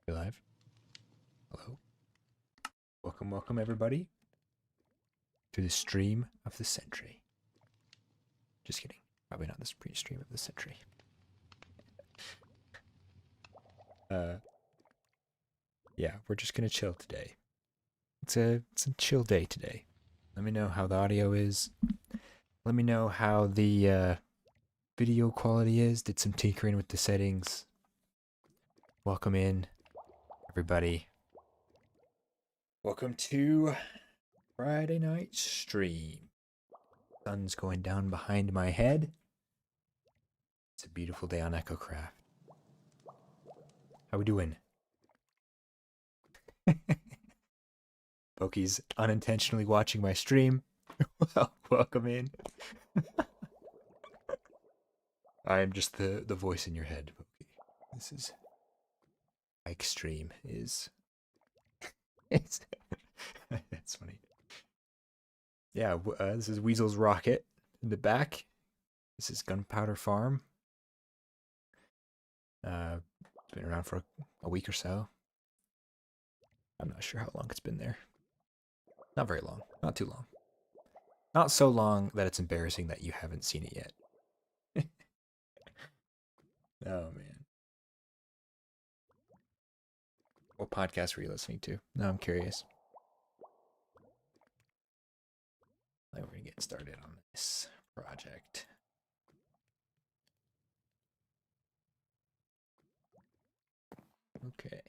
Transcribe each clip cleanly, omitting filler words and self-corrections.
We're live. Hello. Welcome everybody to the stream of the century. Just kidding. Probably not the stream of the century. Yeah, we're just gonna chill today. It's a chill day today. Let me know how the audio is. Let me know how the video quality is. Did some tinkering with the settings. Welcome in, everybody. Welcome to Friday night stream. Sun's going down behind my head. It's a beautiful day on EchoCraft. How we doing? Pokey's unintentionally watching my stream. Well, welcome in. I am just the voice in your head, Pokey. This is Mike's stream is. It's that's funny. Yeah, this is Weasel's rocket in the back. This is Gunpowder Farm. It's been around for a week or so. I'm not sure how long it's been there. Not very long. Not too long. Not so long that it's embarrassing that you haven't seen it yet. Oh, man. What podcast were you listening to? No, I'm curious. We're going to get started on this project. Okay.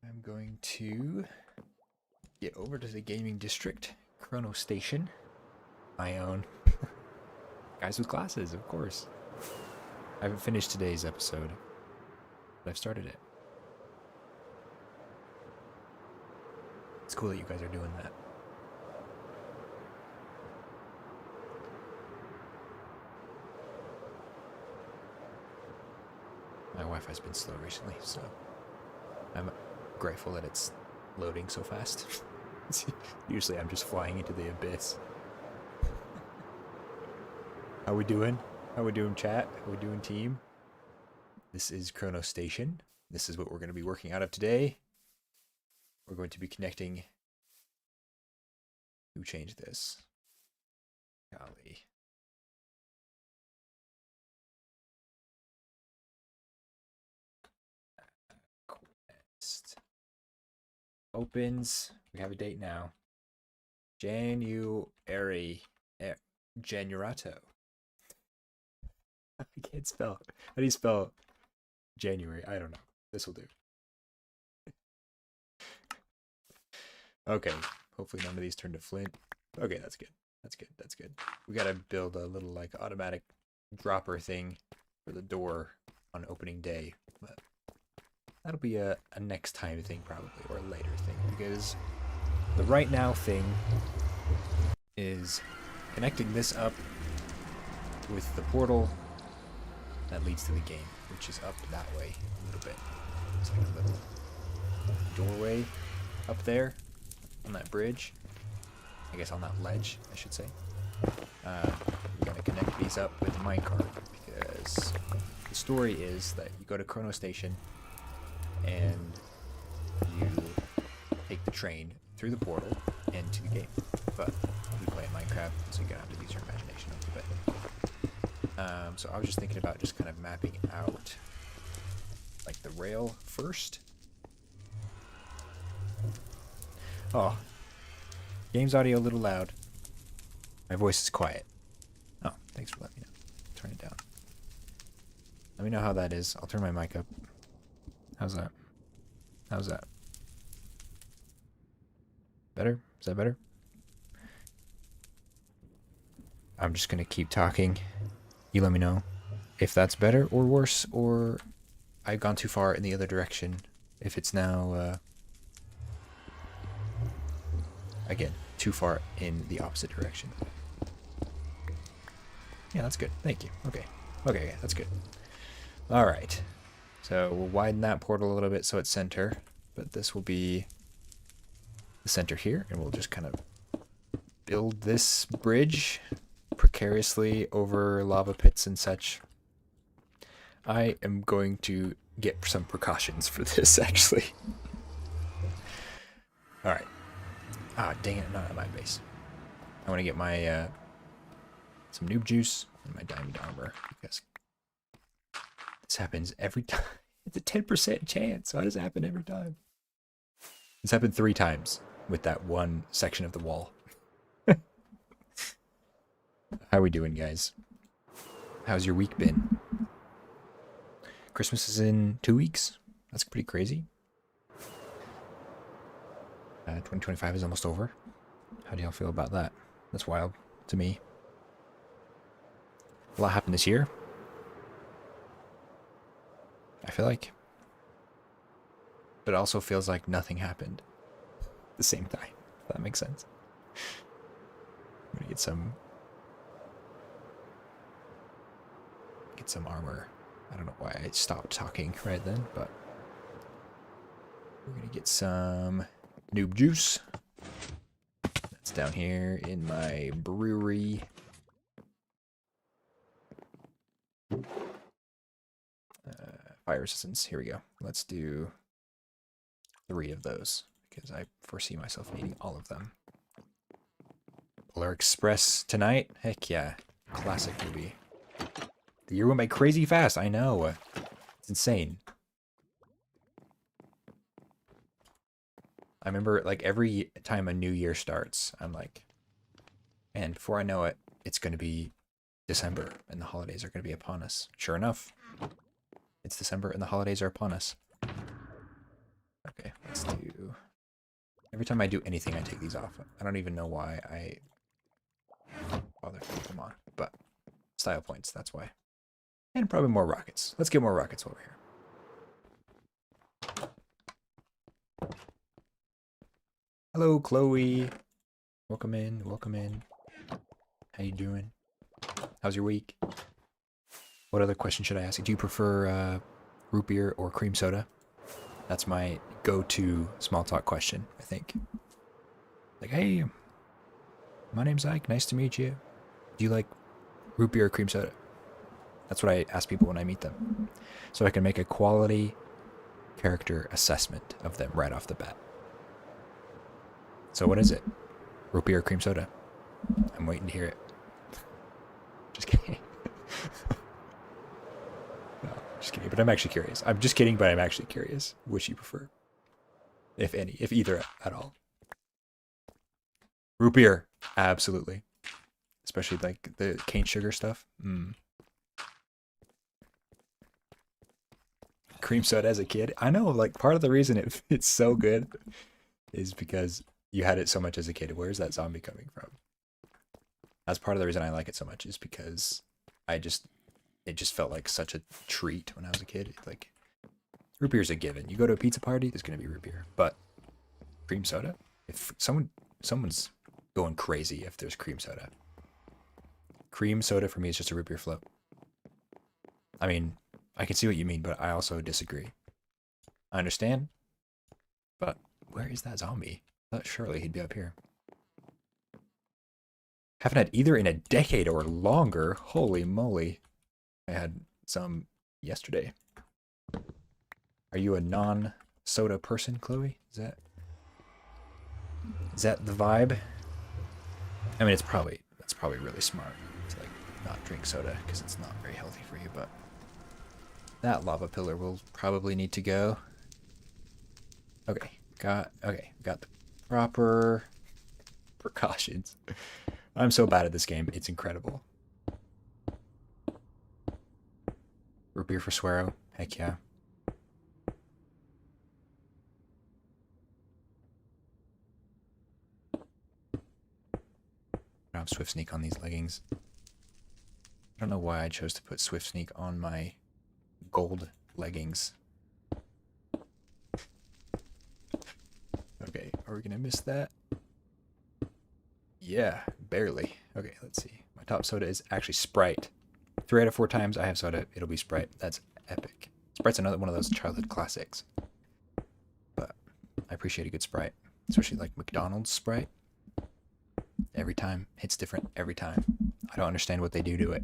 I'm going to get over to the gaming district, Chrono Station. My own. Guys with glasses, of course. I haven't finished today's episode, but I've started it. It's cool that you guys are doing that. My Wi-Fi's been slow recently, so I'm grateful that it's loading so fast. Usually I'm just flying into the abyss. How we doing? How we doing, chat? How we doing, team? This is Chrono Station. This is what we're going to be working out of today. We're going to be connecting. Who changed this? Golly. Quest. Opens. We have a date now. January. Janurato. I can't spell. How do you spell January? I don't know. This will do. Okay. Hopefully none of these turn to flint. Okay, that's good. That's good. That's good. We gotta build a little like automatic dropper thing for the door on opening day. But that'll be a next time thing probably, or a later thing, because the right now thing is connecting this up with the portal that leads to the game, which is up that way a little bit. It's like a little doorway up there on that bridge. I guess on that ledge, I should say. We're going to connect these up with the minecart because the story is that you go to Chrono Station and you take the train through the portal into the game. But we play in Minecraft, so you're going to have to use your imagination a little bit. So I was just thinking about just kind of mapping out like the rail first. Oh, game's audio a little loud. My voice is quiet. Oh, thanks for letting me know. Turn it down. Let me know how that is. I'll turn my mic up. How's that? How's that? Better? Is that better? I'm just gonna keep talking. You let me know if that's better or worse, or I've gone too far in the other direction. If it's now, again, too far in the opposite direction. Yeah, that's good. Thank you. Okay. Okay, yeah, that's good. All right. So we'll widen that portal a little bit so it's center, but this will be the center here, and we'll just kind of build this bridge precariously over lava pits and such I am going to get some precautions for this, actually. Alright. Ah, dang it, not at my base. I want to get my, some noob juice and my diamond armor, because this happens every time. It's a 10% chance. Why does it happen every time? It's happened 3 times with that one section of the wall. How we doing, guys? How's your week been? Christmas is in 2 weeks. That's pretty crazy. 2025 is almost over. How do y'all feel about that? That's wild to me. A lot happened this year, I feel like. But it also feels like nothing happened at the same time, if that makes sense. I'm gonna get some armor. I don't know why I stopped talking right then, but we're gonna get some noob juice. That's down here in my brewery. Fire resistance. Here we go. Let's do 3 of those because I foresee myself needing all of them. Polar Express tonight. Heck yeah. Classic movie. The year went by crazy fast. I know. It's insane. I remember, like, every time a new year starts, I'm like, and before I know it, it's going to be December, and the holidays are going to be upon us. Sure enough, it's December, and the holidays are upon us. Okay, let's do... Every time I do anything, I take these off. I don't even know why I bother to keep them on, but style points, that's why. And probably more rockets. Let's get more rockets over here. Hello, Chloe. Welcome in, welcome in. How you doing? How's your week? What other question should I ask you? Do you prefer root beer or cream soda? That's my go-to small talk question, I think. Like, hey, my name's Ike. Nice to meet you. Do you like root beer or cream soda? That's what I ask people when I meet them. So I can make a quality character assessment of them right off the bat. So what is it? Root beer or cream soda? I'm waiting to hear it. Just kidding. No, just kidding. But I'm actually curious. I'm just kidding, but I'm actually curious. Which you prefer? If any. If either at all. Root beer. Absolutely. Especially like the cane sugar stuff. Cream soda as a kid. I know, like, part of the reason it's so good is because you had it so much as a kid. Where's that zombie coming from? That's part of the reason I like it so much, is because it just felt like such a treat when I was a kid. Like, root beer's a given. You go to a pizza party, there's gonna be root beer. But cream soda? If someone's going crazy if there's cream soda. Cream soda for me is just a root beer float. I mean, I can see what you mean, but I also disagree. I understand, but where is that zombie? I thought surely he'd be up here. Haven't had either in a decade or longer. Holy moly. I had some yesterday. Are you a non-soda person, Chloe? Is that the vibe? I mean, that's probably really smart to, like, not drink soda because it's not very healthy for you, but that lava pillar will probably need to go. Okay, got the proper precautions. I'm so bad at this game, it's incredible. Root beer for Swero, heck yeah. I don't have Swift Sneak on these leggings. I don't know why I chose to put Swift Sneak on my gold leggings. Okay, are we gonna miss that? Yeah, barely. Okay, let's see. My top soda is actually Sprite. 3 out of 4 times I have soda, it'll be Sprite. That's epic. Sprite's another one of those childhood classics. But I appreciate a good Sprite, especially like McDonald's Sprite. Every time, hits different every time. I don't understand what they do to it.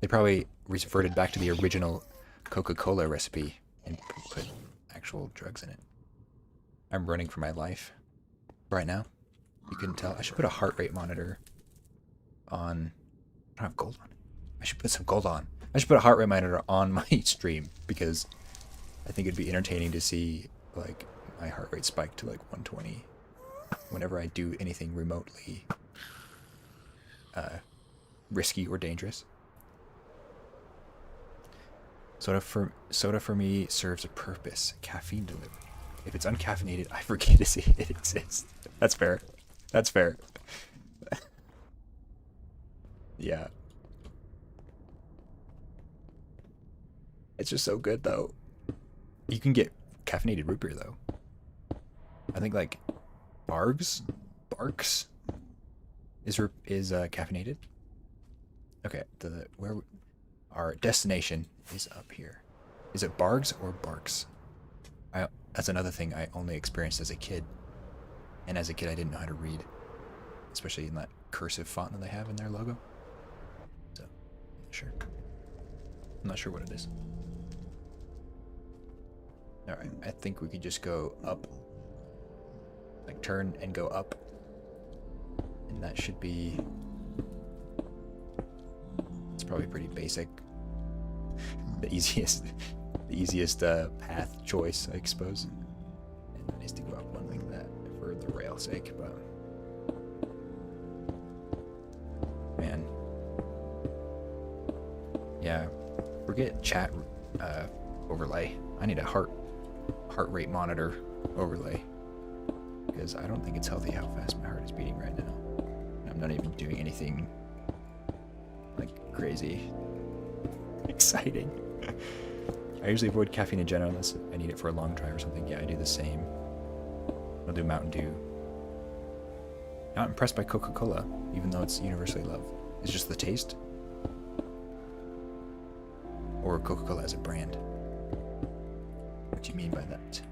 They probably reverted back to the original Coca-Cola recipe and put actual drugs in it. I'm running for my life right now. You couldn't tell. I should put a heart rate monitor on. I don't have gold on. I should put some gold on. I should put a heart rate monitor on my stream because I think it'd be entertaining to see like my heart rate spike to like 120 whenever I do anything remotely risky or dangerous. Soda for me serves a purpose. Caffeine delivery. If it's uncaffeinated, I forget to see it exists. That's fair. That's fair. Yeah. It's just so good though. You can get caffeinated root beer though. I think like Barks is caffeinated. Okay, our destination is up here. Is it Bargs or Barks? That's another thing I only experienced as a kid. And as a kid I didn't know how to read. Especially in that cursive font that they have in their logo. So, I'm not sure what it is. Alright, I think we could just go up. Like turn and go up. And that should be... It's probably pretty basic. The easiest path choice, I suppose. And that needs to go up one like that for the rail's sake, but... Man. Yeah, forget chat overlay. I need a heart rate monitor overlay. Because I don't think it's healthy how fast my heart is beating right now. I'm not even doing anything like crazy exciting. I usually avoid caffeine in general unless I need it for a long drive or something. Yeah, I do the same. I'll do Mountain Dew. Not impressed by Coca-Cola, even though it's universally loved. It's just the taste? Or Coca-Cola as a brand? What do you mean by that?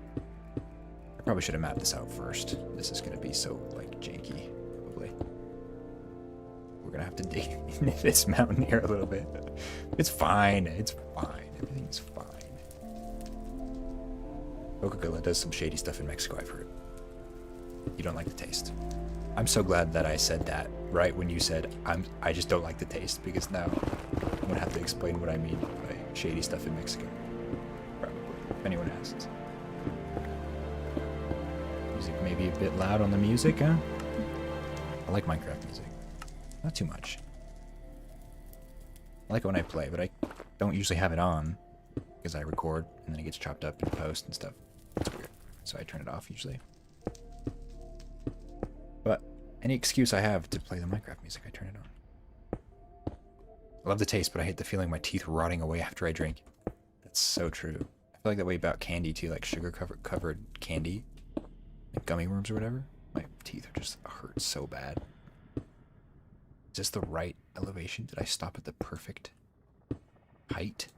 I probably should have mapped this out first. This is going to be so, like, janky, probably. We're going to have to dig into this mountain here a little bit. It's fine. It's fine. Everything's fine. Coca-Cola does some shady stuff in Mexico, I've heard. You don't like the taste. I'm so glad that I said that right when you said I just don't like the taste, because now I'm going to have to explain what I mean by shady stuff in Mexico. Probably, if anyone asks. Music maybe a bit loud on the music, huh? I like Minecraft music. Not too much. I like it when I play, but I don't usually have it on because I record and then it gets chopped up in post and stuff. It's weird. So I turn it off usually. But any excuse I have to play the Minecraft music, I turn it on. I love the taste, but I hate the feeling of my teeth rotting away after I drink. That's so true. I feel like that way about candy too, like sugar covered candy. Like gummy worms or whatever. My teeth are just hurt so bad. Is this the right elevation? Did I stop at the perfect height?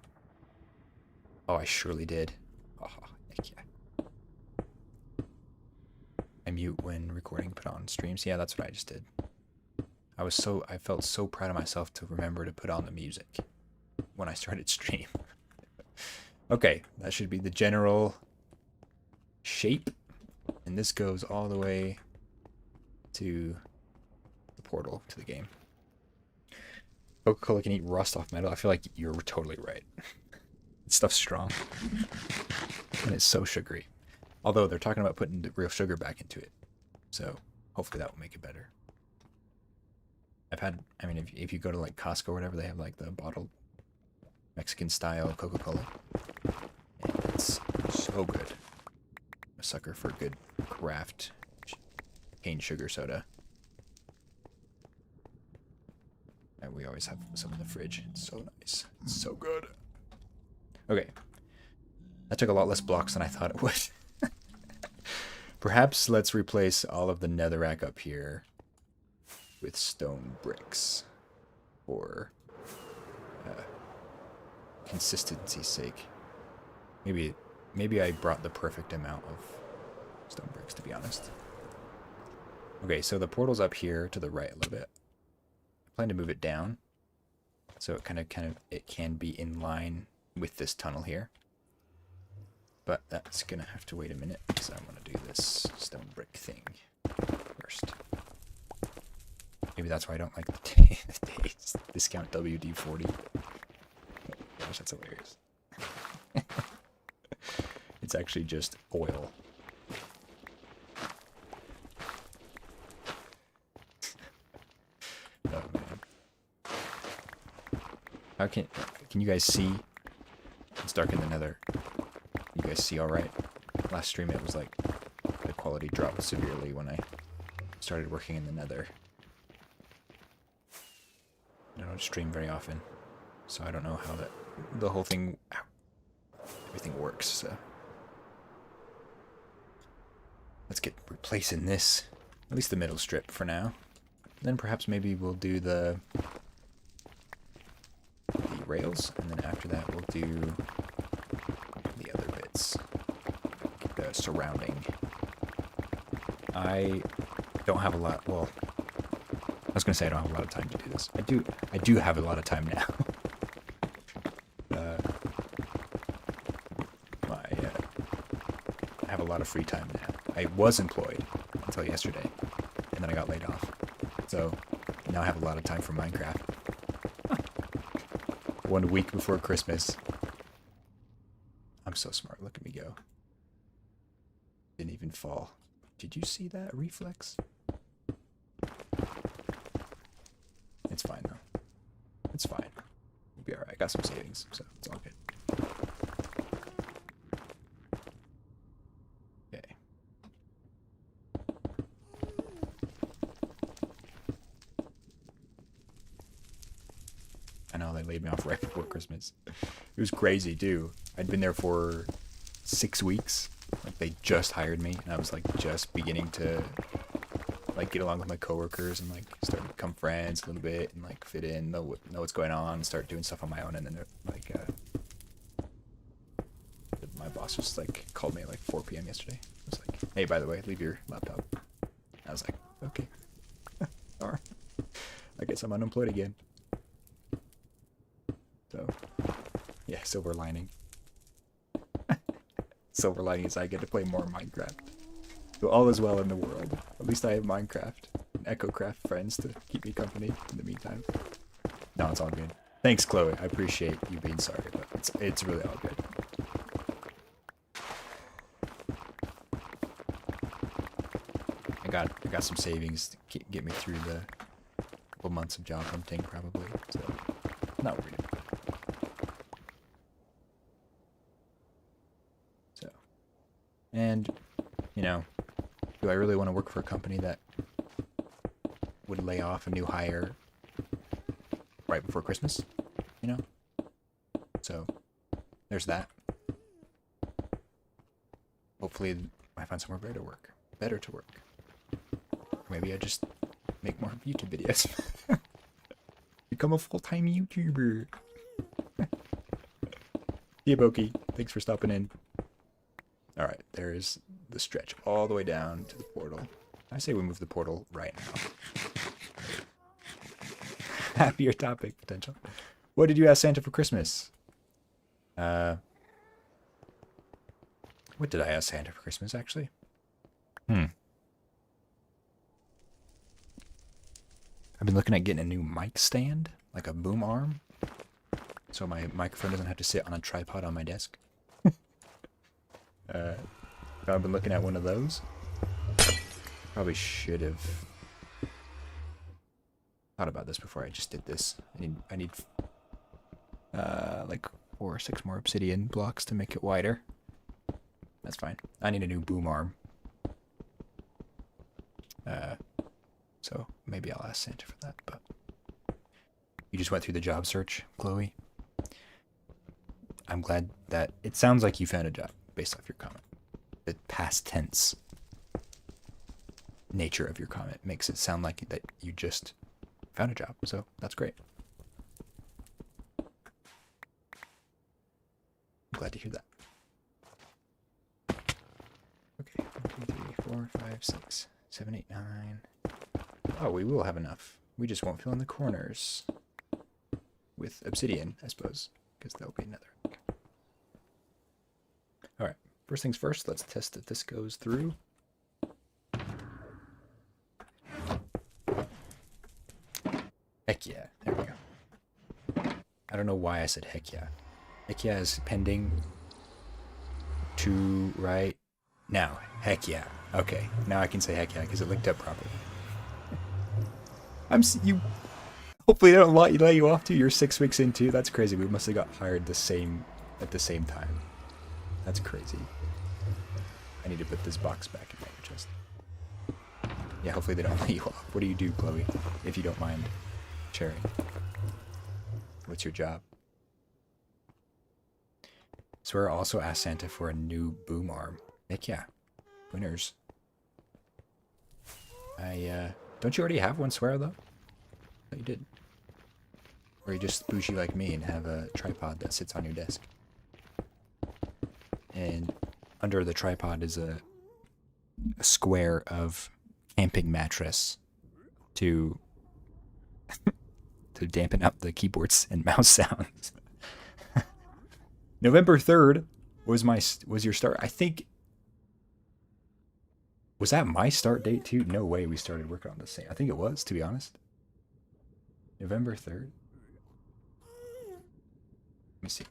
Oh, I surely did. Oh, heck yeah. I mute when recording, put on streams. Yeah, that's what I just did. I felt so proud of myself to remember to put on the music when I started stream. Okay, that should be the general shape. And this goes all the way to the portal to the game. Coca-Cola can eat rust off metal. I feel like you're totally right. This stuff's strong. And it's so sugary. Although they're talking about putting the real sugar back into it. So hopefully that will make it better. I mean, if you go to like Costco or whatever, they have like the bottled Mexican style Coca-Cola. And it's so good. I'm a sucker for good craft cane sugar soda. And we always have some in the fridge. It's so nice. It's so good. Okay. That took a lot less blocks than I thought it would. Perhaps let's replace all of the netherrack up here with stone bricks for consistency's sake. Maybe I brought the perfect amount of stone bricks, to be honest. Okay, so the portal's up here to the right a little bit. I plan to move it down so it kind of it can be in line with this tunnel here. But that's gonna have to wait a minute because I want to do this stone brick thing first. Maybe that's why I don't like the days discount WD-40. Gosh, that's hilarious. It's actually just oil. Oh man. How can you guys see? It's dark in the nether. You guys see all right? Last stream it was like the quality dropped severely when I started working in the nether. I don't stream very often, so I don't know how the whole thing, everything works. So let's get replacing this, at least the middle strip for now. Then perhaps maybe we'll do the rails, and then after that we'll do the other bits, the surrounding. I don't have a lot. Well, I was gonna say I don't have a lot of time to do this. I do have a lot of time now. I have a lot of free time now. I was employed until yesterday, and then I got laid off. So now I have a lot of time for Minecraft. 1 week before Christmas. I'm so smart. Look at me go. Didn't even fall. Did you see that reflex? It's fine though. It's fine. We'll be alright. I got some savings, so it's all good. Okay. I know they laid me off right before Christmas. It was crazy too. I'd been there for 6 weeks. Like they just hired me, and I was like just beginning to like get along with my coworkers and like start to become friends a little bit and like fit in, know what's going on, start doing stuff on my own. And then like my boss just like called me at like 4 p.m. yesterday. I was like, hey, by the way, leave your laptop. I was like, okay. All right. I guess I'm unemployed again. So yeah, silver lining. Silver lining is I get to play more Minecraft. So all is well in the world. At least I have Minecraft and EchoCraft friends to keep me company in the meantime. No, it's all good. Thanks, Chloe. I appreciate you being sorry, but it's really all good. I got some savings to get me through the couple months of job hunting probably. So not worried. So, and you know, do I really want to work for a company that would lay off a new hire right before Christmas? You know? So, there's that. Hopefully, I find somewhere better to work. Or maybe I just make more YouTube videos. Become a full-time YouTuber. Yeah, Boki. Thanks for stopping in. Alright, there's the stretch all the way down to the portal. I say we move the portal right now. Happier topic potential. What did you ask Santa for Christmas? What did I ask Santa for Christmas, actually? I've been looking at getting a new mic stand, like a boom arm, so my microphone doesn't have to sit on a tripod on my desk. I've been looking at one of those. Probably should have thought about this before I just did this. I need like 4 or 6 more obsidian blocks to make it wider. That's fine. I need a new boom arm. So maybe I'll ask Santa for that, but you just went through the job search, Chloe. I'm glad that it sounds like you found a job based off your comment. The past tense nature of your comment makes it sound like that you just found a job, so that's great. I'm glad to hear that. Okay, 1, 2, 3, 4, 5, 6, 7, 8, 9. Oh, we will have enough. We just won't fill in the corners with obsidian, I suppose, because that'll be another. First things first, let's test that this goes through. Heck yeah, there we go. I don't know why I said heck yeah. Heck yeah is pending to right now. Heck yeah. Okay, now I can say heck yeah because it linked up properly. You. Hopefully they don't let you off too. You're 6 weeks in too. That's crazy. We must have got hired at the same time. That's crazy. I need to put this box back in my chest. Yeah, hopefully they don't let you off. What do you do, Chloe? If you don't mind sharing. What's your job? Swear also asked Santa for a new boom arm. Heck yeah. Winners. Don't you already have one, Swear, though? No, you did. Or you just bougie like me and have a tripod that sits on your desk. And under the tripod is a square of camping mattress to dampen out the keyboards and mouse sounds. November 3rd was your start. I think, was that my start date too? No way we started working on the same. I think it was, to be honest. November 3rd. Let me see.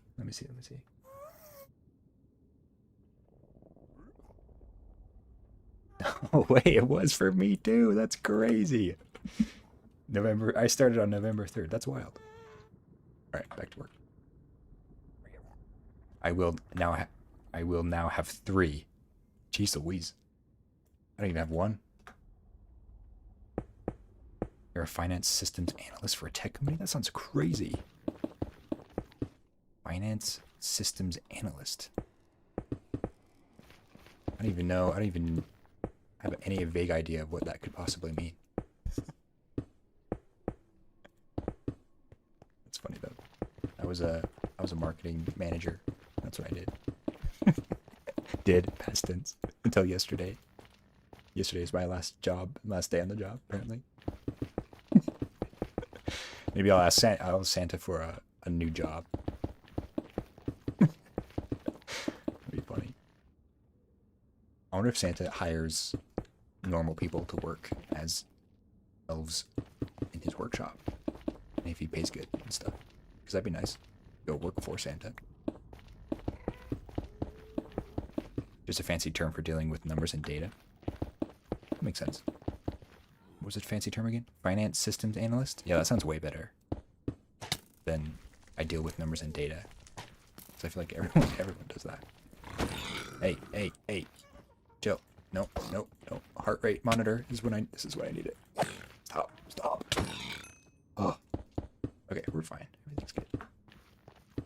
Oh wait, it was for me too. That's crazy. I started on November 3rd. That's wild. All right, back to work. I will now have 3. Jeez Louise. I don't even have 1. You're a finance systems analyst for a tech company? That sounds crazy. Finance systems analyst. I don't even have any vague idea of what that could possibly mean. That's funny though. I was a marketing manager. That's what I did. Did, past tense, until yesterday. Yesterday is my last day on the job, apparently. Maybe I'll ask Santa for a new job. That'd be funny. I wonder if Santa hires normal people to work as elves in his workshop. And if he pays good and stuff. Because that'd be nice. Go work for Santa. Just a fancy term for dealing with numbers and data. That makes sense. What was it fancy term again? Finance systems analyst? Yeah, that sounds way better than I deal with numbers and data. So I feel like everyone does that. Hey. Chill. No. Heart rate monitor is this is what I need it. Stop. Oh. Okay, we're fine. Everything's good.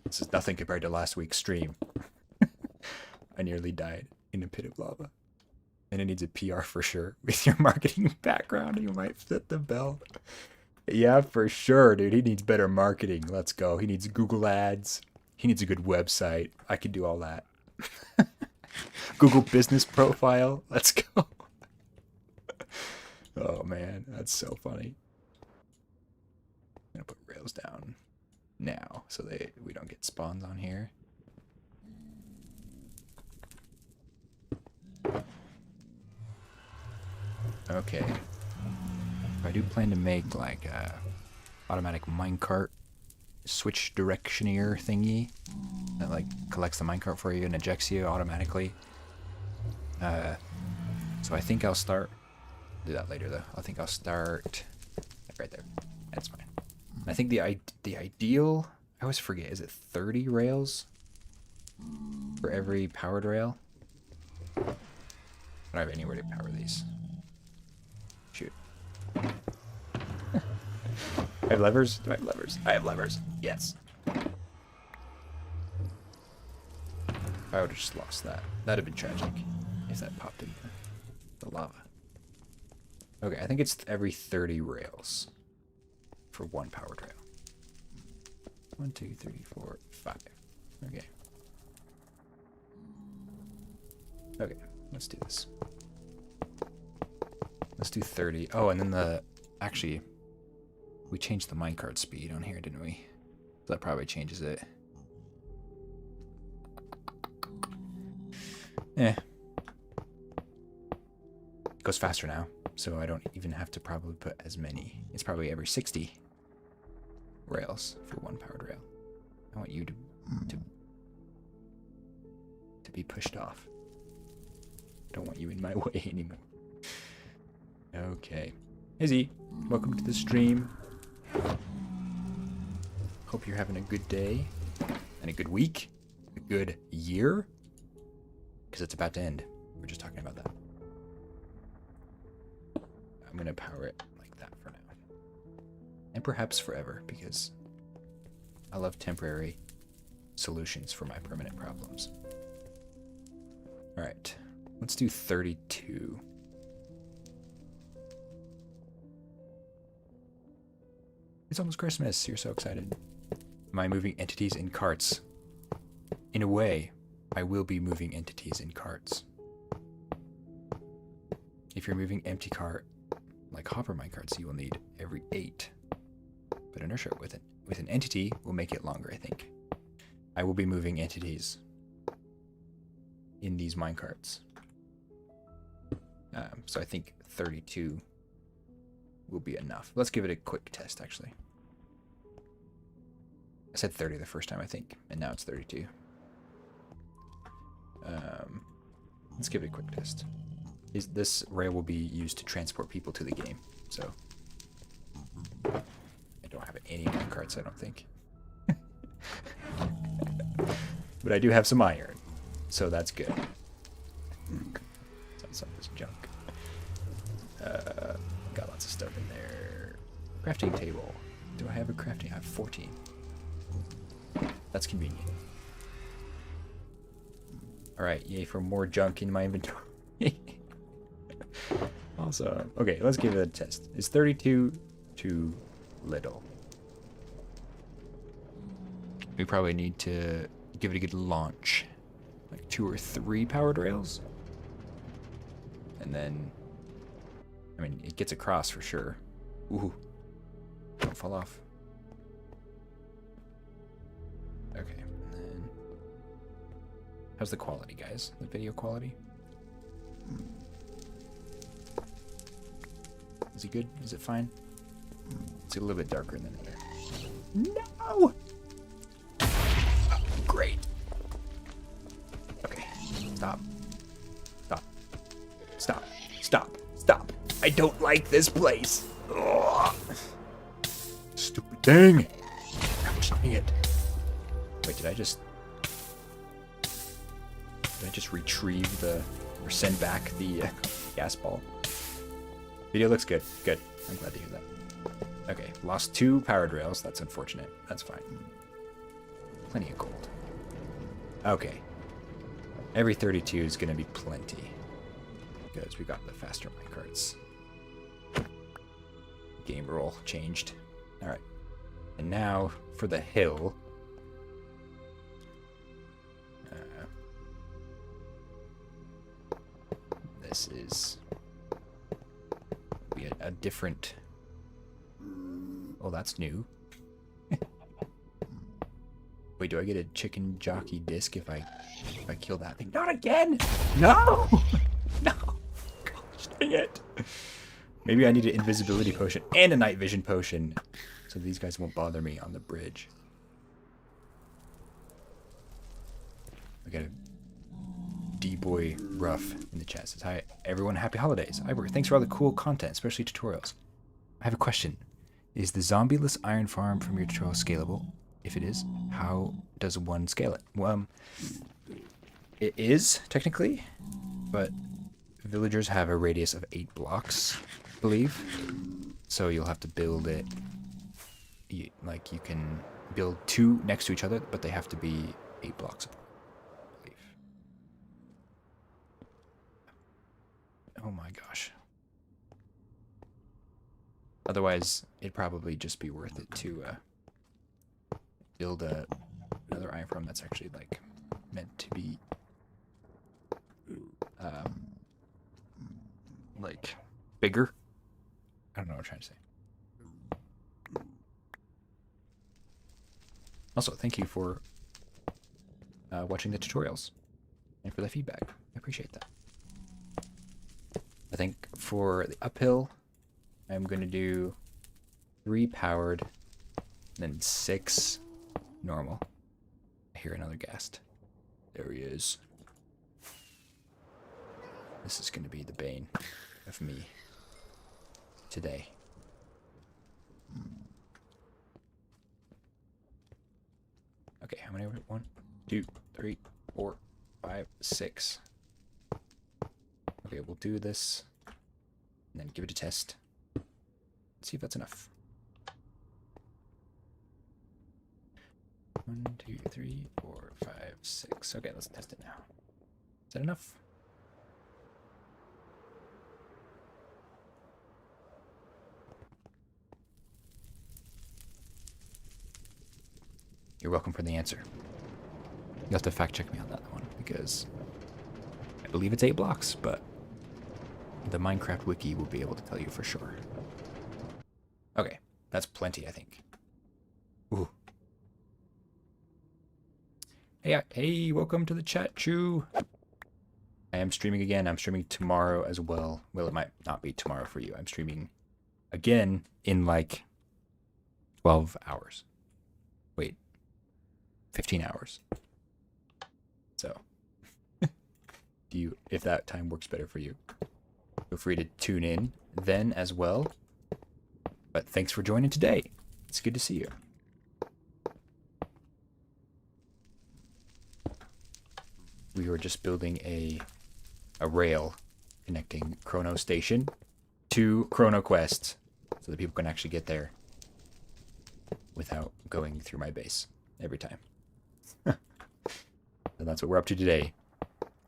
This is nothing compared to last week's stream. I nearly died in a pit of lava. And it needs a PR for sure. With your marketing background, you might fit the bill. Yeah, for sure, dude. He needs better marketing. Let's go. He needs Google ads. He needs a good website. I could do all that. Google business profile. Let's go. Oh, man. That's so funny. I'm going to put rails down now so we don't get spawns on here. Okay. I do plan to make like a automatic minecart switch directioneer thingy that like collects the minecart for you and ejects you automatically. So I think I'll start. Do that later though. I think I'll start right there. That's fine. I think the ideal, I always forget, is it 30 rails for every powered rail? I don't have anywhere to power these. Shoot. I have levers? Do I have levers? I have levers. Yes. I would have just lost that. That'd have been tragic if that popped in the lava. Okay, I think it's every 30 rails for one powered rail. 1, 2, 3, 4, 5. Okay. Okay, let's do this. Let's do 30. Oh, and then actually, we changed the minecart speed on here, didn't we? So that probably changes it. Eh. It goes faster now, so I don't even have to probably put as many. It's probably every 60 rails for one powered rail. I want you to be pushed off. I don't want you in my way anymore. Okay. Izzy, welcome to the stream. Hope you're having a good day and a good week, a good year, because it's about to end. We're just talking about that. I'm going to power it like that for now. And perhaps forever, because I love temporary solutions for my permanent problems. Alright, let's do 32. It's almost Christmas. You're so excited. Am I moving entities in carts? In a way, I will be moving entities in carts. If you're moving empty cart, like hopper minecarts, you will need every 8. But inertia with an entity will make it longer, I think. I will be moving entities in these minecarts. So I think 32 will be enough. Let's give it a quick test, actually. I said 30 the first time, I think, and now it's 32. Let's give it a quick test. This rail will be used to transport people to the game, so I don't have any minecarts, I don't think. But I do have some iron, so that's good. Some of this junk. Got lots of stuff in there. Crafting table. Do I have a crafting? I have 14. That's convenient. Alright, yay for more junk in my inventory. Awesome. Okay, let's give it a test. Is 32 too little? We probably need to give it a good launch. Like 2 or 3 powered rails. And then, I mean, it gets across for sure. Ooh. Don't fall off. Okay, and then how's the quality, guys? The video quality? Is it good? Is it fine? It's a little bit darker than the other. No! Great. Okay, stop. Stop. Stop. Stop. Stop. I don't like this place. Ugh. Stupid thing. Gosh dang it. Wait, did I just retrieve or send back the gas ball? Video looks good. Good. I'm glad to hear that. Okay, lost 2 powered rails. That's unfortunate. That's fine. Plenty of gold. Okay. Every 32 is going to be plenty. Because we got the faster minecarts. Game roll changed. Alright. And now for the hill. This is a different. Oh, that's new. Wait, do I get a chicken jockey disc if I kill that thing? Not again! No! No! Gosh dang it! Maybe I need an invisibility potion and a night vision potion, so these guys won't bother me on the bridge. I got a D-Boy Rough in the chat. Says, hi, everyone. Happy holidays. Ivor, thanks for all the cool content, especially tutorials. I have a question. Is the zombie-less iron farm from your tutorial scalable? If it is, how does one scale it? Well, it is, technically, but villagers have a radius of 8 blocks, I believe. So you'll have to build it. You can build 2 next to each other, but they have to be 8 blocks apart. Oh my gosh. Otherwise, it'd probably just be worth it to build another iron farm that's actually like meant to be like bigger. I don't know what I'm trying to say. Also, thank you for watching the tutorials and for the feedback. appreciate that. I think for the uphill, I'm going to do 3 powered, then 6 normal. I hear another ghast. There he is. This is going to be the bane of me today. Okay, how many? 1, 2, 3, 4, 5, 6. Okay, we'll do this and then give it a test. Let's see if that's enough. 1, 2, 3, 4, 5, 6. Okay, let's test it now. Is that enough? You're welcome for the answer. You'll have to fact check me on that one because I believe it's 8 blocks, but the Minecraft wiki will be able to tell you for sure. Okay, that's plenty, I think. Ooh. Hey, welcome to the chat, Chew. I am streaming again. I'm streaming tomorrow as well. Well, it might not be tomorrow for you. I'm streaming again in like 12 hours. Wait, 15 hours. So, if that time works better for you, feel free to tune in then as well. But thanks for joining today. It's good to see you. We were just building a rail connecting Chrono Station to Chrono Quest so that people can actually get there without going through my base every time. And that's what we're up to today.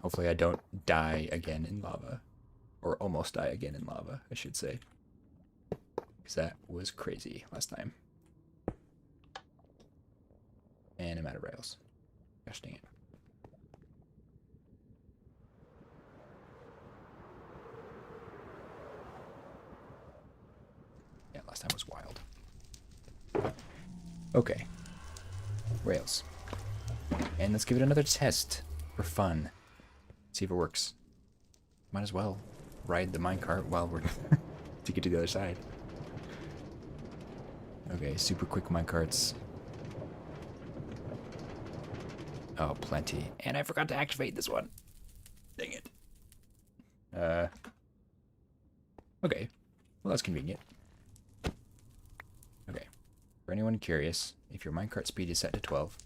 Hopefully I don't die again in lava. Or almost die again in lava, I should say. Because that was crazy last time. And I'm out of rails. Gosh dang it. Yeah, last time was wild. Okay. Rails. And let's give it another test for fun. See if it works. Might as well ride the minecart while we're to get to the other side. Okay, super quick minecarts. Oh, plenty. And I forgot to activate this one. Dang it. Okay. Well, that's convenient. Okay. For anyone curious, if your minecart speed is set to 12,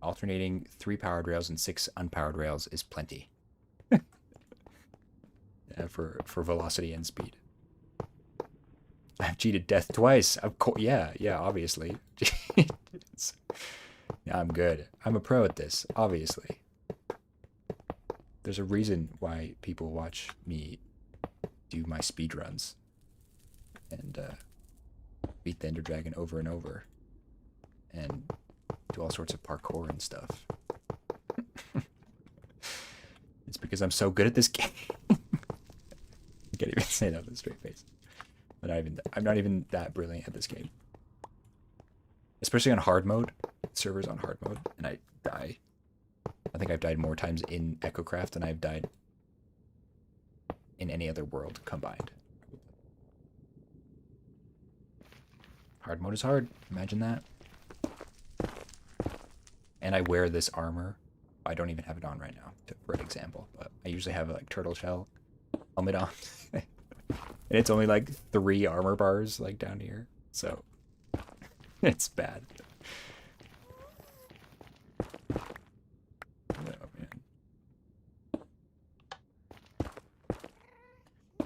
alternating 3 powered rails and 6 unpowered rails is plenty. For velocity and speed. I've cheated death twice. Of course, yeah, obviously. Yeah, I'm good. I'm a pro at this, obviously. There's a reason why people watch me do my speed runs and beat the Ender Dragon over and over and do all sorts of parkour and stuff. It's because I'm so good at this game. I can't even say that with a straight face. I'm not even that brilliant at this game. Especially on hard mode. Servers on hard mode, and I die. I think I've died more times in EchoCraft than I've died in any other world combined. Hard mode is hard. Imagine that. And I wear this armor. I don't even have it on right now, for an example. But I usually have a like turtle shell helmet on. And it's only like 3 armor bars like down here. So it's bad. Oh, man.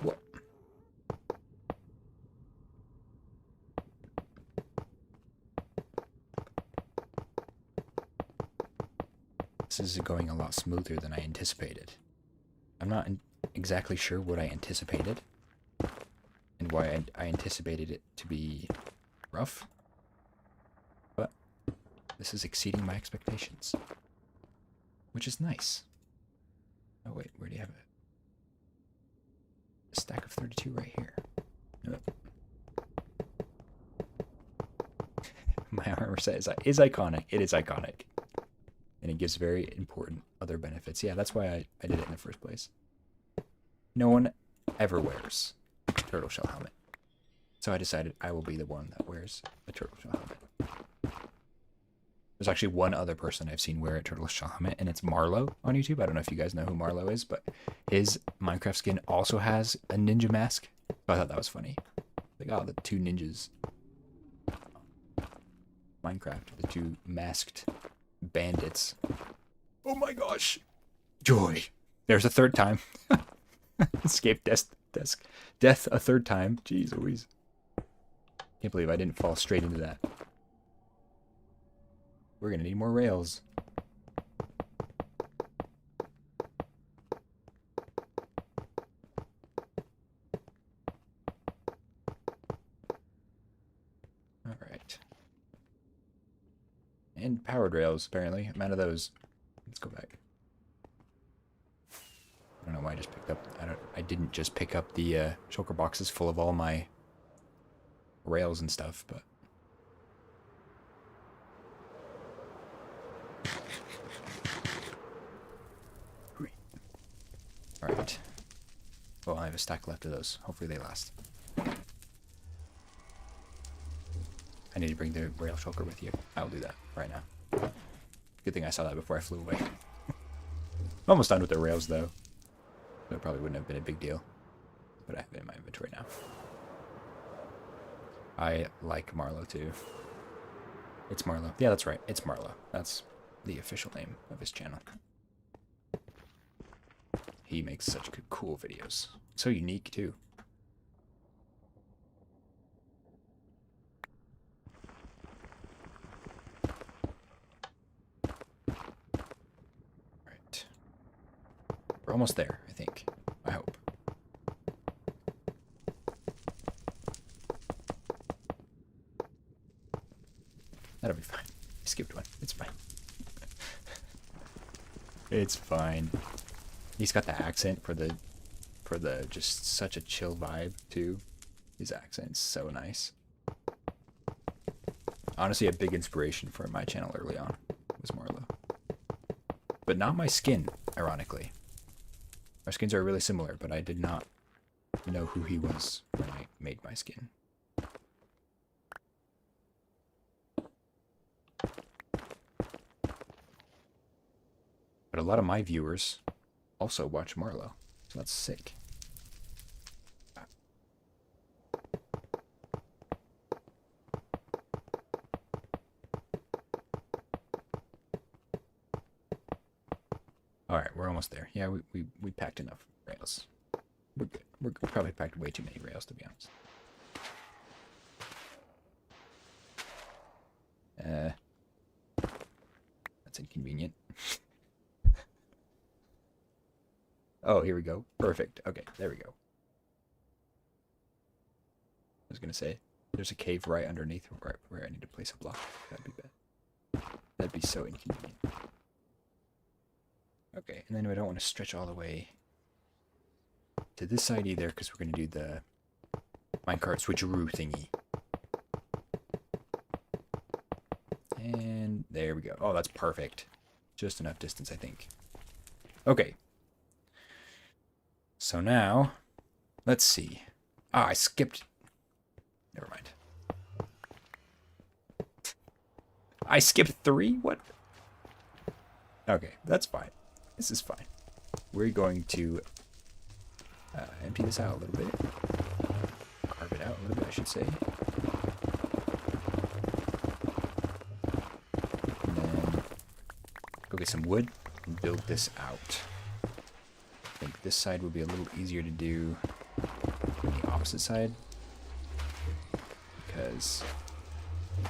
What? This is going a lot smoother than I anticipated. I'm not exactly sure what I anticipated and why I anticipated it to be rough, but this is exceeding my expectations, which is nice. Oh wait, where do you have it? A stack of 32 right here. Nope. My armor set is iconic. It is iconic. And it gives very important other benefits. Yeah, that's why I did it in the first place. No one ever wears a turtle shell helmet. So I decided I will be the one that wears a turtle shell helmet. There's actually one other person I've seen wear a turtle shell helmet, and it's Marlo on YouTube. I don't know if you guys know who Marlo is, but his Minecraft skin also has a ninja mask. So I thought that was funny. Like, oh, the two ninjas. Minecraft, the two masked bandits. Oh my gosh. Joy. There's a third time. Escape death a third time. Jeez Louise. Can't believe I didn't fall straight into that. We're gonna need more rails. Alright. And powered rails, apparently. I'm out of those. Let's go back. I don't know why I just picked up... I didn't just pick up the shulker boxes full of all my rails and stuff, but... Alright. Well, I have a stack left of those. Hopefully they last. I need to bring the rail shulker with you. I'll do that right now. Good thing I saw that before I flew away. I'm almost done with the rails, though. So it probably wouldn't have been a big deal. But I have it in my inventory now. I like Marlo, too. It's Marlo. Yeah, that's right. It's Marlo. That's the official name of his channel. He makes such good, cool videos. So unique, too. Right. We're almost there, I think. I hope. That'll be fine. I skipped one. It's fine. It's fine. He's got the accent for the just such a chill vibe too. His accent's so nice. Honestly, a big inspiration for my channel early on was Marlo. But not my skin, ironically. Our skins are really similar, but I did not know who he was when I made my skin. But a lot of my viewers also watch Marlo, so that's sick. All right, we're almost there. Yeah, we packed enough rails. We're good. We're probably packed way too many rails, to be honest. That's inconvenient. Oh, here we go. Perfect. Okay, there we go. I was gonna say, there's a cave right underneath right where I need to place a block. That'd be bad. That'd be so inconvenient. Okay, and then I don't want to stretch all the way to this side either, because we're gonna do the minecart switcheroo thingy. And there we go. Oh, that's perfect. Just enough distance, I think. Okay. So now, let's see. Ah, I skipped. Never mind. I skipped 3? What? Okay, that's fine. This is fine. We're going to empty this out a little bit. Carve it out a little bit, I should say. And then go get some wood and build this out. I think this side would be a little easier to do than the opposite side, because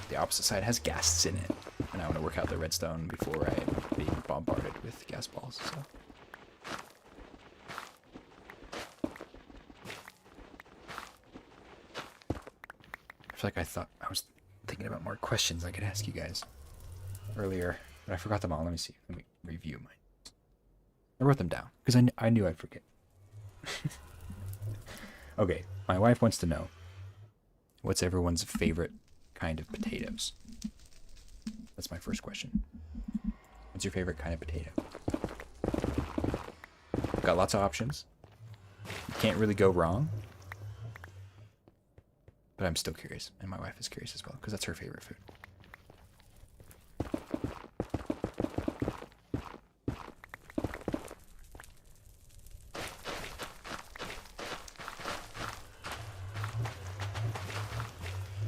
the opposite side has ghasts in it, and I want to work out the redstone before I'm being bombarded with gas balls. So. I feel like I was thinking about more questions I could ask you guys earlier, but I forgot them all. Let me see. Let me review mine. I wrote them down because I knew I'd forget. Okay, my wife wants to know, what's everyone's favorite kind of potatoes? That's my first question. What's your favorite kind of potato? got lots of options. You can't really go wrong. But I'm still curious, and my wife is curious as well, because that's her favorite food.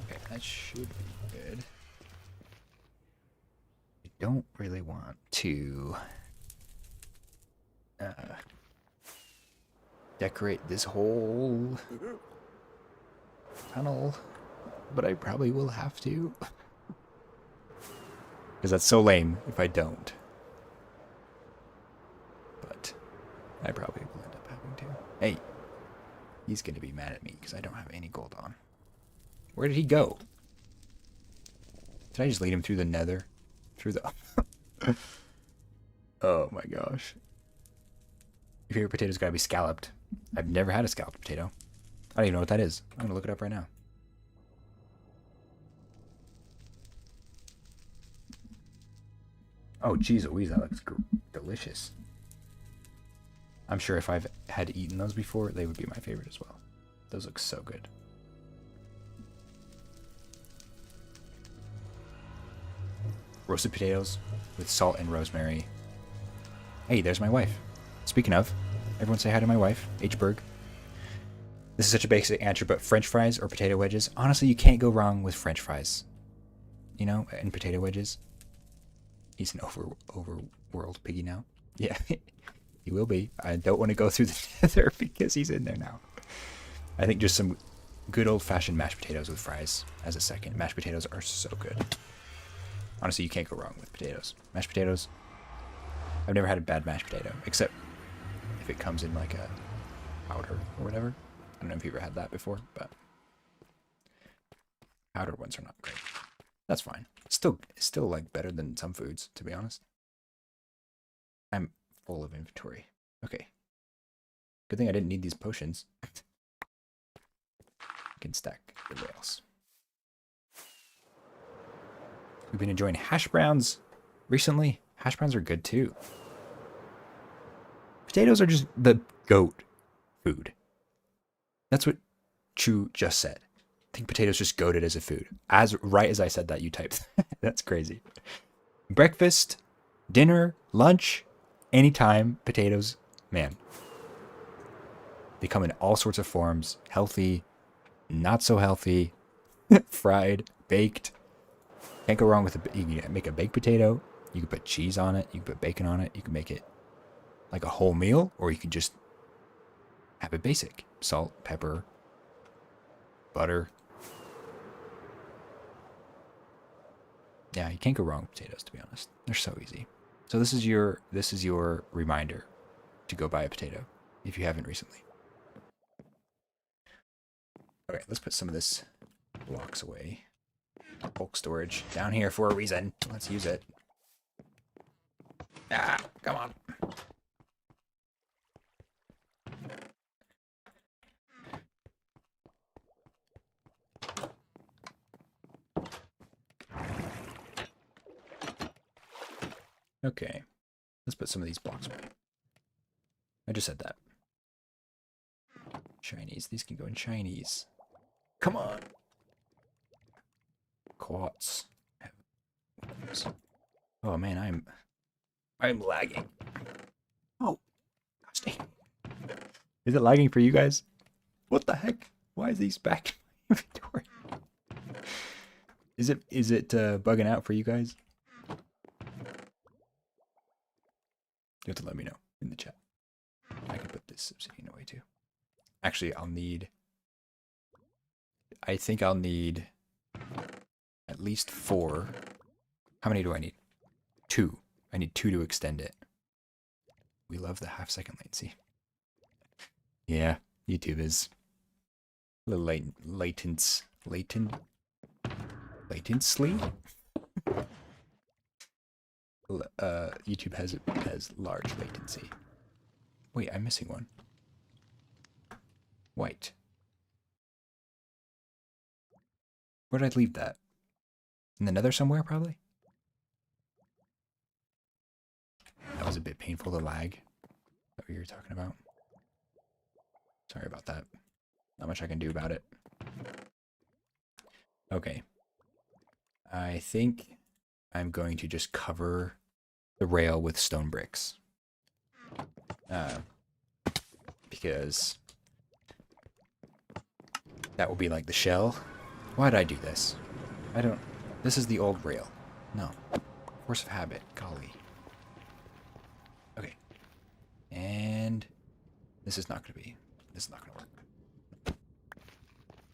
Okay, that should be good. I don't really want to decorate this whole tunnel, but I probably will have to. Because that's so lame if I don't. But I probably will end up having to. Hey, he's going to be mad at me because I don't have any gold on. Where did he go? Did I just lead him through the nether? Through the... Oh my gosh. Your favorite potato's gotta be scalloped. I've never had a scalloped potato. I don't even know what that is. I'm gonna look it up right now. Oh, geez Louise, that looks delicious. I'm sure if I've had eaten those before, they would be my favorite as well. Those look so good. Roasted potatoes with salt and rosemary. Hey, there's my wife. Speaking of, everyone say hi to my wife, H. Berg. This is such a basic answer, but French fries or potato wedges? Honestly, you can't go wrong with French fries. You know, and potato wedges. He's an overworld piggy now. Yeah, he will be. I don't want to go through the nether because he's in there now. I think just some good old-fashioned mashed potatoes with fries as a second. Mashed potatoes are so good. Honestly, you can't go wrong with potatoes. Mashed potatoes. I've never had a bad mashed potato, except if it comes in like a powder or whatever. I don't know if you ever had that before, but powdered ones are not great. That's fine. It's still like better than some foods, to be honest. I'm full of inventory. Okay. Good thing I didn't need these potions. I can stack the rails. We've been enjoying hash browns recently. Hash browns are good too. Potatoes are just the goat food. That's what Chu just said. I think potatoes just goated as a food. Right as I said that, you typed. That's crazy. Breakfast, dinner, lunch, anytime, potatoes, man. They come in all sorts of forms. Healthy, not so healthy, fried, baked. Can't go wrong with you can make a baked potato. You can put cheese on it. You can put bacon on it. You can make it like a whole meal, or you can just have it basic. Salt, pepper, butter. Yeah, you can't go wrong with potatoes, to be honest. They're so easy. So this is your reminder to go buy a potato if you haven't recently. Okay, let's put some of this blocks away. Bulk storage down here for a reason. Let's use it. Ah, come on. Okay, let's put some of these blocks away. I just said that. Chinese. These can go in Chinese. Come on. Quartz. Oh man, I'm lagging. Oh, gosh dang. Is it lagging for you guys? What the heck? Why is these back in my inventory? Is it bugging out for you guys? You have to let me know in the chat. I can put this obsidian away too. Actually, I think I'll need at least 4. How many do I need? 2. I need 2 to extend it. We love the half-second latency. Yeah, YouTube is a little latently. YouTube has large latency. Wait, I'm missing one. White. Where did I leave that? In the nether somewhere, probably? That was a bit painful to lag. what you're talking about? Sorry about that. Not much I can do about it. Okay. I think I'm going to just cover the rail with stone bricks. Because that will be like the shell. Why did I do this? I don't... This is the old rail. No. Force of habit. Golly. Okay. And this is not going to be... This is not going to work.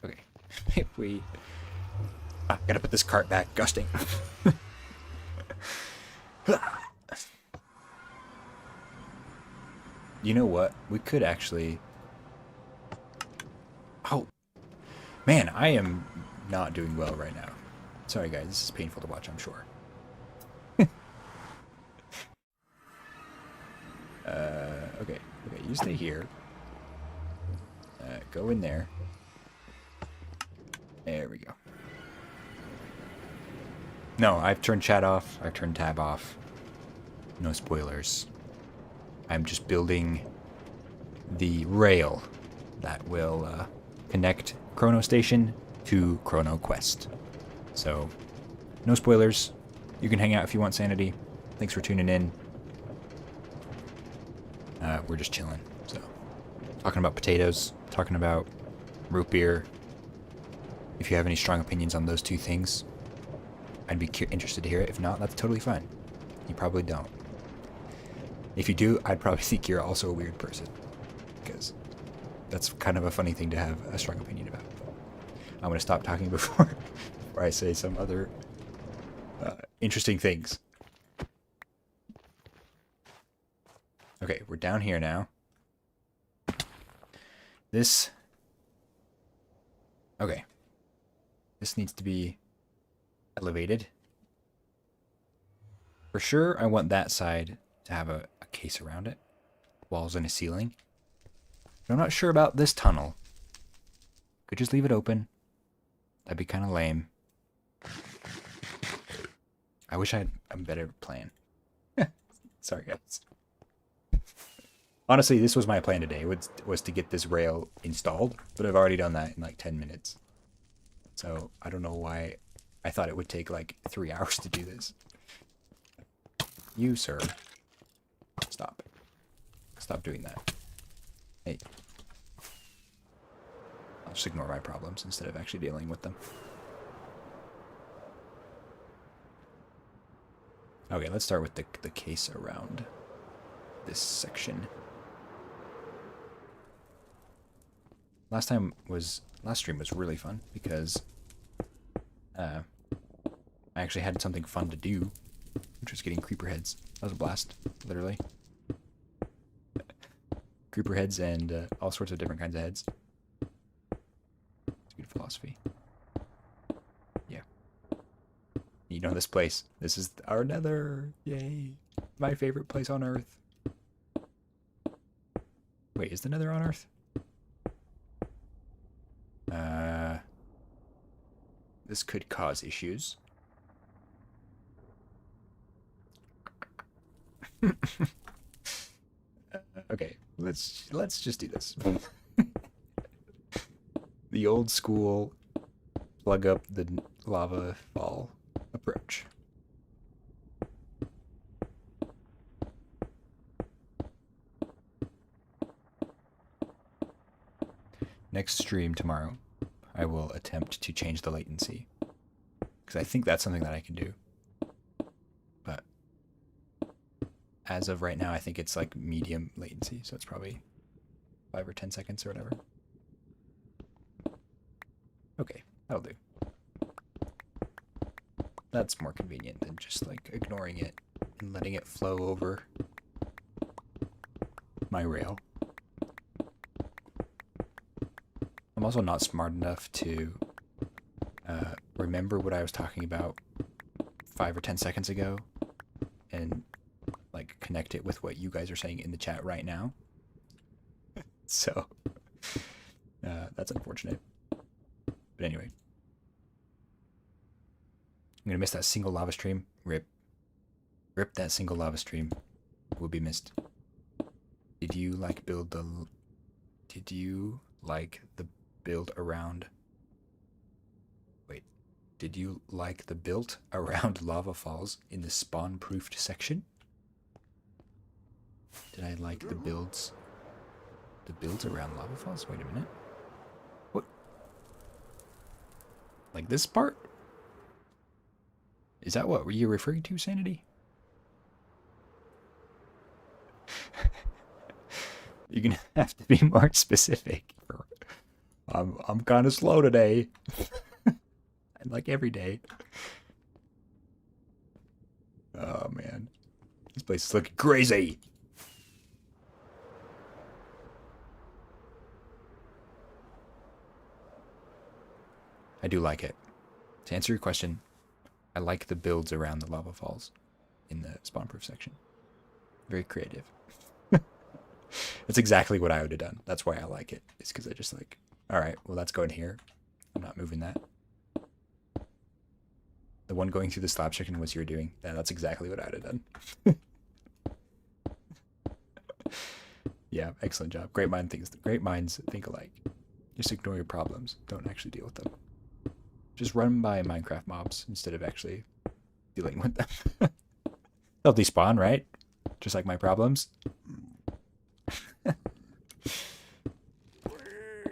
Okay. If we... gotta put this cart back. Gusting. You know what? We could actually... Oh. Man, I am not doing well right now. Sorry, guys. This is painful to watch, I'm sure. Okay. Okay, you stay here. Go in there. There we go. No, I've turned chat off. I've turned tab off. No spoilers. I'm just building the rail that will connect Chrono Station to Chrono Quest. So, no spoilers. You can hang out if you want, Sanity. Thanks for tuning in. We're just chilling. So, talking about potatoes, talking about root beer. If you have any strong opinions on those two things, I'd be interested to hear it. If not, that's totally fine. You probably don't. If you do, I'd probably think you're also a weird person. Because that's kind of a funny thing to have a strong opinion about. I'm going to stop talking before I say some other interesting things. Okay, we're down here now. This... Okay. This needs to be elevated. For sure, I want that side to have a case around it. Walls and a ceiling. But I'm not sure about this tunnel. Could just leave it open. That'd be kind of lame. I wish I had a better plan. Sorry, guys. Honestly, this was my plan today, was to get this rail installed, but I've already done that in like 10 minutes. So I don't know why I thought it would take like 3 hours to do this. You, sir. Stop. Stop doing that. Hey. I'll just ignore my problems instead of actually dealing with them. Okay, let's start with the case around this section. Last stream was really fun because I actually had something fun to do, which was getting creeper heads. That was a blast, literally. Creeper heads and all sorts of different kinds of heads. It's good philosophy. Yeah. You know this place. This is our nether. Yay. My favorite place on Earth. Wait, is the nether on Earth? This could cause issues. Okay, let's just do this. The old school plug up the lava fall approach. Next stream tomorrow, I will attempt to change the latency. Because I think that's something that I can do. But as of right now, I think it's like medium latency. So it's probably 5 or 10 seconds or whatever. Okay, that'll do. That's more convenient than just like ignoring it and letting it flow over my rail. I'm also not smart enough to remember what I was talking about 5 or 10 seconds ago and like connect it with what you guys are saying in the chat right now. So that's unfortunate. But anyway, I'm gonna miss that single lava stream. Rip that single lava stream will be missed. Did you like build the... Did you like the build around... Wait. Did you like the built around lava falls in the spawn-proofed section? Did I like the builds... The builds around lava falls? Wait a minute. What? Like this part? Is that what you're referring to, Sanity? You're gonna have to be more specific. I'm kind of slow today. Like every day. Oh man, this place is looking crazy. I do like it. To answer your question, I like the builds around the lava falls in the spawn-proof section. Very creative. That's exactly what I would have done. That's why I like it. It's because I just like, all right, well, that's going here. I'm not moving that. The one going through the slab section was you're doing. Yeah, that's exactly what I would have done. Yeah, excellent job. Great minds think alike. Just ignore your problems. Don't actually deal with them. Just run by Minecraft mobs instead of actually dealing with them. They'll despawn, right? Just like my problems.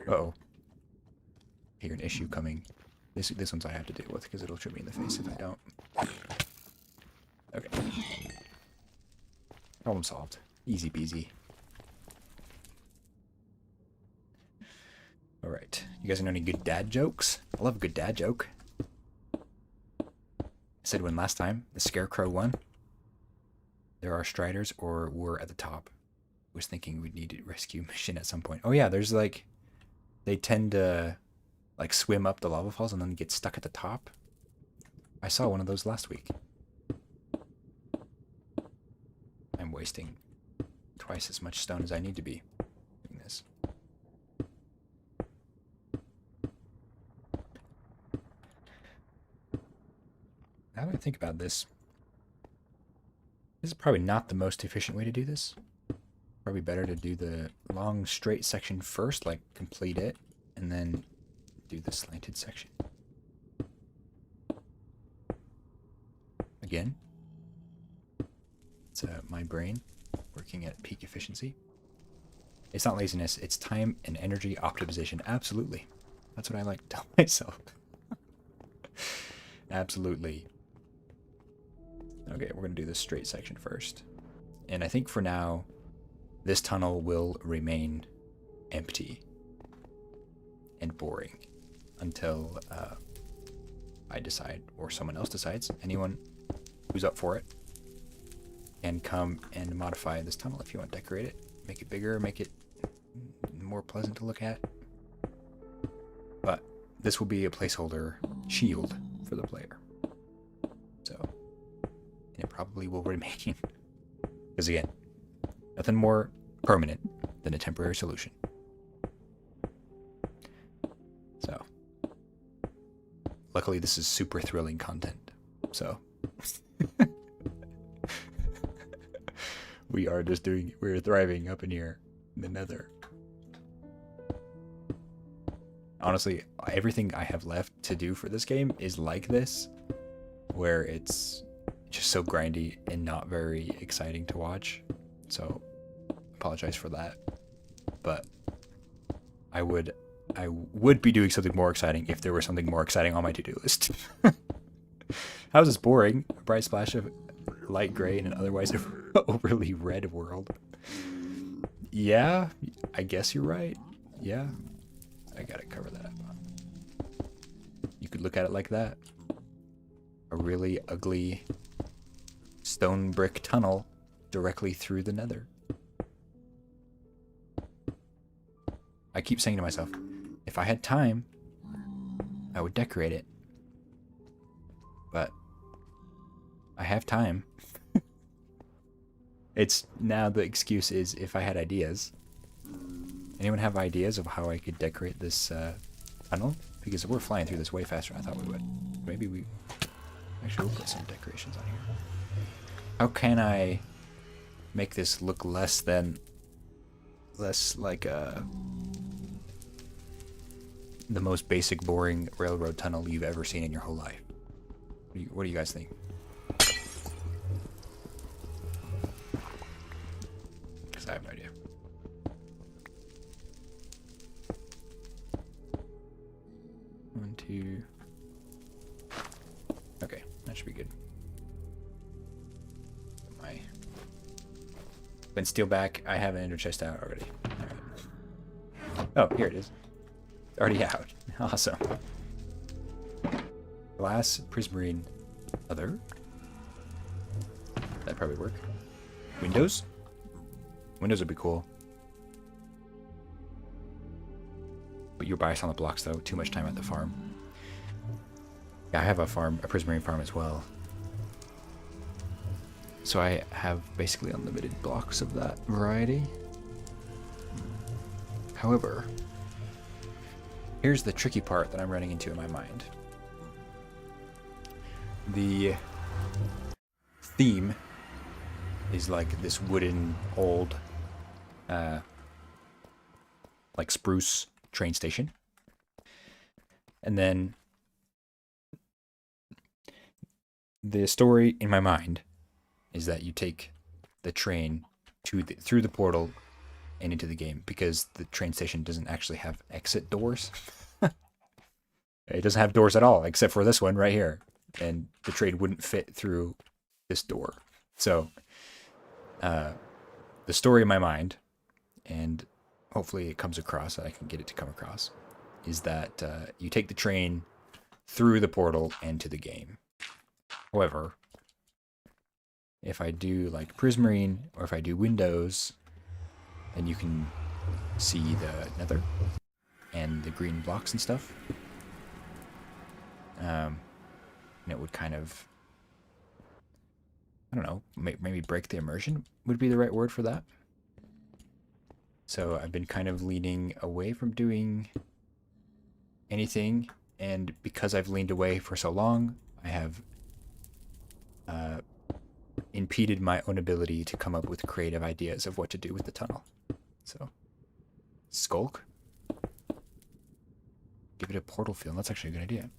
Uh-oh. Hear an issue coming. This one's I have to deal with because it'll shoot me in the face if I don't. Okay. Problem solved. Easy peasy. Alright. You guys know any good dad jokes? I love a good dad joke. I said when last time, the Scarecrow won. There are Striders or we're at the top. I was thinking we'd need a rescue mission at some point. Oh yeah, there's like... They tend to like swim up the lava falls and then get stuck at the top. I saw one of those last week. I'm wasting twice as much stone as I need to be doing this. Now that I think about this, this is probably not the most efficient way to do this. Probably better to do the long straight section first, like complete it, and then do the slanted section. Again, it's my brain working at peak efficiency. It's not laziness, it's time and energy optimization. Absolutely. That's what I like to tell myself. Absolutely. Okay, we're going to do the straight section first. And I think for now, this tunnel will remain empty and boring until I decide, or someone else decides, anyone who's up for it, can come and modify this tunnel if you want to decorate it, make it bigger, make it more pleasant to look at. But this will be a placeholder shield for the player. So, and it probably will remain. Because again, nothing more permanent than a temporary solution. So, luckily this is super thrilling content. So, we're thriving up in here in the nether. Honestly, everything I have left to do for this game is like this, where it's just so grindy and not very exciting to watch. So, apologize for that. But I would be doing something more exciting if there were something more exciting on my to-do list. How's this boring? A bright splash of light gray in an otherwise overly red world. Yeah, I guess you're right. Yeah, I gotta cover that up. You could look at it like that. A really ugly stone brick tunnel directly through the nether. I keep saying to myself, if I had time, I would decorate it. But I have time. It's now the excuse is if I had ideas. Anyone have ideas of how I could decorate this tunnel? Because we're flying through this way faster than I thought we would. Maybe we actually will put some decorations on here. How can I make this look less than less like the most basic, boring railroad tunnel you've ever seen in your whole life. What do you guys think? Because I have no idea. One, two. Okay, that should be good. When steel back, I have an ender chest out already. Right. Oh, here it is. It's already out. Awesome. Glass, prismarine, leather. That'd probably work. Windows? Windows would be cool. But you're biased on the blocks though. Too much time at the farm. Yeah, I have a farm, a prismarine farm as well. So I have basically unlimited blocks of that variety. However, here's the tricky part that I'm running into in my mind. The theme is like this wooden old like spruce train station. And then the story in my mind is that you take the train through the portal and into the game, because the train station doesn't actually have exit doors. It doesn't have doors at all, except for this one right here. And the train wouldn't fit through this door. So, the story in my mind, and hopefully it comes across, I can get it to come across, is that you take the train through the portal and to the game. However, if I do like prismarine, or if I do windows, then you can see the nether and the green blocks and stuff. And it would kind of, I don't know, maybe break the immersion would be the right word for that. So I've been kind of leaning away from doing anything, and because I've leaned away for so long, I have impeded my own ability to come up with creative ideas of what to do with the tunnel. So, skulk. Give it a portal feel. That's actually a good idea.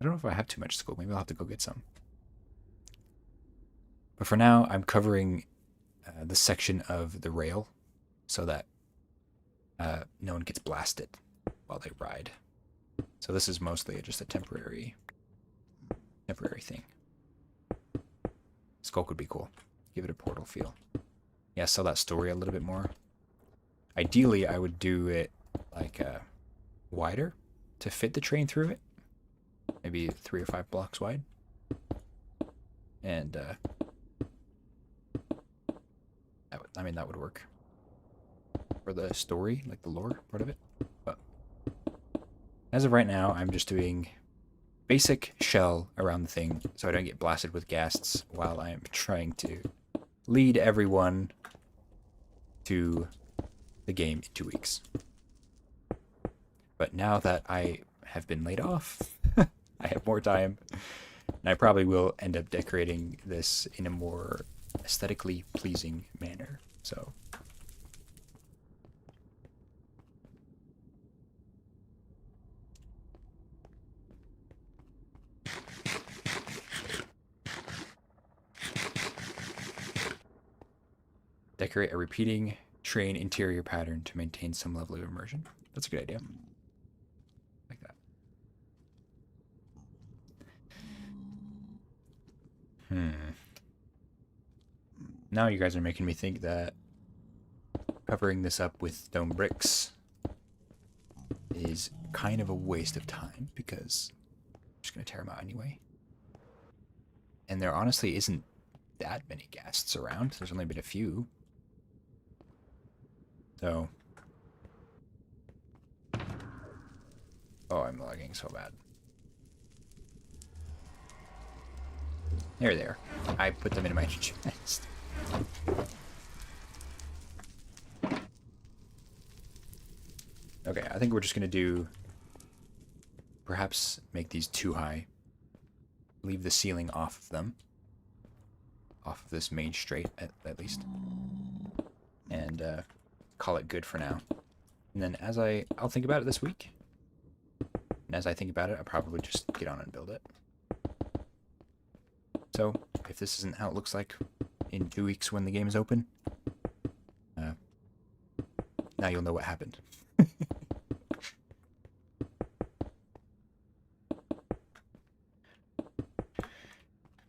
I don't know if I have too much skulk. Maybe I'll have to go get some. But for now, I'm covering the section of the rail so that no one gets blasted while they ride. So this is mostly just a temporary thing. Skulk would be cool. Give it a portal feel. Yeah, sell that story a little bit more. Ideally, I would do it like wider to fit the train through it. Maybe 3 or 5 blocks wide. And that would work for the story, like the lore part of it. But as of right now, I'm just doing basic shell around the thing so I don't get blasted with ghasts while I'm trying to lead everyone to the game in 2 weeks. But now that I have been laid off, I have more time, and I probably will end up decorating this in a more aesthetically pleasing manner. So decorate a repeating train interior pattern to maintain some level of immersion. That's a good idea. Like that. Now you guys are making me think that covering this up with stone bricks is kind of a waste of time, because I'm just going to tear them out anyway. And there honestly isn't that many ghasts around. There's only been a few. So, oh, I'm lagging so bad. There they are. I put them in my chest. Okay, I think we're just gonna do, perhaps make these too high. Leave the ceiling off of them. Off of this main straight, at least. And call it good for now. And then I'll think about it this week. And as I think about it, I'll probably just get on and build it. So, if this isn't how it looks like in 2 weeks when the game is open, now you'll know what happened.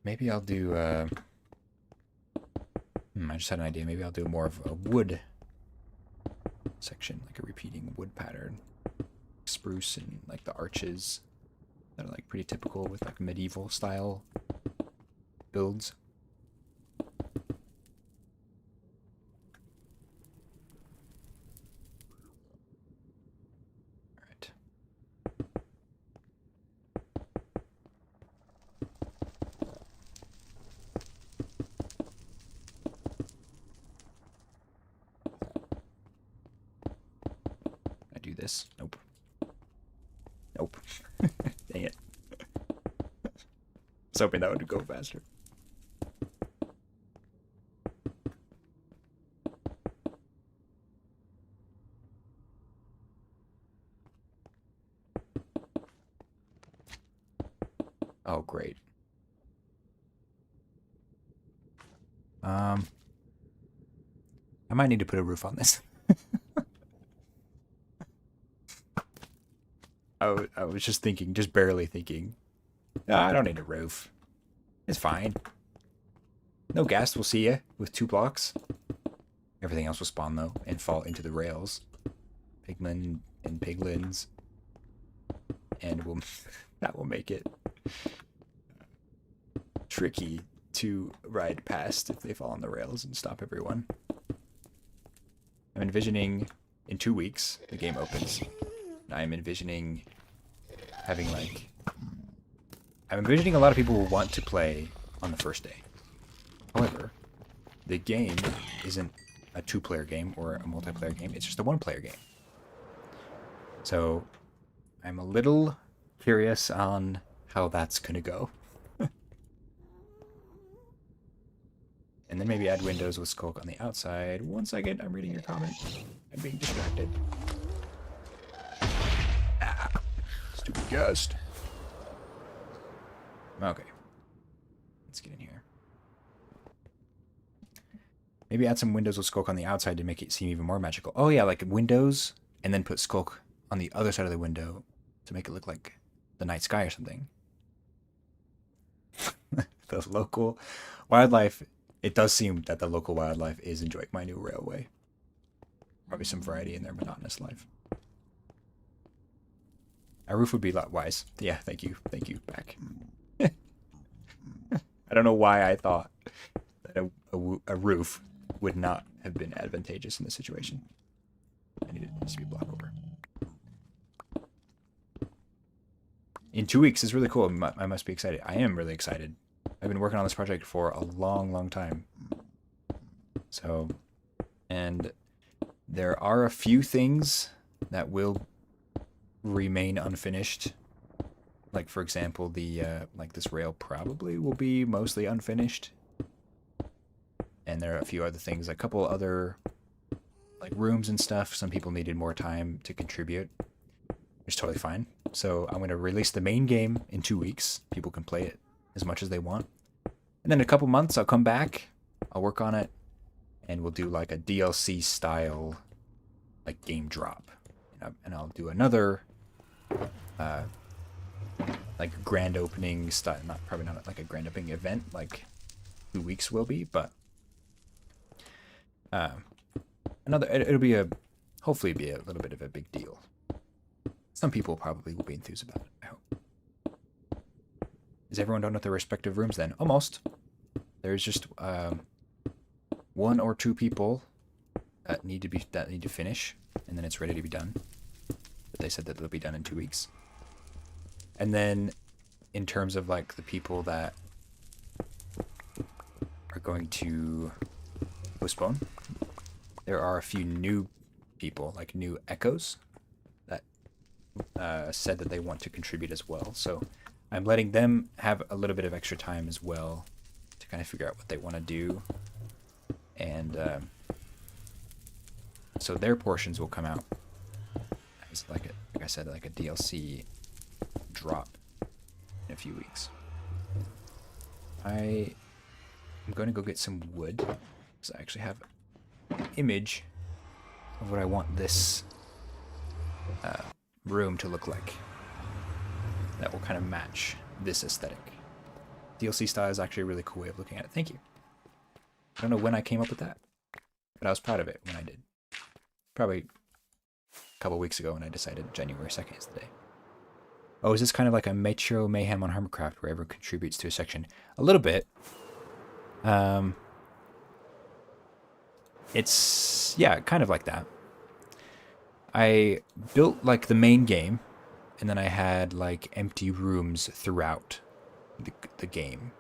Maybe I'll do, I just had an idea. Maybe I'll do more of a wood section, like a repeating wood pattern. Spruce and like the arches that are like pretty typical with like medieval style builds. Alright. I do this? Nope. Nope. Dang it. I was hoping that would go faster. Oh, great. I might need to put a roof on this. I was just thinking, just barely thinking. No, I don't need a roof. It's fine. No ghast will see you with 2 blocks. Everything else will spawn, though, and fall into the rails. Pigmen and piglins. And that will make it tricky to ride past if they fall on the rails and stop everyone. I'm envisioning in 2 weeks, the game opens. I'm envisioning having I'm envisioning a lot of people will want to play on the first day. However, the game isn't a 2-player game or a multiplayer game. It's just a 1-player game. So I'm a little curious on how that's going to go. And then maybe add windows with Skulk on the outside. One second, I'm reading your comment. I'm being distracted. Ah, stupid ghost. Okay. Let's get in here. Maybe add some windows with Skulk on the outside to make it seem even more magical. Oh yeah, like windows, and then put Skulk on the other side of the window to make it look like the night sky or something. The local wildlife, it does seem that the local wildlife is enjoying my new railway. Probably some variety in their monotonous life. A roof would be a lot wise. Yeah, thank you. Thank you, back. I don't know why I thought that a roof would not have been advantageous in this situation. I needed this to be a block over. In 2 weeks is really cool. I must be excited. I am really excited. I've been working on this project for a long, long time. So, and there are a few things that will remain unfinished. Like, for example, the like this rail probably will be mostly unfinished. And there are a few other things, a couple other like rooms and stuff. Some people needed more time to contribute, which is totally fine. So I'm going to release the main game in 2 weeks. People can play it as much as they want. And then in a couple months, I'll come back. I'll work on it. And we'll do like a DLC style like game drop. And I'll do another like grand opening style. Probably not like a grand opening event like 2 weeks will be, but it'll be hopefully be a little bit of a big deal. Some people probably will be enthused about it, I hope. Is everyone done with their respective rooms then? Almost. There's just 1 or 2 people that need to finish, and then it's ready to be done. But they said that they'll be done in 2 weeks. And then in terms of like the people that are going to postpone, there are a few new people, like new echoes, that said that they want to contribute as well. So I'm letting them have a little bit of extra time as well to kind of figure out what they want to do. And So their portions will come out as like I said, like a DLC drop in a few weeks. I am going to go get some wood, because I actually have an image of what I want this room to look like. That will kind of match this aesthetic. DLC style is actually a really cool way of looking at it. Thank you. I don't know when I came up with that, but I was proud of it when I did. Probably a couple weeks ago when I decided January 2nd is the day. Oh, is this kind of like a Metro Mayhem on Hermitcraft where everyone contributes to a section? A little bit. It's, yeah, kind of like that. I built like the main game, and then I had like empty rooms throughout the game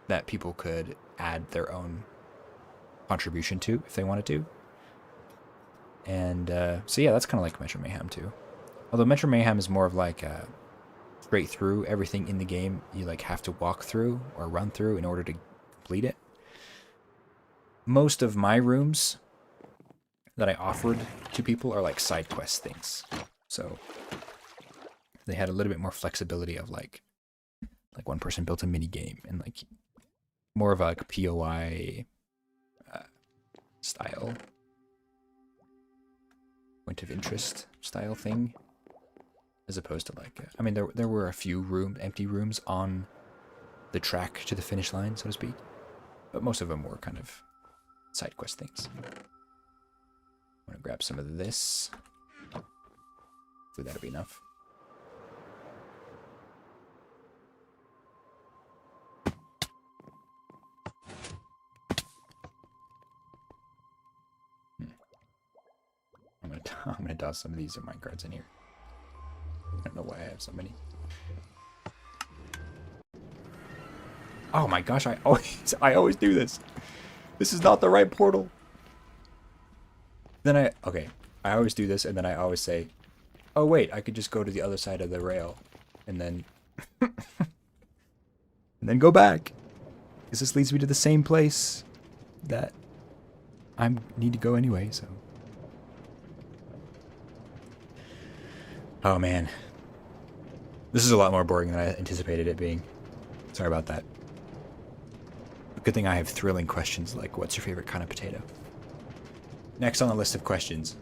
that people could add their own contribution to if they wanted to. And so yeah, that's kind of like Metro Mayhem too. Although Metro Mayhem is more of like straight through everything in the game. You like have to walk through or run through in order to complete it. Most of my rooms that I offered to people are like side quest things. So they had a little bit more flexibility of like one person built a mini game and like more of a like POI style, point of interest style thing, as opposed to like I mean there were a few empty rooms on the track to the finish line, so to speak, but most of them were kind of side quest things. I'm gonna grab some of this. Hopefully that'll be enough. I'm gonna toss some of these minecarts in here. I don't know why I have so many. Oh my gosh! I always do this. This is not the right portal. Then I always do this, and then I always say, "Oh wait, I could just go to the other side of the rail, and then and then go back, because this leads me to the same place that I need to go anyway." So. Oh man, this is a lot more boring than I anticipated it being. Sorry about that. Good thing I have thrilling questions like, what's your favorite kind of potato? Next on the list of questions.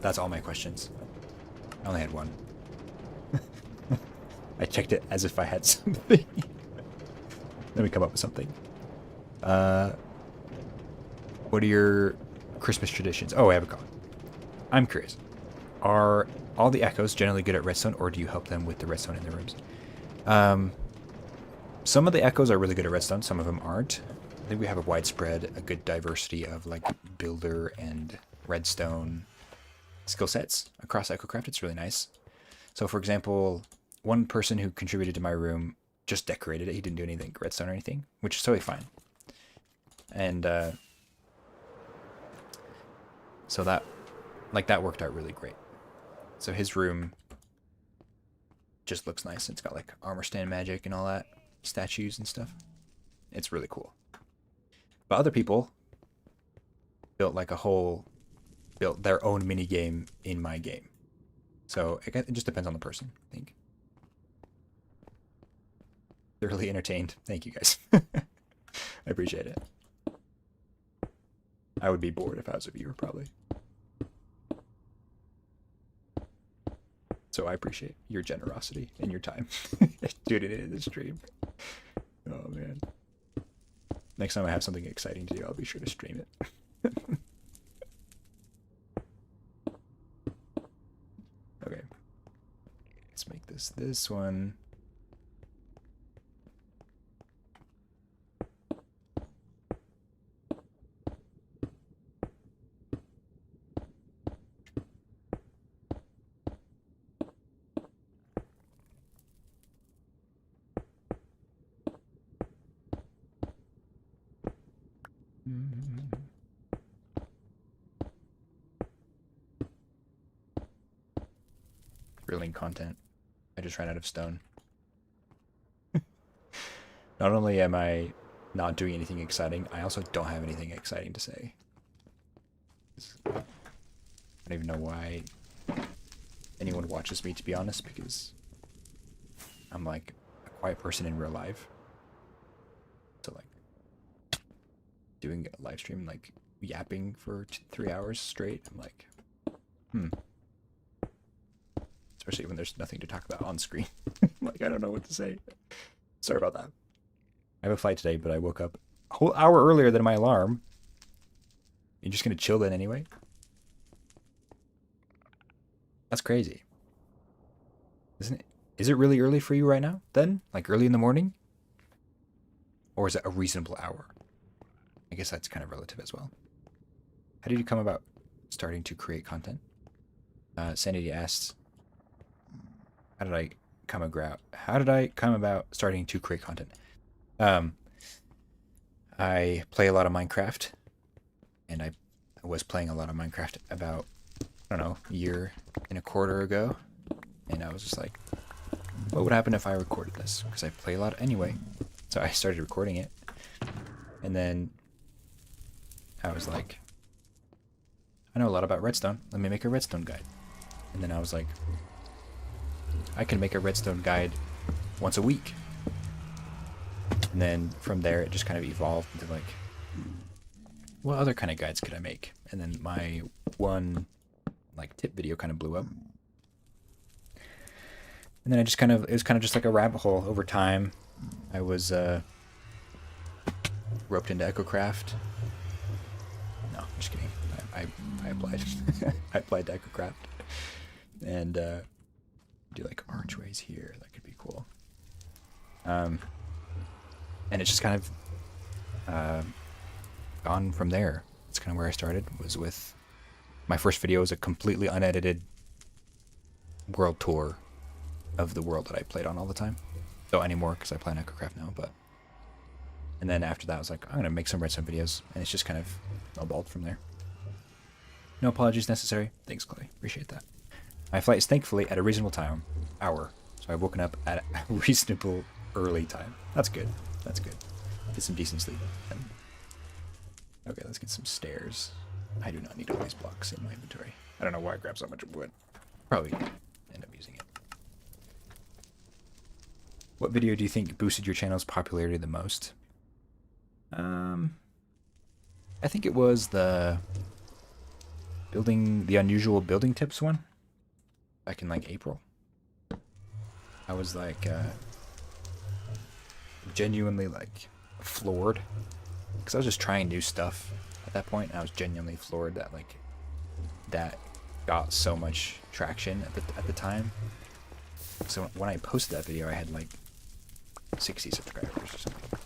That's all my questions. I only had one. I checked it as if I had something. Let me come up with something. What are your Christmas traditions? Oh, I have a call. I'm curious. Are all the echoes generally good at redstone, or do you help them with the redstone in their rooms? Some of the echoes are really good at redstone, some of them aren't. I think we have a good diversity of like builder and redstone skill sets across EchoCraft. It's really nice. So for example, one person who contributed to my room just decorated it. He didn't do anything redstone or anything, which is totally fine. And so that worked out really great. So his room just looks nice. It's got like armor stand magic and all that, statues and stuff. It's really cool. But other people built their own mini game in my game. So it just depends on the person, I think. Thoroughly entertained. Thank you guys. I appreciate it. I would be bored if I was a viewer, probably. So I appreciate your generosity and your time tuning in the stream. Oh man. Next time I have something exciting to do, I'll be sure to stream it. Okay. Let's make this one. Grilling content. I just ran out of stone. Not only am I not doing anything exciting, I also don't have anything exciting to say. I don't even know why anyone watches me, to be honest, because I'm like a quiet person in real life. So like doing a live stream, like yapping for 3 hours straight, I'm like, especially when there's nothing to talk about on screen. Like, I don't know what to say. Sorry about that. I have a flight today, but I woke up a whole hour earlier than my alarm. You're just gonna chill then anyway? That's crazy. Isn't it? Is it really early for you right now, then? Like early in the morning? Or is it a reasonable hour? I guess that's kind of relative as well. How did you come about starting to create content? Sanity asks, how did I come about starting to create content? I play a lot of Minecraft, and I was playing a lot of Minecraft about, I don't know, a year and a quarter ago, and I was just like, what would happen if I recorded this? Because I play a lot anyway, so I started recording it, and then I was like, I know a lot about redstone, let me make a redstone guide. And then I was like, I can make a redstone guide once a week. And then from there, it just kind of evolved into like, what other kind of guides could I make? And then my one like tip video kind of blew up. And then it was kind of just like a rabbit hole over time. I was roped into EchoCraft. No, I'm just kidding. I applied. I applied to EchoCraft. And do like archways here. That could be cool. And it's just kind of gone from there. It's kind of where I started, was with my first video was a completely unedited world tour of the world that I played on all the time. Don't anymore because I play on EchoCraft now, but and then after that I was like, I'm gonna make some redstone videos, and it's just kind of snowballed from there. No apologies necessary. Thanks, Chloe. Appreciate that. My flight is thankfully at a reasonable hour, so I've woken up at a reasonable early time. That's good. That's good. Get some decent sleep. Okay, let's get some stairs. I do not need all these blocks in my inventory. I don't know why I grabbed so much wood. Probably end up using it. What video do you think boosted your channel's popularity the most? I think it was the unusual building tips one back in like April. I was like genuinely like floored because I was just trying new stuff at that point, and I was genuinely floored that like that got so much traction at the time. So when I posted that video, I had like 60 subscribers or something,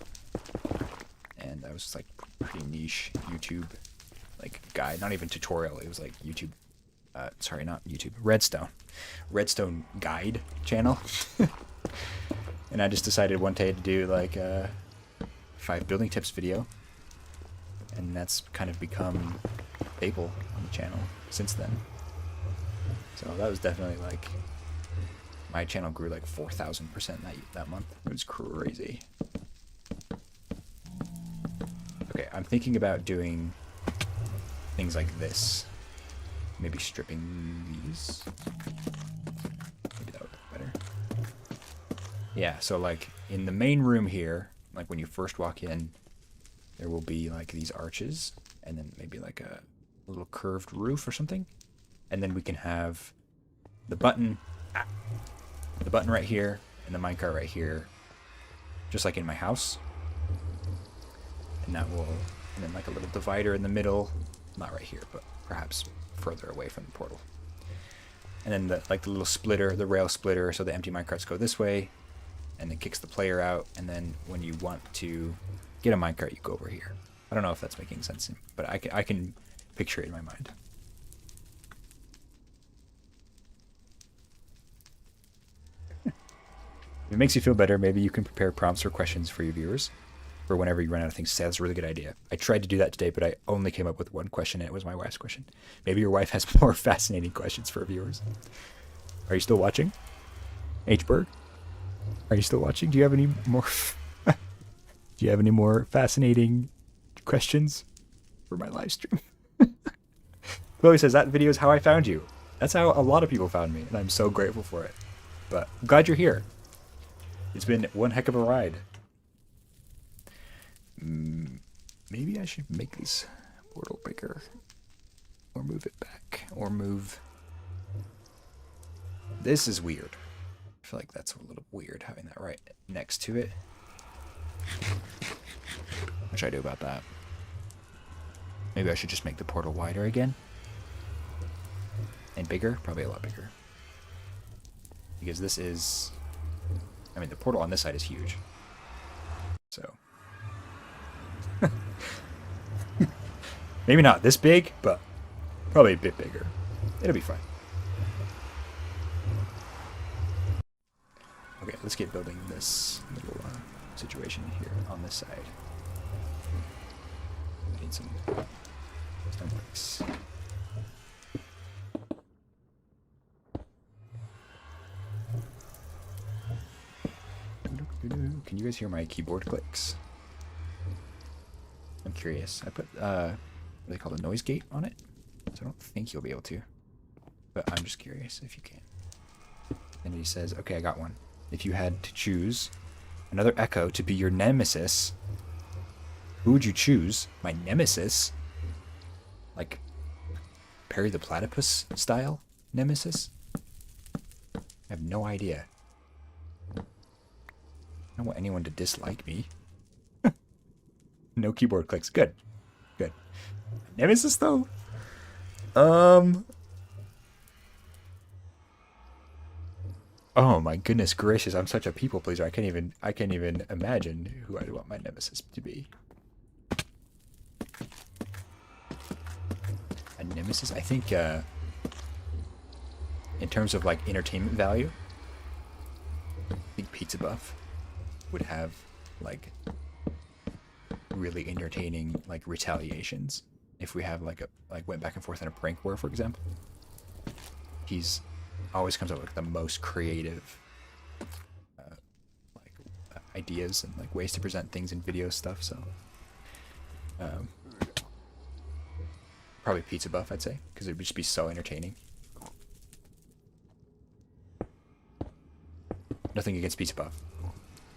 and I was just like pretty niche YouTube like guide, not even tutorial. It was like YouTube. Sorry, not YouTube. Redstone guide channel. And I just decided one day to do like a 5 building tips video, and that's kind of become staple on the channel since then. So that was definitely like, my channel grew like 4,000% that month. It was crazy. Okay, I'm thinking about doing things like this. Maybe stripping these. Maybe that would look better. Yeah, so like in the main room here, like when you first walk in, there will be like these arches, and then maybe like a little curved roof or something. And then we can have the button right here and the minecart right here, just like in my house. And that will, and then like a little divider in the middle, not right here, but perhaps further away from the portal. And then the little splitter, the rail splitter, so the empty minecarts go this way, and it kicks the player out. And then when you want to get a minecart, you go over here. I don't know if that's making sense, but I can picture it in my mind. If it makes you feel better, maybe you can prepare prompts or questions for your viewers for whenever you run out of things to say. That's a really good idea. I tried to do that today, but I only came up with one question, and it was my wife's question. Maybe your wife has more fascinating questions for viewers. Are you still watching? H-Berg? Are you still watching? Do you have any more do you have any more fascinating questions for my live stream? Chloe says, that video is how I found you. That's how a lot of people found me, and I'm so grateful for it. But I'm glad you're here. It's been one heck of a ride. Maybe I should make this portal bigger. Or move it back. Or move... This is weird. I feel like that's a little weird, having that right next to it. What should I do about that? Maybe I should just make the portal wider again. And bigger? Probably a lot bigger. Because this is... I mean, the portal on this side is huge. So... Maybe not this big, but probably a bit bigger. It'll be fine. Okay, let's get building this little situation here on this side. Need some bricks. Can you guys hear my keyboard clicks? I'm curious. I put what do they call the noise gate on it, so I don't think you'll be able to. But I'm just curious if you can. And he says, "Okay, I got one. If you had to choose another Echo to be your nemesis, who would you choose? My nemesis? Like Perry the Platypus style nemesis? I have no idea. I don't want anyone to dislike me." No keyboard clicks. Good. Good. Nemesis though? Oh my goodness gracious, I'm such a people pleaser. I can't even imagine who I'd want my nemesis to be. A nemesis? I think in terms of like entertainment value, I think Pizza Buff would have like really entertaining like retaliations if we have like went back and forth in a prank war, for example. He's always comes up with the most creative ideas and like ways to present things in video stuff. So probably Pizza Buff, I'd say, because it would just be so entertaining. Nothing against Pizza Buff.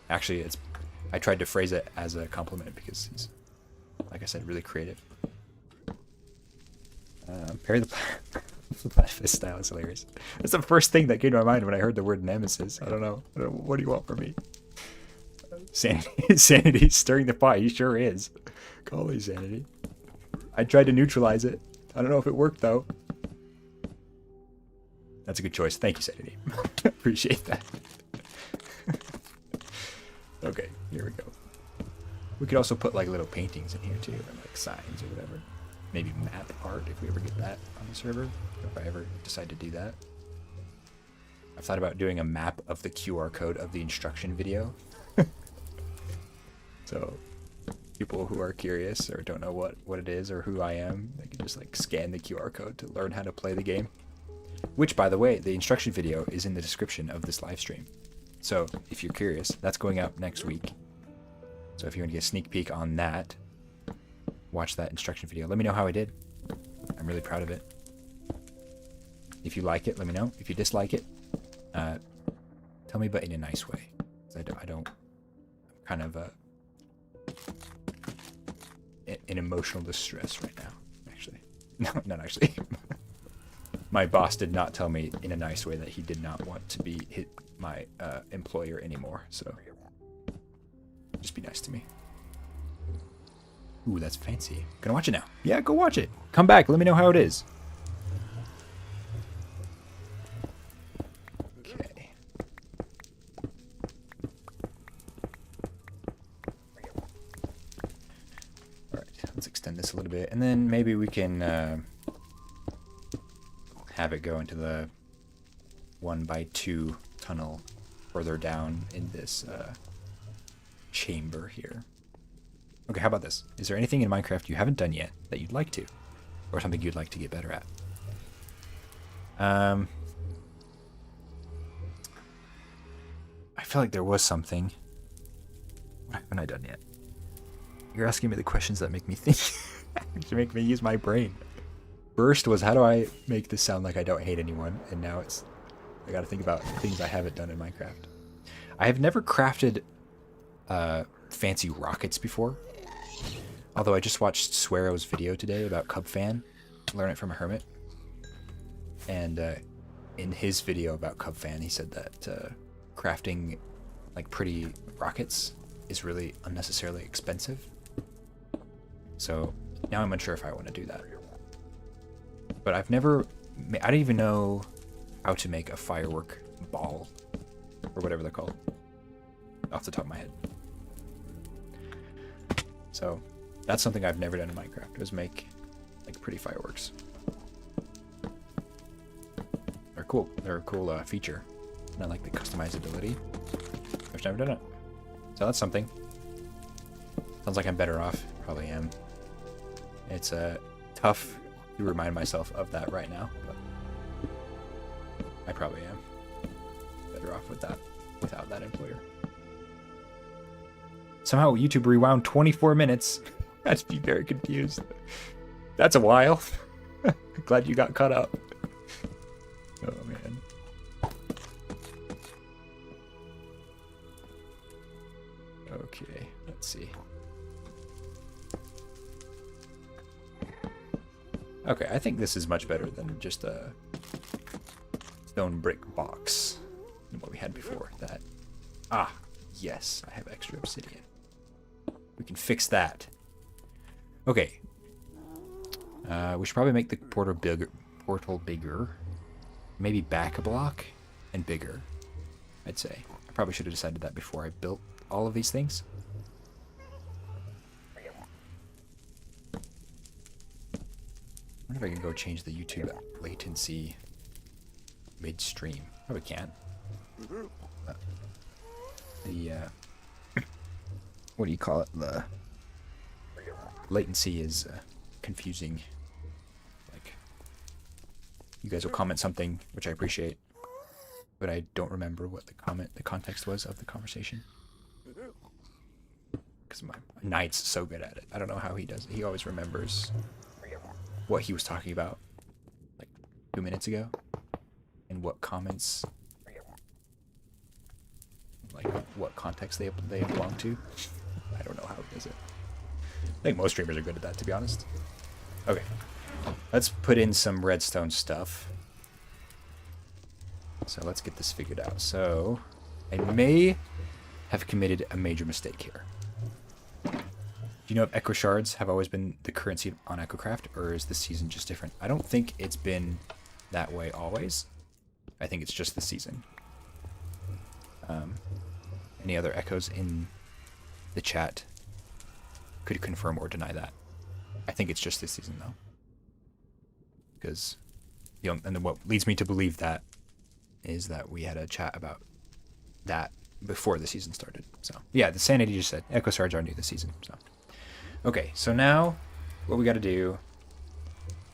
Actually, I tried to phrase it as a compliment because he's, like I said, really creative. Perry the Platypus style is hilarious. That's the first thing that came to my mind when I heard the word nemesis. I don't know. What do you want from me? Sanity stirring the pot. He sure is. Call me Sanity. I tried to neutralize it. I don't know if it worked though. That's a good choice. Thank you, Sanity. Appreciate that. Okay, here we go. We could also put like little paintings in here too, or like signs or whatever. Maybe map art if we ever get that on the server, if I ever decide to do that. I've thought about doing a map of the QR code of the instruction video. So people who are curious or don't know what it is or who I am, they can just like scan the QR code to learn how to play the game. Which, by the way, the instruction video is in the description of this live stream. So if you're curious, that's going up next week. So if you want to get a sneak peek on that, watch that instruction video. Let me know how I did. I'm really proud of it. If you like it, let me know. If you dislike it, tell me, but in a nice way. I don't. I'm kind of in emotional distress right now. Actually, no, not actually. My boss did not tell me in a nice way that he did not want to be my employer anymore. So just be nice to me. Ooh, that's fancy. Gonna watch it now. Yeah, go watch it. Come back. Let me know how it is. Okay. Alright, let's extend this a little bit. And then maybe we can have it go into the 1x2 tunnel further down in this chamber here. Okay, how about this? Is there anything in Minecraft you haven't done yet that you'd like to? Or something you'd like to get better at? I feel like there was something. What haven't I done yet? You're asking me the questions that make me think. To make me use my brain. First was how do I make this sound like I don't hate anyone, and now it's I gotta think about things I haven't done in Minecraft. I have never crafted fancy rockets before. Although I just watched Swearo's video today about Cub Fan, Learn It from a Hermit. And in his video about Cub Fan, he said that crafting like pretty rockets is really unnecessarily expensive. So now I'm unsure if I want to do that. But I don't even know how to make a firework ball, or whatever they're called, off the top of my head. So that's something I've never done in Minecraft, was make like pretty fireworks. They're cool. They're a cool feature. And I like the customizability. I've just never done it. So that's something. Sounds like I'm better off. Probably am. It's tough to remind myself of that right now, but I probably am better off with that, without that employer. Somehow YouTube rewound 24 minutes. I'd be very confused. That's a while. Glad you got caught up. Oh man. Okay, let's see. Okay, I think this is much better than just a stone brick box than what we had before. That. Ah, yes, I have extra obsidian. We can fix that. Okay. We should probably make the portal bigger. Maybe back a block and bigger, I'd say. I probably should have decided that before I built all of these things. I wonder if I can go change the YouTube latency midstream. Probably can't. What do you call it? The latency is confusing. Like, you guys will comment something, which I appreciate, but I don't remember what the context was of the conversation. Because my Knight's so good at it. I don't know how he does it. He always remembers what he was talking about like 2 minutes ago, and what comments, like what context they belong to. I don't know how he does it. I think most streamers are good at that, to be honest. Okay, let's put in some redstone stuff. So let's get this figured out. So I may have committed a major mistake here. Do you know if echo shards have always been the currency on EchoCraft, or is this season just different? I don't think it's been that way always. I think it's just the season. Any other echoes in the chat could confirm or deny that. I think it's just this season though, because and then what leads me to believe that is that we had a chat about that before the season started. So yeah, the Sanity just said echo shards are new this season. So okay, so now what we got to do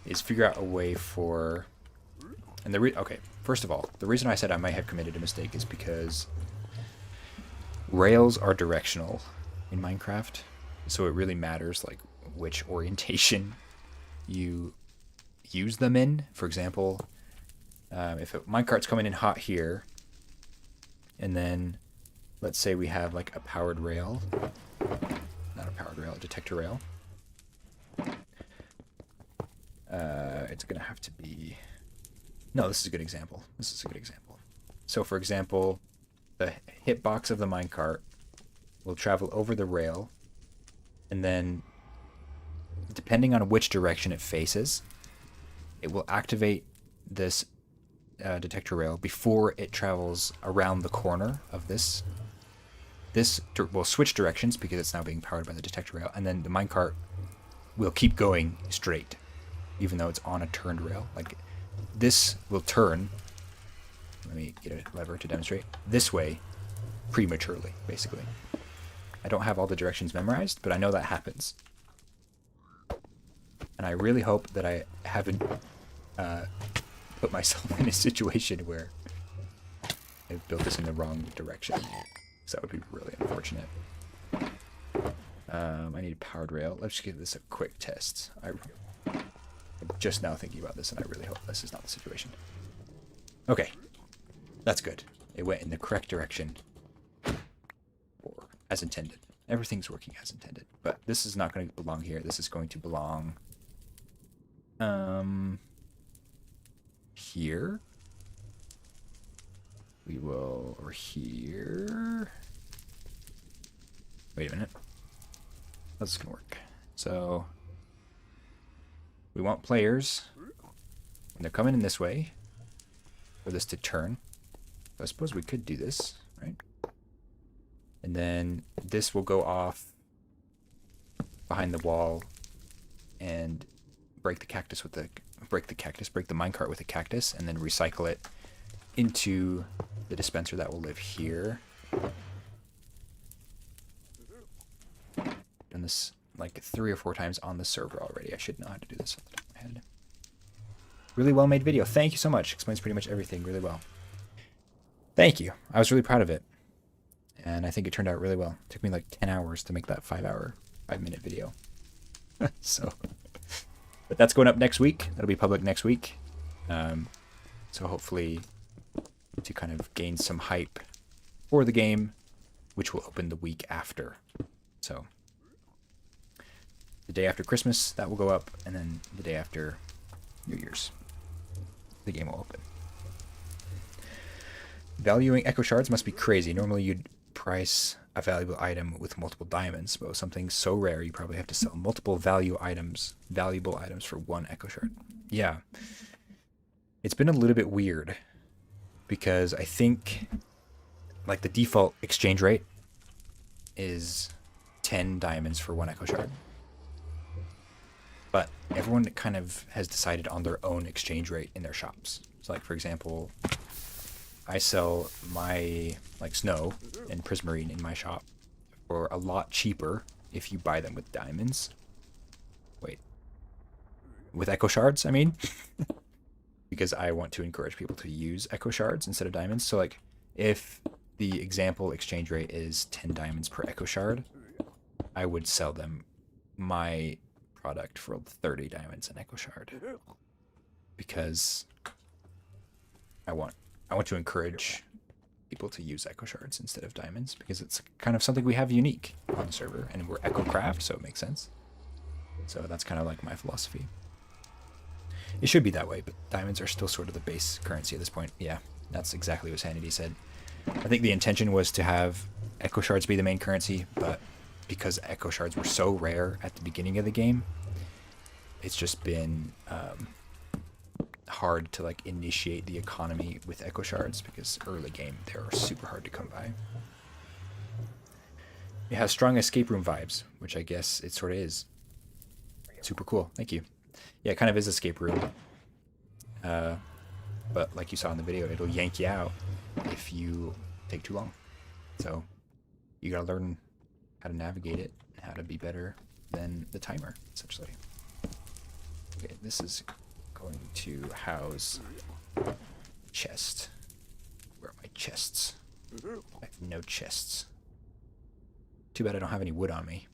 is figure out a way for, and okay, first of all, the reason I said I might have committed a mistake is because rails are directional in Minecraft, so it really matters like which orientation you use them in. For example, if a minecart's coming in hot here, and then let's say we have like a powered rail, not a powered rail, a detector rail. It's gonna have to be, no, this is a good example. This is a good example. So for example, the hitbox of the minecart will travel over the rail, and then depending on which direction it faces, it will activate this detector rail before it travels around the corner of this. This will switch directions because it's now being powered by the detector rail, and then the minecart will keep going straight, even though it's on a turned rail. Like, this will turn, let me get a lever to demonstrate, this way prematurely, basically. I don't have all the directions memorized, but I know that happens. And I really hope that I haven't put myself in a situation where I've built this in the wrong direction. So that would be really unfortunate. I need a powered rail. Let's give this a quick test. I just now thinking about this, and I really hope this is not the situation. Okay. That's good. It went in the correct direction. Or as intended. Everything's working as intended. But this is not going to belong here. This is going to belong... here. We will... Or here... Wait a minute. How's this going to work? So... We want players, when they're coming in this way, for this to turn. So I suppose we could do this, right? And then this will go off behind the wall and break the cactus with the break the minecart with the cactus, and then recycle it into the dispenser that will live here. Done this like 3 or 4 times on the server already. I should know how to do this off the top of my head. Really well made video. Thank you so much. Explains pretty much everything really well. Thank you. I was really proud of it. And I think it turned out really well. It took me like 10 hours to make that 5-minute video. So, but that's going up next week. That'll be public next week. So hopefully to kind of gain some hype for the game, which will open the week after. So the day after Christmas, that will go up, and then the day after New Year's, the game will open. Valuing echo shards must be crazy. Normally you'd price a valuable item with multiple diamonds, but with something so rare, you probably have to sell multiple valuable items for 1 echo shard. Yeah. It's been a little bit weird, because I think like the default exchange rate is 10 diamonds for 1 echo shard. But everyone kind of has decided on their own exchange rate in their shops. So like, for example, I sell my like snow and prismarine in my shop for a lot cheaper if you buy them with diamonds. Wait. With echo shards, I mean. Because I want to encourage people to use echo shards instead of diamonds. So like, if the example exchange rate is 10 diamonds per echo shard, I would sell them my product for 30 diamonds an echo shard, because I want to encourage people to use echo shards instead of diamonds, because it's kind of something we have unique on the server, and we're echo craft, so it makes sense. So that's kind of like my philosophy. It should be that way, but diamonds are still sort of the base currency at this point. Yeah, that's exactly what Sanity said. I think the intention was to have echo shards be the main currency, but because echo shards were so rare at the beginning of the game, it's just been hard to like initiate the economy with echo shards, because early game they are super hard to come by. It has strong escape room vibes, which I guess it sort of is. Super cool. Thank you. Yeah, it kind of is escape room. But like you saw in the video, it'll yank you out if you take too long. So you gotta learn how to navigate it, and how to be better than the timer, essentially. Okay, this is going to house chest. Where are my chests? I have no chests. Too bad I don't have any wood on me.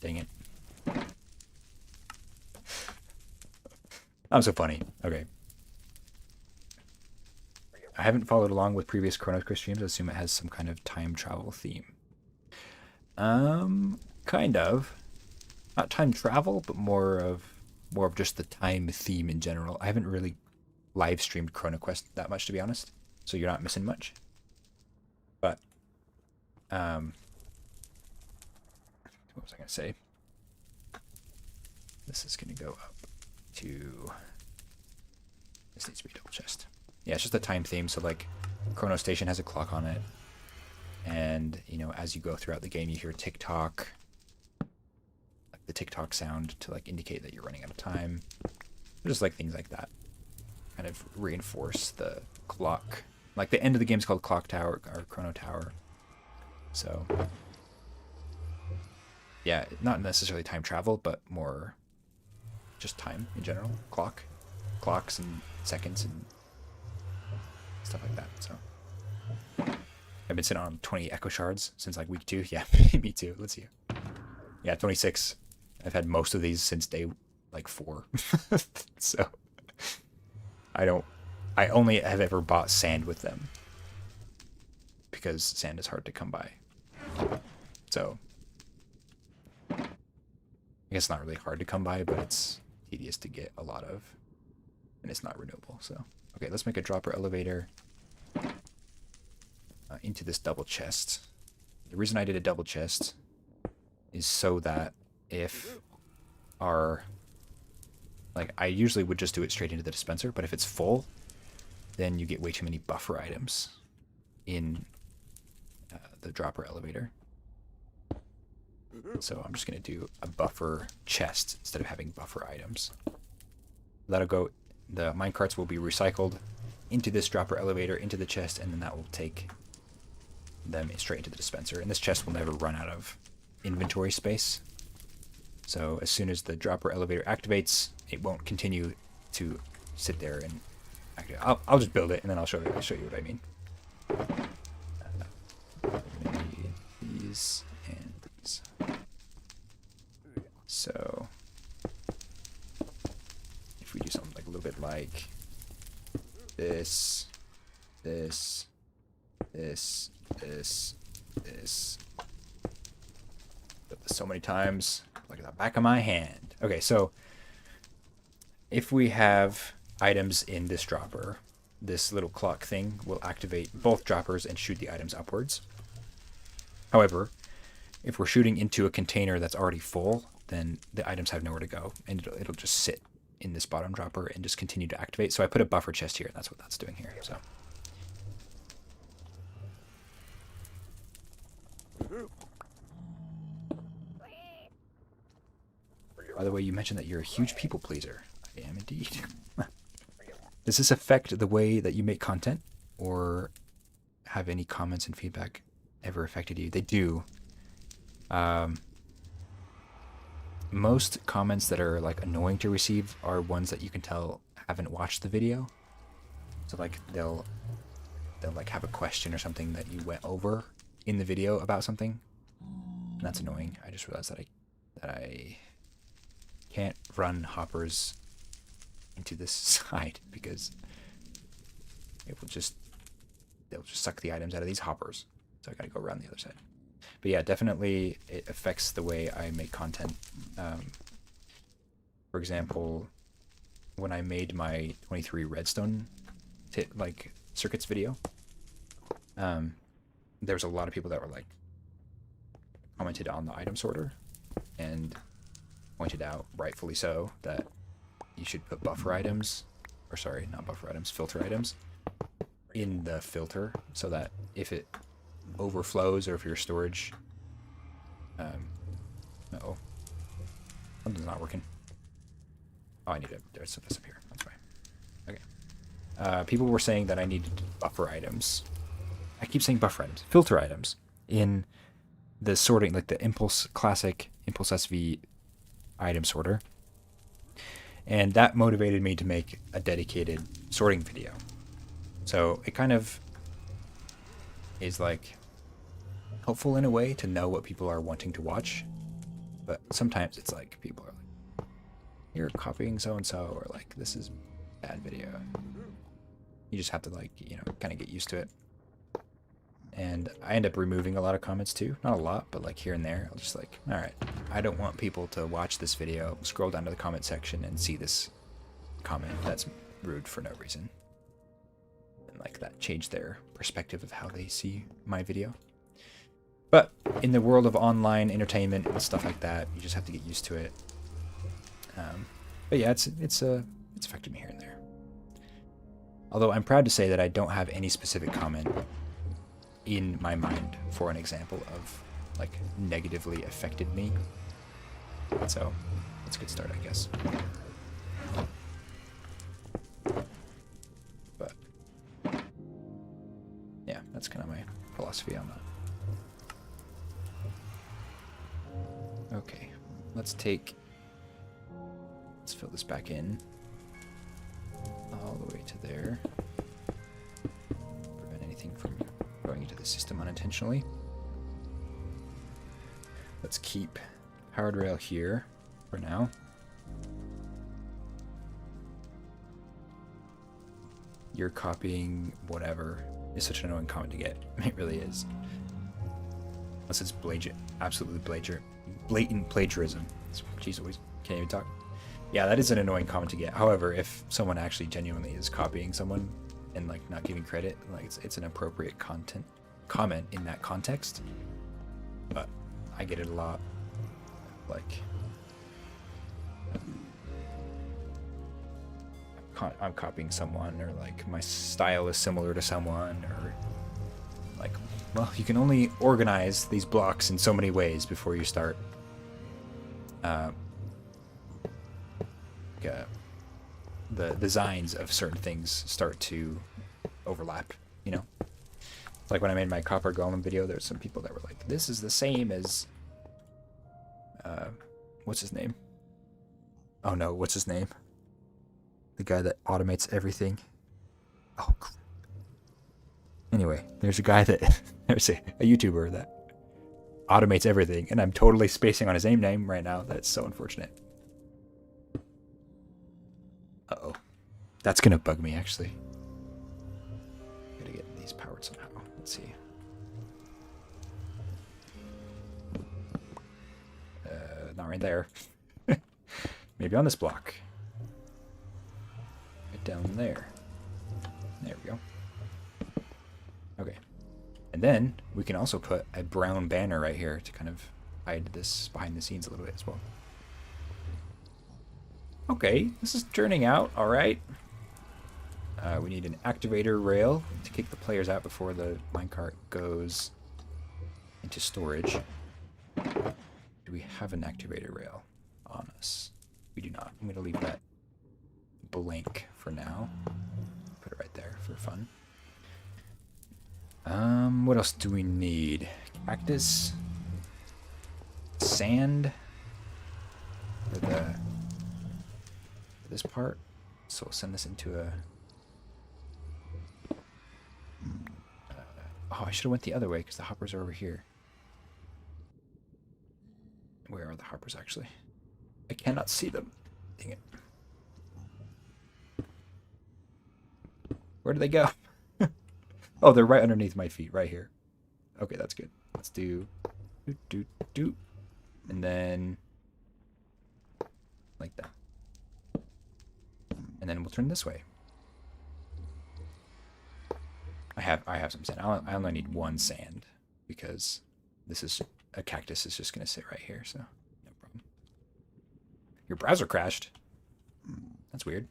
Dang it. I'm so funny. Okay. I haven't followed along with previous Chrono streams. I assume it has some kind of time travel theme. Kind of. Not time travel, but more of just the time theme in general. I haven't really live streamed Chrono Quest that much, to be honest. So you're not missing much. But what was I gonna say? This is gonna go up to, this needs to be double chest. Yeah, it's just a time theme. So like, Chrono Station has a clock on it, and you know, as you go throughout the game, you hear TikTok, like the TikTok sound to like indicate that you're running out of time. Just like things like that, kind of reinforce the clock. Like the end of the game is called Clock Tower or Chrono Tower. So yeah, not necessarily time travel, but more just time in general. Clocks and seconds and stuff like that. So I've been sitting on 20 echo shards since like week 2. Yeah, me too. Let's see. Yeah, 26. I've had most of these since day like 4. So I only have ever bought sand with them because sand is hard to come by. So I guess it's not really hard to come by, but it's tedious to get a lot of, and it's not renewable. So okay, let's make a dropper elevator into this double chest. The reason I did a double chest is so that if our, like, I usually would just do it straight into the dispenser, but if it's full, then you get way too many buffer items in the dropper elevator. So I'm just going to do a buffer chest instead of having buffer items. That'll go, the minecarts will be recycled into this dropper elevator, into the chest, and then that will take them straight into the dispenser. And this chest will never run out of inventory space. So as soon as the dropper elevator activates, it won't continue to sit there and activate. I'll just build it and then I'll show you what I mean. These and these. So if we do something like a little bit like this, this, this, this, this. Built this so many times, like the back of my hand. Okay, so if we have items in this dropper, this little clock thing will activate both droppers and shoot the items upwards. However, if we're shooting into a container that's already full, then the items have nowhere to go, and it'll just sit in this bottom dropper and just continue to activate. So I put a buffer chest here, and that's what that's doing here. So. By the way, you mentioned that you're a huge people pleaser. I am indeed. Does this affect the way that you make content, or have any comments and feedback ever affected you? They do. Most comments that are like annoying to receive are ones that you can tell haven't watched the video. So like they'll like have a question or something that you went over in the video about something, and that's annoying. I just realized that I can't run hoppers into this side because they'll just suck the items out of these hoppers. So I gotta go around the other side. But yeah, definitely it affects the way I make content. For example, when I made my 23 redstone circuits video, there was a lot of people that were like commented on the item sorter and pointed out, rightfully so, that you should put buffer items, or sorry, not buffer items, filter items in the filter so that if it overflows or if your storage uh-oh, something's not working. Oh, I need to, there's this up here, that's why. Okay. People were saying that I needed buffer items. I keep saying buffer items, filter items in the sorting, like the classic Impulse SV item sorter. And that motivated me to make a dedicated sorting video. So it kind of is like helpful in a way to know what people are wanting to watch. But sometimes it's like people are like, you're copying so-and-so, or like, this is bad video. You just have to like, kind of get used to it. And I end up removing a lot of comments too. Not a lot, but like here and there. I'll just like, all right, I don't want people to watch this video, scroll down to the comment section and see this comment that's rude for no reason. And like that changed their perspective of how they see my video. But in the world of online entertainment and stuff like that, you just have to get used to it. But yeah, it's affected me here and there. Although I'm proud to say that I don't have any specific comment in my mind for an example of like negatively affected me. So that's a good start, I guess. But yeah, that's kind of my philosophy on that. Okay, let's fill this back in all the way to there. Prevent anything from going into the system unintentionally. Let's keep powered rail here for now. you're copying whatever is such an annoying comment to get. It really is. Unless it's absolutely blatant plagiarism. Jeez, always can't even talk. Yeah, that is an annoying comment to get. However, if someone actually genuinely is copying someone and like not giving credit, like it's an appropriate comment in that context. But I get it a lot. Like I'm copying someone, or like my style is similar to someone, or like, well, you can only organize these blocks in so many ways before you start the designs of certain things start to overlap, you know? Like when I made my copper golem video, there's some people that were like, this is the same as what's his name? Oh no, what's his name? The guy that automates everything. Oh, anyway, there's a guy that there's a YouTuber that automates everything, and I'm totally spacing on his name right now. That's so unfortunate. Uh-oh. That's gonna bug me, actually. Gotta get these powered somehow. Let's see. Not right there. Maybe on this block. Right down there. There we go. Okay. And then we can also put a brown banner right here to kind of hide this behind the scenes a little bit as well. Okay, this is turning out all right. We need an activator rail to kick the players out before the minecart goes into storage. Do we have an activator rail on us? We do not. I'm going to leave that blank for now. Put it right there for fun. What else do we need? Cactus? Sand? For this part. So we'll send this into a... oh, I should have went the other way because the hoppers are over here. Where are the hoppers actually? I cannot see them. Dang it. Where do they go? Oh, they're right underneath my feet, right here. Okay, that's good. Let's do... And then... like that. And then we'll turn this way. I have some sand. I only need one sand because this is a cactus is just gonna sit right here, so no problem. Your browser crashed. That's weird.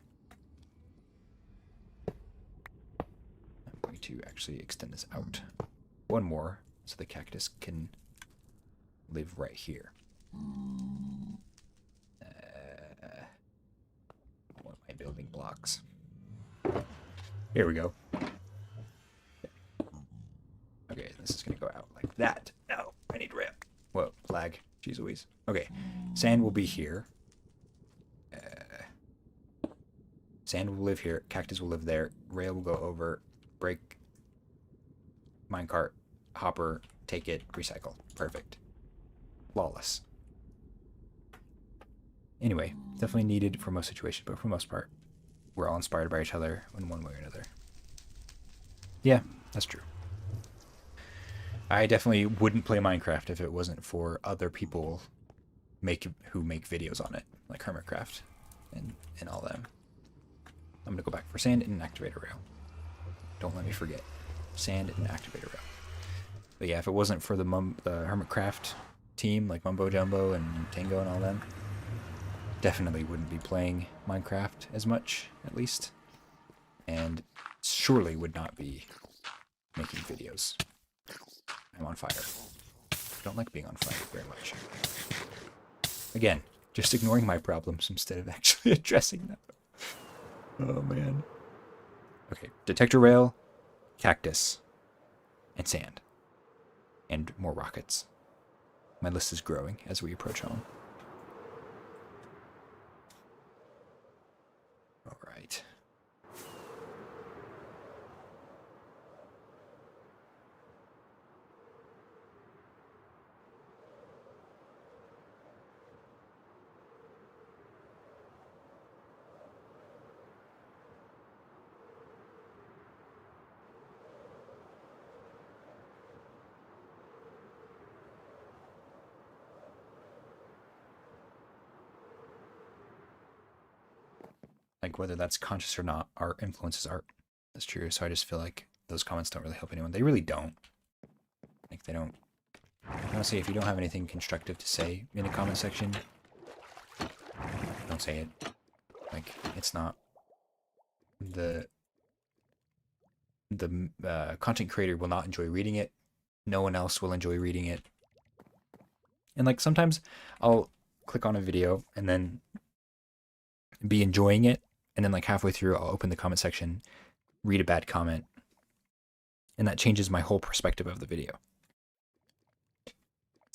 I'm going to actually extend this out one more so the cactus can live right here. One of my building blocks. Here we go. Okay, this is gonna go out like that. No, I need rail. Whoa, lag. Jeez Louise. Okay, sand will be here. Sand will live here. Cactus will live there. Rail will go over. Break. Minecart. Hopper. Take it. Recycle. Perfect. Flawless. Anyway, definitely needed for most situations, but for the most part, we're all inspired by each other in one way or another. Yeah, that's true. I definitely wouldn't play Minecraft if it wasn't for other people who make videos on it, like Hermitcraft and all them. I'm gonna go back for sand and an activator rail. Don't let me forget. Sand and an activator rail. But yeah, if it wasn't for the Hermitcraft team, like Mumbo Jumbo and Tango and all them, definitely wouldn't be playing Minecraft as much, at least. And surely would not be making videos. I'm on fire. I don't like being on fire very much. Again, just ignoring my problems instead of actually addressing them. Oh, man. Okay, detector rail, cactus, and sand. And more rockets. My list is growing as we approach home. All right. like whether that's conscious or not, art influences art. That's true. So I just feel like those comments don't really help anyone. They really don't. Like they don't. Honestly, if you don't have anything constructive to say in a comment section, don't say it. Like it's not the content creator will not enjoy reading it. No one else will enjoy reading it. And like sometimes I'll click on a video and then be enjoying it, and then like halfway through I'll open the comment section, read a bad comment, and that changes my whole perspective of the video.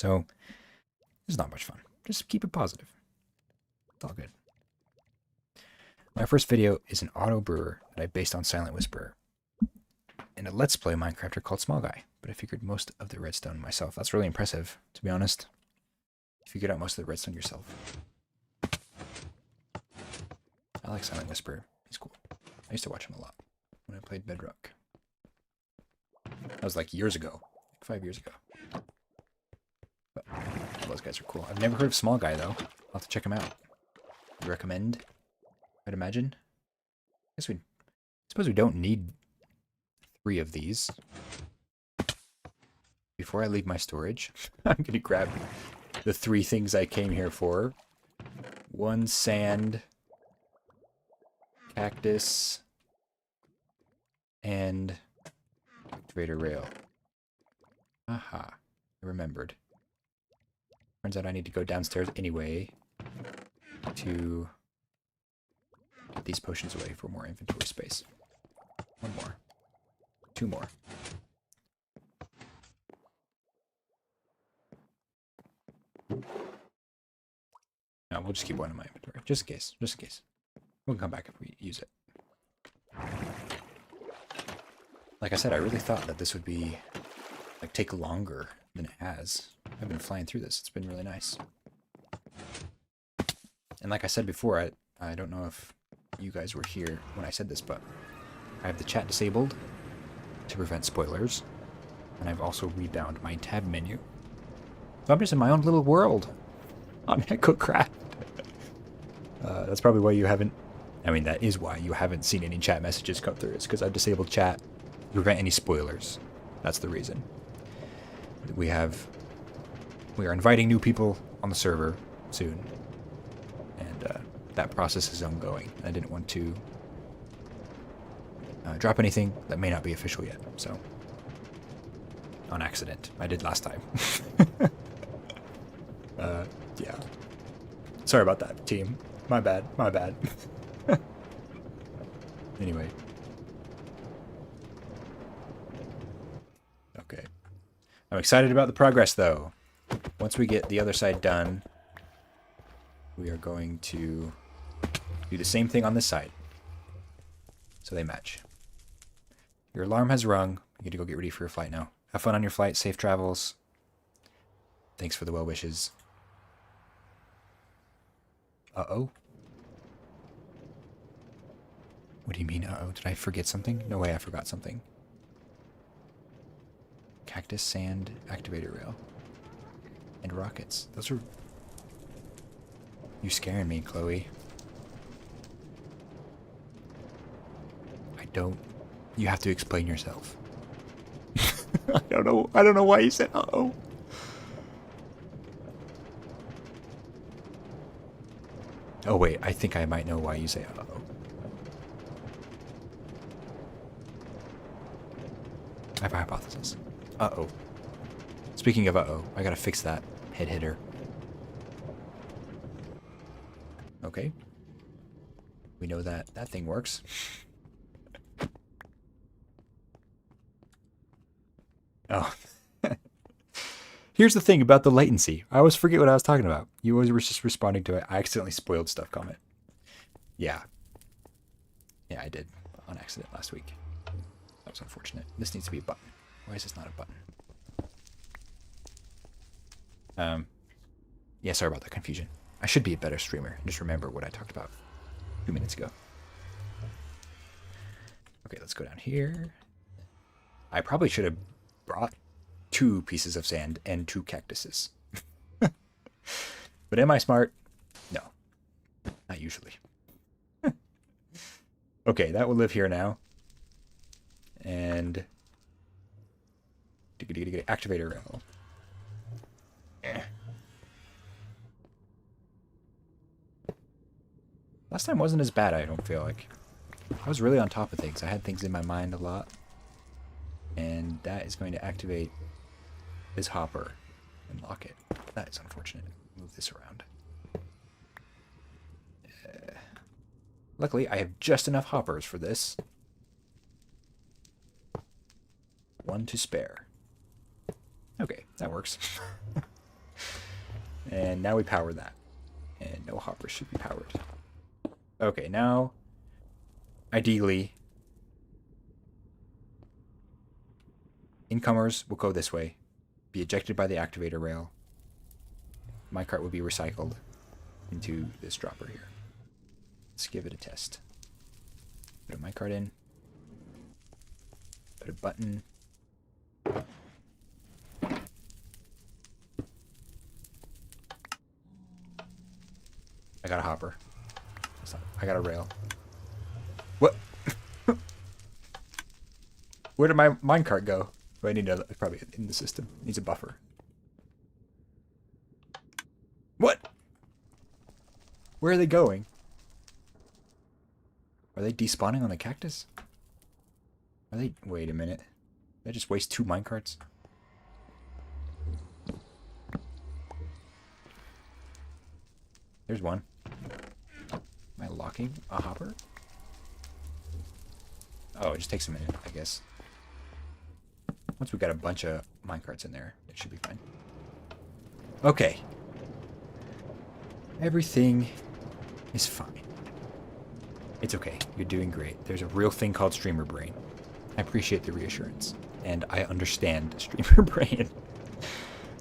So it's not much fun. Just keep it positive. It's all good. My first video is an auto brewer that I based on Silent Whisperer and a Let's Play Minecrafter called Small Guy, but I figured most of the redstone myself. That's really impressive, to be honest. You figured out most of the redstone yourself. I like Silent Whisperer. He's cool. I used to watch him a lot when I played Bedrock. That was like years ago. Like 5 years ago. But all those guys are cool. I've never heard of Small Guy, though. I'll have to check him out. Would recommend? I'd imagine. I suppose we don't need 3 of these. Before I leave my storage, I'm going to grab the 3 things I came here for. 1 sand, cactus, and activator rail. Aha, I remembered. Turns out I need to go downstairs anyway to put these potions away for more inventory space. 1 more. 2 more. No, we'll just keep 1 in my inventory. Just in case. Just in case. We'll come back if we use it. Like I said, I really thought that this would be, like, take longer than it has. I've been flying through this. It's been really nice. And like I said before, I don't know if you guys were here when I said this, but I have the chat disabled to prevent spoilers. And I've also rebound my tab menu. So I'm just in my own little world on EchoCraft. That's probably why you haven't... I mean, that is why you haven't seen any chat messages come through. It's because I've disabled chat to prevent any spoilers. That's the reason. We are inviting new people on the server soon. And that process is ongoing. I didn't want to drop anything that may not be official yet. So, on accident. I did last time. Yeah. Sorry about that, team. My bad. My bad. Anyway. Okay. I'm excited about the progress, though. Once we get the other side done, we are going to do the same thing on this side. So they match. Your alarm has rung. You get to go get ready for your flight now. Have fun on your flight. Safe travels. Thanks for the well wishes. Uh-oh. What do you mean, uh-oh? Did I forget something? No way I forgot something. Cactus, sand, activator rail. And rockets. Those are... You scaring me, Chloe. I don't... You have to explain yourself. I don't know why you said uh-oh. Oh wait, I think I might know why you say uh-oh. I have a hypothesis. Uh-oh. Speaking of uh-oh, I gotta fix that head hitter. Okay. We know that that thing works. Oh. Here's the thing about the latency. I always forget what I was talking about. You always were just responding to it. I accidentally spoiled stuff comment. Yeah. Yeah, I did. On accident last week. That was unfortunate. This needs to be a button. Why is this not a button? Yeah, sorry about that confusion. I should be a better streamer. Just remember what I talked about 2 minutes ago. Okay, let's go down here. I probably should have brought 2 pieces of sand and 2 cactuses. But am I smart? No. Not usually. Okay, that will live here now. And activator rail. Last time wasn't as bad, I don't feel like. I was really on top of things. I had things in my mind a lot. And that is going to activate this hopper and lock it. That is unfortunate. Move this around. Luckily, I have just enough hoppers for this. One to spare. Okay, that works. And now we power that. And no hoppers should be powered. Okay, now, ideally, incomers will go this way, be ejected by the activator rail. Minecart will be recycled into this dropper here. Let's give it a test. Put a minecart in. Put a button. I got a hopper. I got a rail. What? Where did my minecart go? Do I need to probably in the system? It needs a buffer. What? Where are they going? Are they despawning on the cactus? Are they? Wait a minute. Did I just waste 2 minecarts? There's one. Am I locking a hopper? Oh, it just takes a minute, I guess. Once we got a bunch of minecarts in there, it should be fine. Okay. Everything is fine. It's okay. You're doing great. There's a real thing called streamer brain. I appreciate the reassurance. And I understand streamer brain.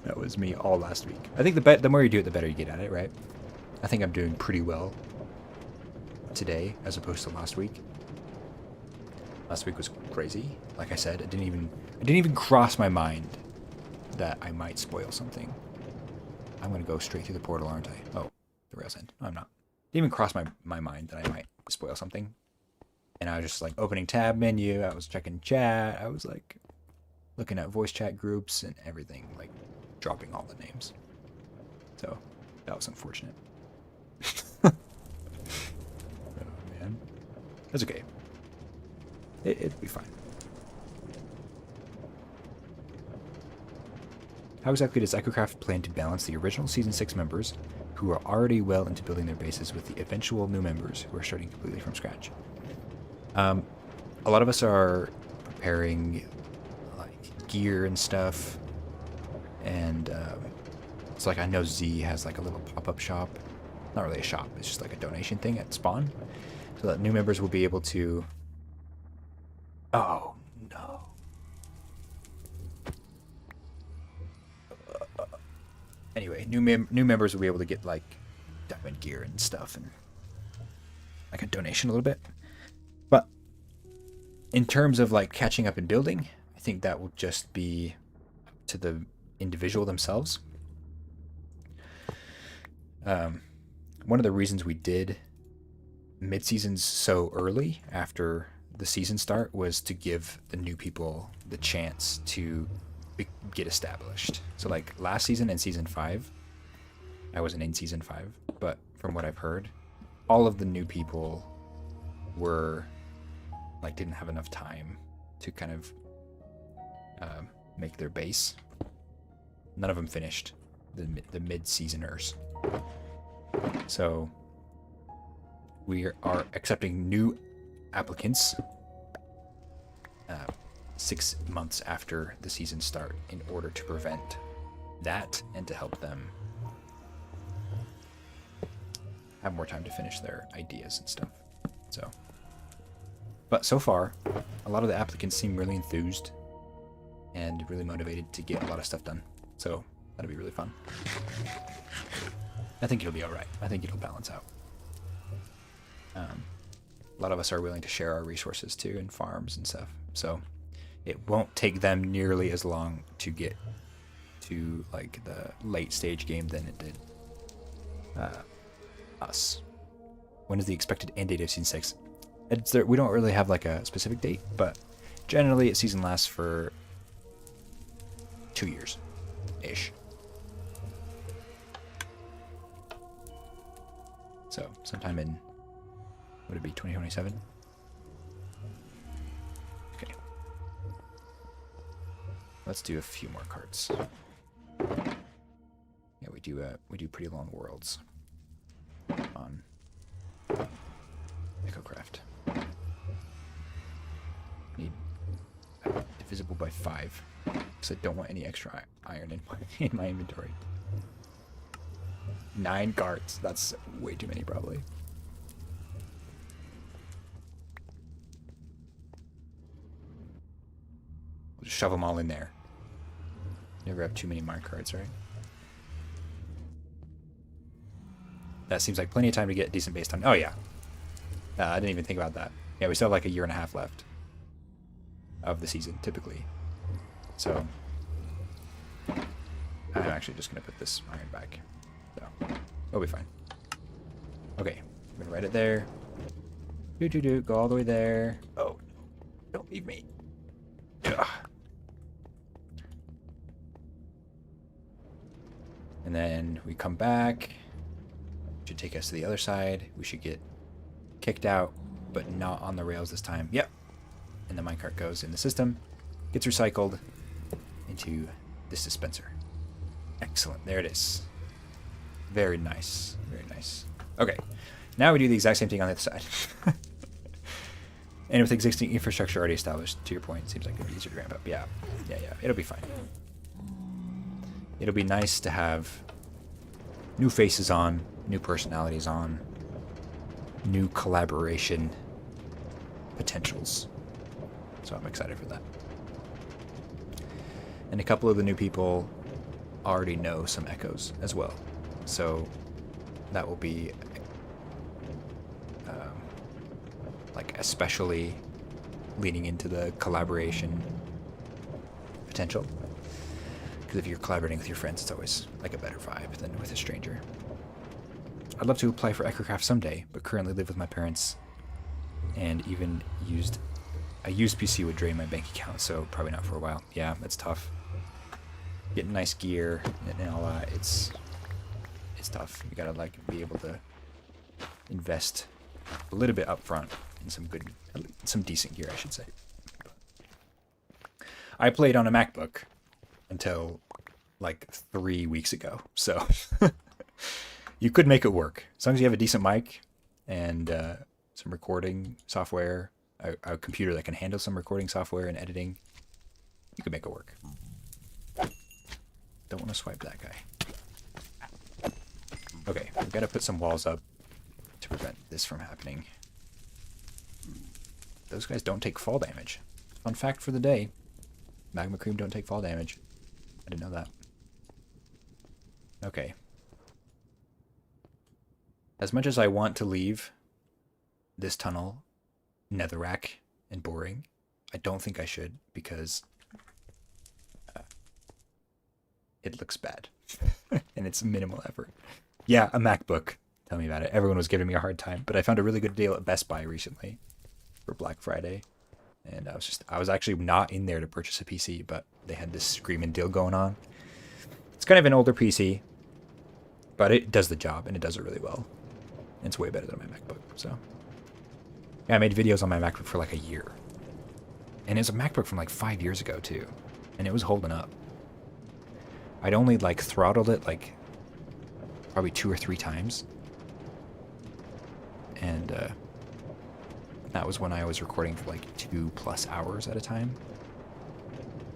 That was me all last week. I think the more you do it, the better you get at it, right? I think I'm doing pretty well today as opposed to last week. Last week was crazy. Like I said, it didn't even cross my mind that I might spoil something. I'm gonna go straight through the portal, aren't I? Oh, the rail's end. No, I'm not. Didn't even cross my mind that I might spoil something. And I was just like opening tab menu. I was checking chat. I was like looking at voice chat groups and everything, like dropping all the names. So that was unfortunate. Oh man, that's okay. It'll be fine. How exactly does EchoCraft plan to balance the original Season 6 members, who are already well into building their bases, with the eventual new members who are starting completely from scratch? A lot of us are preparing like gear and stuff, and it's like I know Z has like a little pop-up shop. Not really a shop, it's just like a donation thing at spawn, so that new members will be able to... Oh, no. Anyway, new members will be able to get like diamond gear and stuff, and like a donation a little bit. But in terms of like catching up and building, I think that will just be up to the individual themselves. One of the reasons we did mid-seasons so early after the season start was to give the new people the chance to get established. So like last season and season 5, I wasn't in season 5, but from what I've heard, all of the new people were like didn't have enough time to kind of make their base. None of them finished the mid-seasoners. So we are accepting new applicants 6 months after the season start in order to prevent that and to help them have more time to finish their ideas and stuff. So, but so far, a lot of the applicants seem really enthused and really motivated to get a lot of stuff done. So that'll be really fun. I think it'll be all right. I think it'll balance out. A lot of us are willing to share our resources too, and farms and stuff. So it won't take them nearly as long to get to like the late stage game than it did us. When is the expected end date of Season 6? We don't really have like a specific date, but generally a season lasts for 2 years ish. So sometime in, would it be 2027? Okay. Let's do a few more cards. Yeah, we do pretty long worlds on EchoCraft. Need divisible by 5 because I don't want any extra iron in my inventory. 9 cards. That's way too many, probably. We'll just shove them all in there. Never have too many mark cards, right? That seems like plenty of time to get decent base time. Oh, yeah. I didn't even think about that. Yeah, we still have like 1.5 years left of the season, typically. So, I'm actually just going to put this iron back. So, it'll be fine. Okay, I'm going to write it there. Go all the way there. Oh, don't leave me. Ugh. And then we come back. Should take us to the other side. We should get kicked out, but not on the rails this time. Yep. And the minecart goes in the system, gets recycled into this dispenser. Excellent. There it is. Very nice. Very nice. Okay. Now we do the exact same thing on the other side. And with existing infrastructure already established, to your point, it seems like it'd be easier to ramp up. Yeah. Yeah. It'll be fine. It'll be nice to have new faces on, new personalities on, new collaboration potentials. So I'm excited for that. And a couple of the new people already know some echoes as well. So that will be like especially leaning into the collaboration potential. Because if you're collaborating with your friends, it's always like a better vibe than with a stranger. I'd love to apply for EchoCraft someday, but currently live with my parents and even a used PC would drain my bank account, so probably not for a while. Yeah, that's tough. Getting nice gear and all that, it's tough. You gotta like be able to invest a little bit up front in some decent gear, I should say. I played on a MacBook until like 3 weeks ago, so you could make it work as long as you have a decent mic and some recording software, a computer that can handle some recording software and editing. You could make it work. Don't want to swipe that guy. Okay, we've got to put some walls up to prevent this from happening. Those guys don't take fall damage. Fun fact for the day. Magma cream don't take fall damage. I didn't know that. Okay. As much as I want to leave this tunnel netherrack and boring, I don't think I should because it looks bad and it's minimal effort. Yeah, a MacBook. Tell me about it. Everyone was giving me a hard time, but I found a really good deal at Best Buy recently for Black Friday. And I was actually not in there to purchase a PC, but they had this screaming deal going on. It's kind of an older PC, but it does the job and it does it really well. And it's way better than my MacBook, so. Yeah, I made videos on my MacBook for like a year. And it's a MacBook from like 5 years ago too. And it was holding up. I'd only like throttled it like probably 2 or 3 times. And that was when I was recording for like 2+ hours at a time.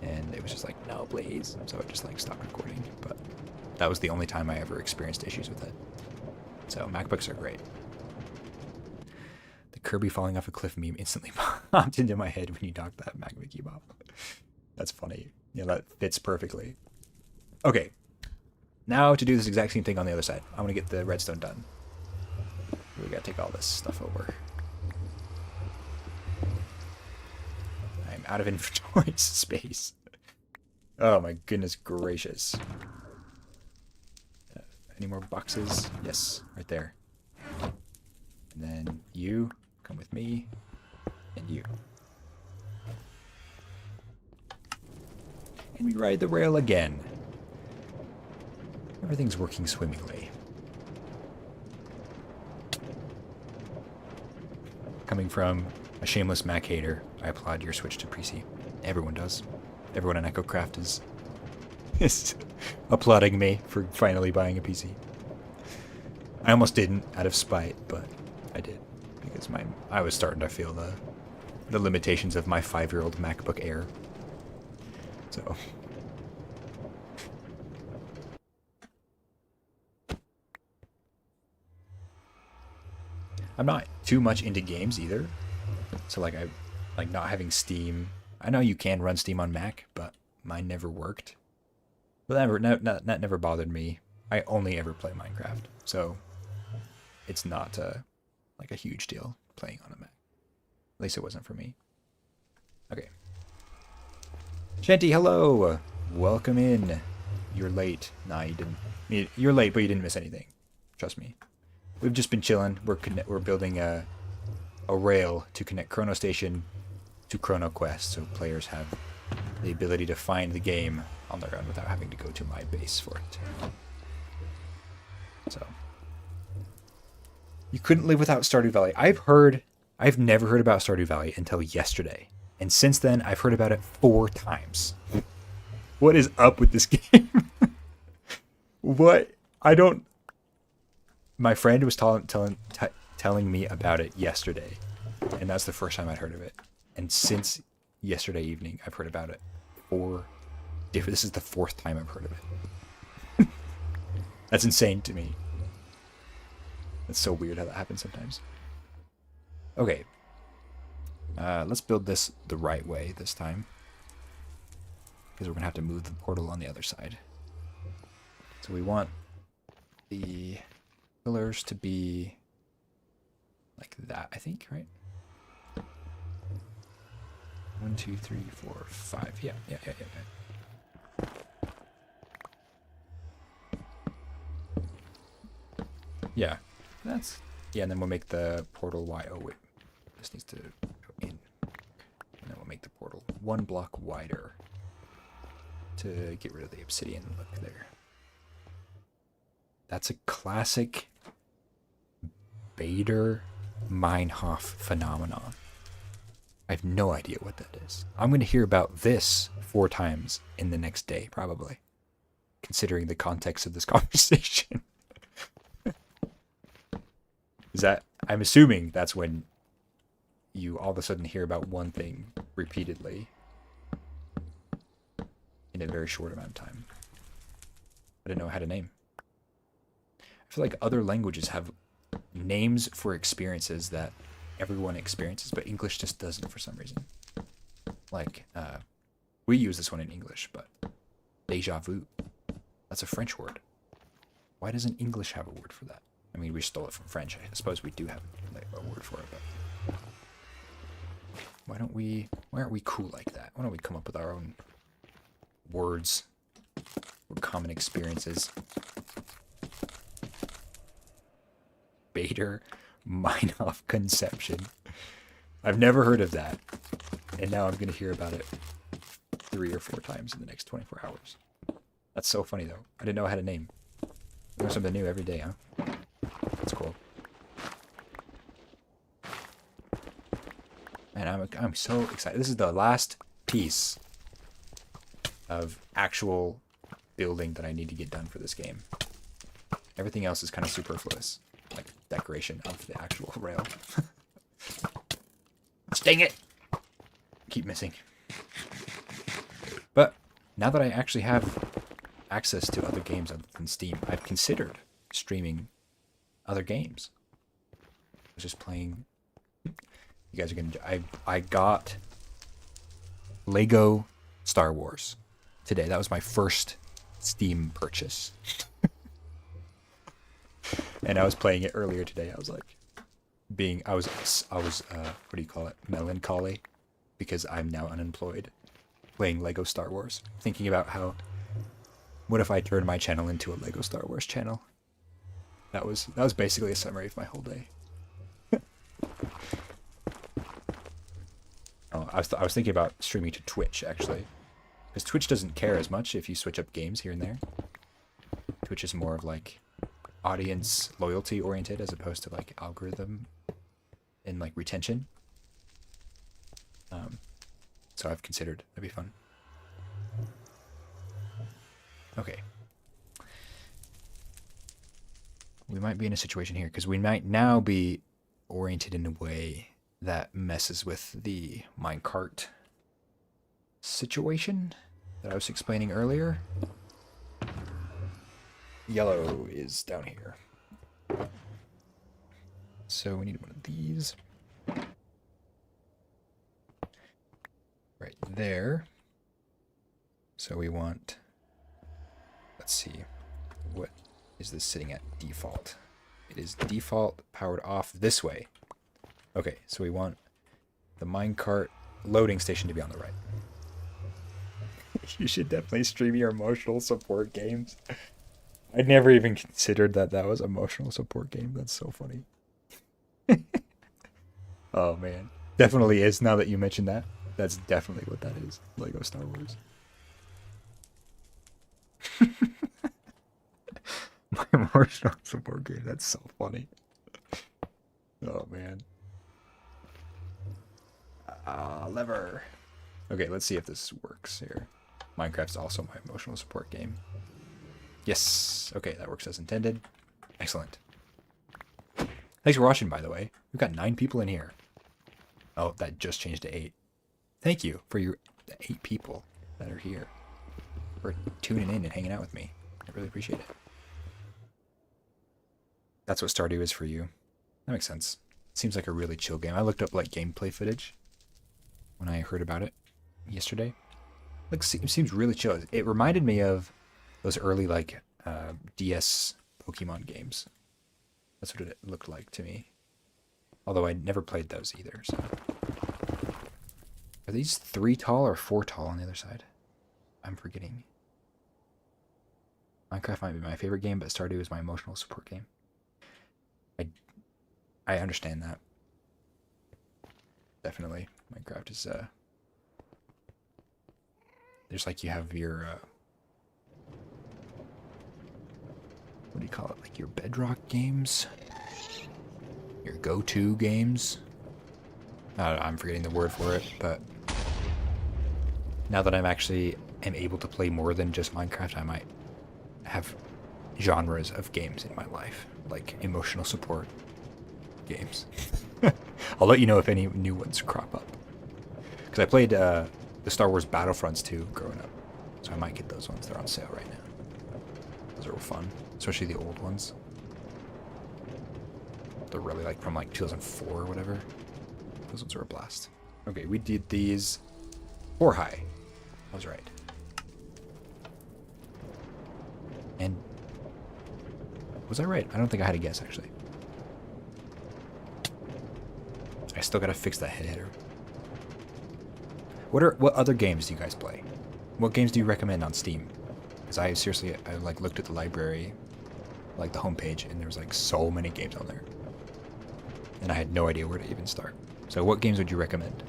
And it was just like, no, please. So I just like stopped recording. But that was the only time I ever experienced issues with it. So MacBooks are great. The Kirby falling off a cliff meme instantly popped into my head when you talked that Magma Cube off. That's funny. Yeah, that fits perfectly. Okay. Now to do this exact same thing on the other side. I want to get the redstone done. We gotta take all this stuff over. I'm out of inventory space. Oh my goodness gracious. Any more boxes? Yes, right there. And then you Come with me. And you. And we ride the rail again. Everything's working swimmingly. Coming from a shameless Mac hater, I applaud your switch to PC. Everyone does. Everyone in EchoCraft is applauding me for finally buying a PC. I almost didn't out of spite, but I did because I was starting to feel the limitations of my 5-year-old MacBook Air. So I'm not too much into games either. So like I like not having Steam. I know you can run Steam on Mac, but mine never worked. But that never bothered me. I only ever play Minecraft, so it's not like a huge deal playing on a Mac. At least it wasn't for me. Okay. Shanty, hello. Welcome in. You're late. Nah, you didn't. You're late, but you didn't miss anything. Trust me. We've just been chilling. We're building a rail to connect Chrono Station to Chrono Quest, so players have the ability to find the game on their own without having to go to my base for it. So you couldn't live without Stardew Valley. I've never heard about Stardew Valley until yesterday, and since then I've heard about it 4 times. What is up with this game? What? I don't. My friend was telling me about it yesterday, and that's the first time I'd heard of it. And since yesterday evening, I've heard about it 4 different. This is the 4th time I've heard of it. That's insane to me. It's so weird how that happens sometimes. Okay. Let's build this the right way this time, because we're going to have to move the portal on the other side. So we want the pillars to be like that, I think, right? 1, 2, 3, 4, 5. Yeah. Yeah, that's... Yeah, and then we'll make the portal wide. Oh, wait. This needs to go in. And then we'll make the portal 1 block wider to get rid of the obsidian look there. That's a classic Bader Meinhof phenomenon. I have no idea what that is. I'm going to hear about this 4 times in the next day, probably, considering the context of this conversation. Is that, I'm assuming that's when you all of a sudden hear about one thing repeatedly in a very short amount of time. I didn't know I had a name. I feel like other languages have names for experiences that everyone experiences, but English just doesn't for some reason. Like, we use this one in English, but déjà vu, that's a French word. Why doesn't English have a word for that? I mean, we stole it from French. I suppose we do have a word for it, but why aren't we cool like that? Why don't we come up with our own words or common experiences? Bader Meinhof conception. I've never heard of that, and now I'm going to hear about it 3 or 4 times in the next 24 hours. That's so funny, though. I didn't know I had a name. Learn something new every day, huh? That's cool. Man, I'm so excited. This is the last piece of actual building that I need to get done for this game. Everything else is kind of superfluous, like decoration of the actual rail. Dang it! Keep missing. But now that I actually have access to other games other than Steam, I've considered streaming other games. I was just playing. You guys are gonna. I got Lego Star Wars today. That was my first Steam purchase. And I was playing it earlier today. I was like, I was what do you call it? Melancholy, because I'm now unemployed, playing Lego Star Wars, thinking about what if I turned my channel into a Lego Star Wars channel? That was basically a summary of my whole day. Oh, I was thinking about streaming to Twitch, actually. Because Twitch doesn't care as much if you switch up games here and there. Twitch is more of like audience loyalty oriented as opposed to like algorithm and like retention. So I've considered that'd be fun. Okay. We might be in a situation here because we might now be oriented in a way that messes with the minecart situation that I was explaining earlier. Yellow is down here. So we need one of these. Right there. So we want, let's see, what is this sitting at default? It is default powered off this way. Okay, so we want the minecart loading station to be on the right. You should definitely stream your emotional support games. I never even considered that was emotional support game. That's so funny. Oh man, definitely is. Now that you mentioned that, that's definitely what that is. Lego Star Wars. My emotional support game. That's so funny. Oh man. Lever. Okay, let's see if this works here. Minecraft's also my emotional support game. Yes. Okay, that works as intended. Excellent. Thanks for watching, by the way. We've got 9 people in here. Oh, that just changed to 8. Thank you for your 8 people that are here. For tuning in and hanging out with me. I really appreciate it. That's what Stardew is for you. That makes sense. Seems like a really chill game. I looked up like gameplay footage when I heard about it yesterday. Like, it seems really chill. It reminded me of those early like DS Pokemon games. That's what it looked like to me. Although I never played those either. So, are these 3 tall or 4 tall on the other side? I'm forgetting. Minecraft might be my favorite game, but Stardew is my emotional support game. I understand that. Definitely. Minecraft is there's like you have your what do you call it? Like your bedrock games? Your go-to games? I'm forgetting the word for it, but now that I'm actually able to play more than just Minecraft, I might have genres of games in my life, like emotional support games. I'll let you know if any new ones crop up. Because I played the Star Wars Battlefronts 2 growing up, so I might get those ones. They're on sale right now. Those are fun, especially the old ones. They're really like from like 2004 or whatever. Those ones are a blast. Okay, we did these 4 high. I was right. And was I right? I don't think I had a guess actually. I still gotta fix that header. What other games do you guys play? What games do you recommend on Steam? Because I like looked at the library, like the homepage, and there was like so many games on there, and I had no idea where to even start. So what games would you recommend?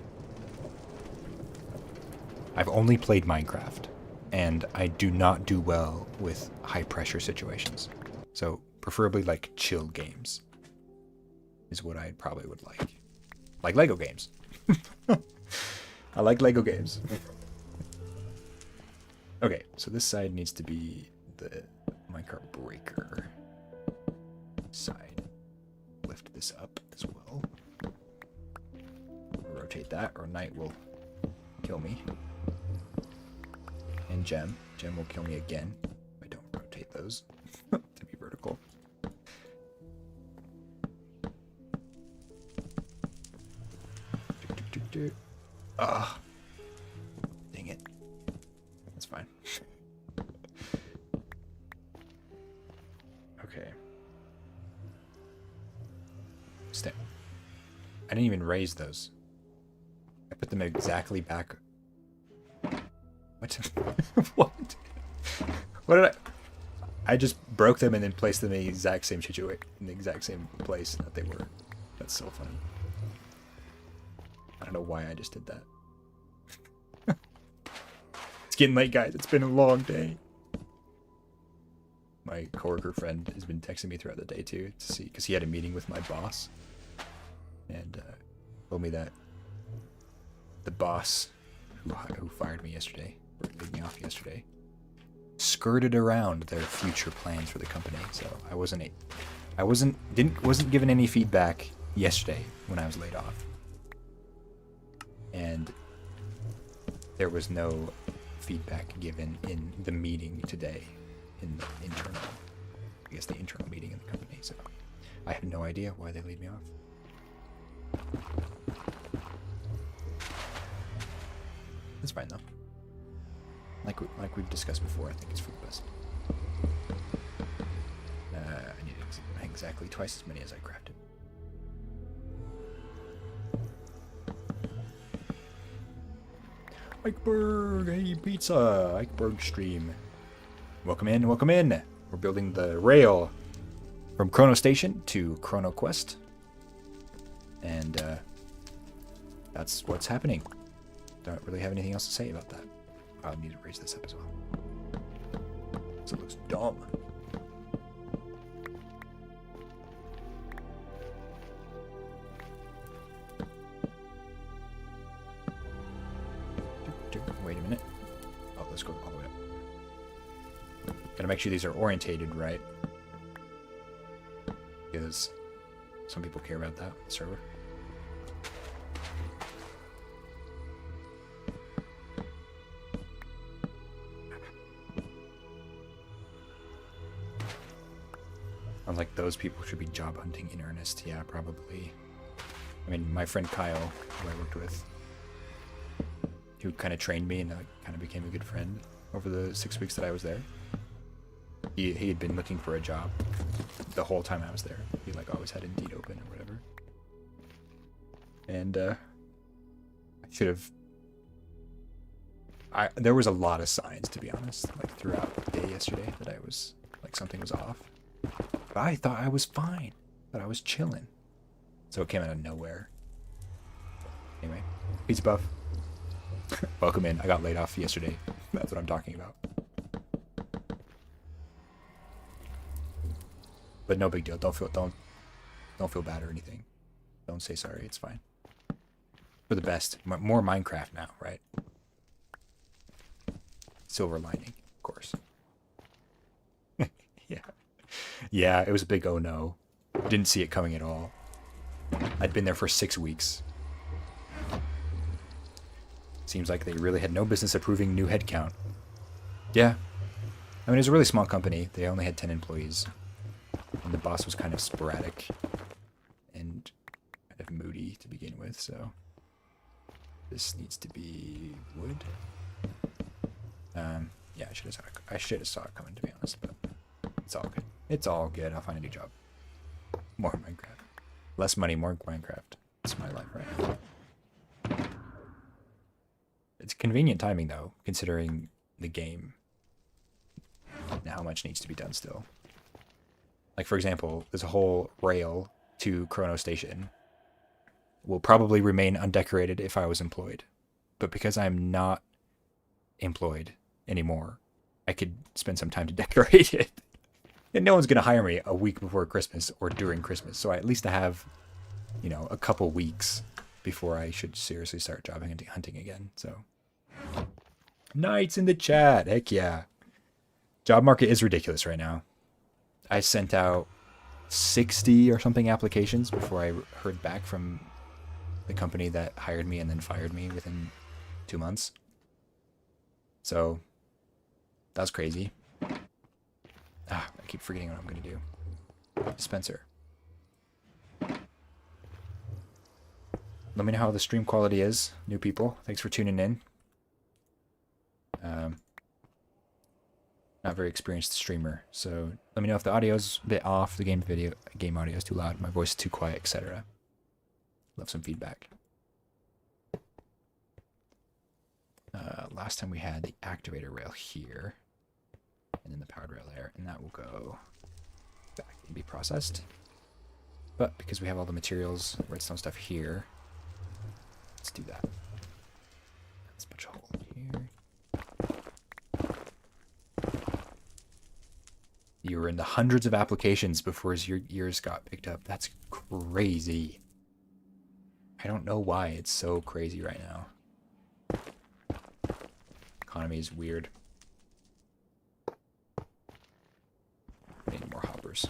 I've only played Minecraft, and I do not do well with high pressure situations. So preferably like chill games is what I probably would like. Like Lego games. I like Lego games. Okay, so this side needs to be the minecart breaker side. Lift this up as well. Rotate that, or Night will kill me. And Gem will kill me again if I don't rotate those to be vertical. Ah, dang it. That's fine. Okay. Stay. I didn't even raise those. I put them exactly back. What? What? What did I just broke them and then placed them in the exact same situation, in the exact same place that they were. That's so funny. I don't know why I just did that. getting late, guys. It's been a long day. My coworker friend has been texting me throughout the day too to see, because he had a meeting with my boss, and told me that the boss who fired me yesterday, or laid me off yesterday, skirted around their future plans for the company. So I wasn't given any feedback yesterday when I was laid off, and there was no feedback given in the meeting today, in the internal, I guess the internal meeting in the company. So I have no idea why they laid me off. It's fine though. Like we've discussed before, I think it's for the best. I need exactly twice as many as I crafted. Ikeberg, hey pizza, Ikeberg stream. Welcome in, welcome in. We're building the rail from Chrono Station to Chrono Quest. And that's what's happening. Don't really have anything else to say about that. I'll need to raise this up as well. So it looks dumb. Wait a minute. Oh, let's go all the way up. Gotta make sure these are orientated right, because some people care about that on the server. Like those people should be job hunting in earnest. Yeah, probably. I mean, my friend Kyle, who I worked with, who kind of trained me and kind of became a good friend over the 6 weeks that I was there. He had been looking for a job the whole time I was there. He like always had Indeed open or whatever. And I should have. There was a lot of signs, to be honest, like throughout the day yesterday that I was like something was off. But I thought I was fine. But I was chilling. So it came out of nowhere. Anyway, Pizza Buff. Welcome in. I got laid off yesterday. That's what I'm talking about. But no big deal. Don't feel bad or anything. Don't say sorry. It's fine. For the best. More Minecraft now, right? Silver lining, of course. Yeah. Yeah, it was a big oh no. Didn't see it coming at all. I'd been there for 6 weeks. Seems like they really had no business approving new headcount. Yeah. I mean, it was a really small company. They only had 10 employees. And the boss was kind of sporadic and kind of moody to begin with, so this needs to be wood. Yeah, I should have saw it coming, to be honest, but it's all good. It's all good. I'll find a new job. More Minecraft. Less money, more Minecraft. That's my life right now. It's convenient timing, though, considering the game and how much needs to be done still. Like, for example, there's a whole rail to Chrono Station. Will probably remain undecorated if I was employed. But because I'm not employed anymore, I could spend some time to decorate it. And no one's going to hire me a week before Christmas or during Christmas. So I at least have, you know, a couple weeks before I should seriously start job hunting again. So, Knights in the chat. Heck yeah. Job market is ridiculous right now. I sent out 60 or something applications before I heard back from the company that hired me and then fired me within 2 months. So that was crazy. I keep forgetting what I'm going to do. Dispenser. Let me know how the stream quality is, new people. Thanks for tuning in. Not very experienced streamer, so let me know if the audio's a bit off, the game audio is too loud, my voice is too quiet, etc. Love some feedback. Last time we had the activator rail here, and then the powered rail there, and that will go back and be processed. But because we have all the materials, redstone stuff here, let's do that. Let's punch a hole here. You were in the hundreds of applications before yours got picked up. That's crazy. I don't know why it's so crazy right now. Economy is weird. Need more hoppers.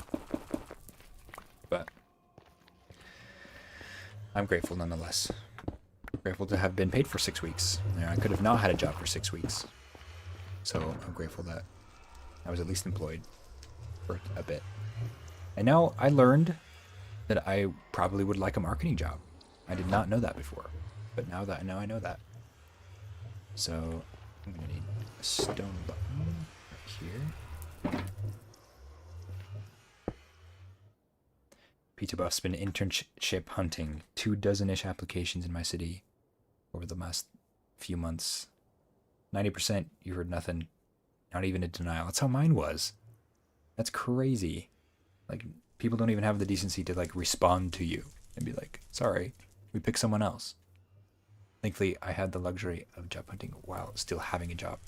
But I'm grateful nonetheless. Grateful to have been paid for 6 weeks. I could have not had a job for 6 weeks. So I'm grateful that I was at least employed for a bit. And now I learned that I probably would like a marketing job. I did not know that before. But now I know that. So I'm going to need a stone button right here. Pizza Buff's been internship hunting 24-ish applications in my city over the last few months. 90% you heard nothing, not even a denial. That's how mine was. That's crazy. Like, people don't even have the decency to like respond to you and be like, sorry, we picked someone else. Thankfully, I had the luxury of job hunting while still having a job.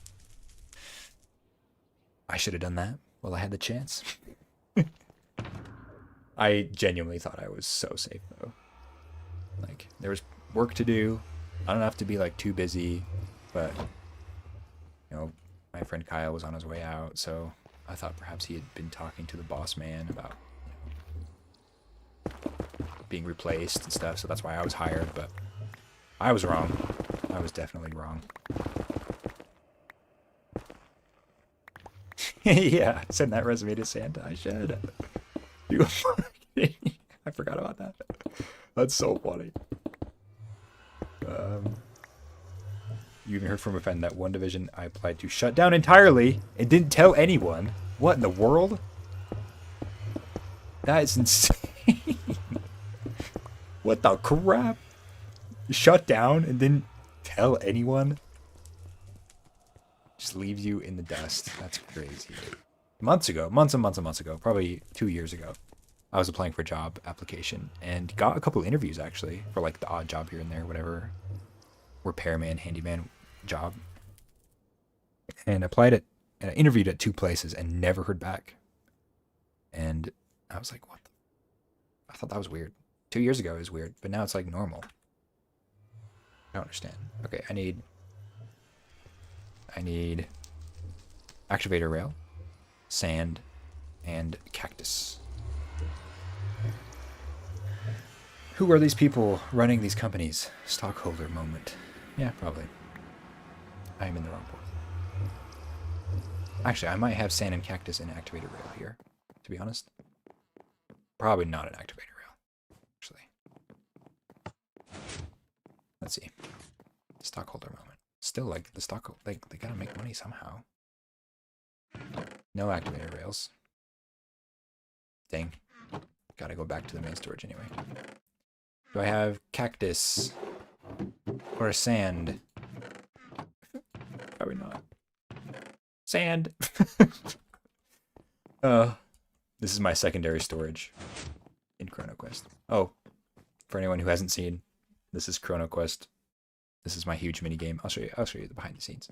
I should have done that while I had the chance. I genuinely thought I was so safe though. Like, there was work to do, not enough to be like too busy, but you know, my friend Kyle was on his way out, so I thought perhaps he had been talking to the boss man about, you know, being replaced and stuff, so that's why I was hired, but I was wrong. I was definitely wrong. Yeah, send that resume to Santa. I should. I forgot about that. That's so funny. You even heard from a friend that one division I applied to shut down entirely and didn't tell anyone. What in the world? That is insane. What the crap? Shut down and didn't tell anyone? Just leaves you in the dust. That's crazy. Months and months ago, probably 2 years ago, I was applying for a job application and got a couple of interviews actually for like the odd job here and there, whatever, repairman, handyman job, and applied it and I interviewed at 2 places and never heard back. And I was like, what the? I thought that was weird. 2 years ago it was weird, but now it's like normal. I don't understand. Okay, I need activator rail, sand, and cactus. Who are these people running these companies? Stockholder moment. Yeah, probably. I am in the wrong port. Actually, I might have sand and cactus and activator rail here, to be honest. Probably not an activator rail, actually. Let's see. Stockholder moment. Still, like, the stock, they gotta make money somehow. No activator rails. Dang. Gotta go back to the main storage anyway. Do I have cactus? Or sand? Probably not. Sand! This is my secondary storage in Chrono Quest. Oh, for anyone who hasn't seen, this is Chrono Quest. This is my huge mini game. I'll show you the behind the scenes.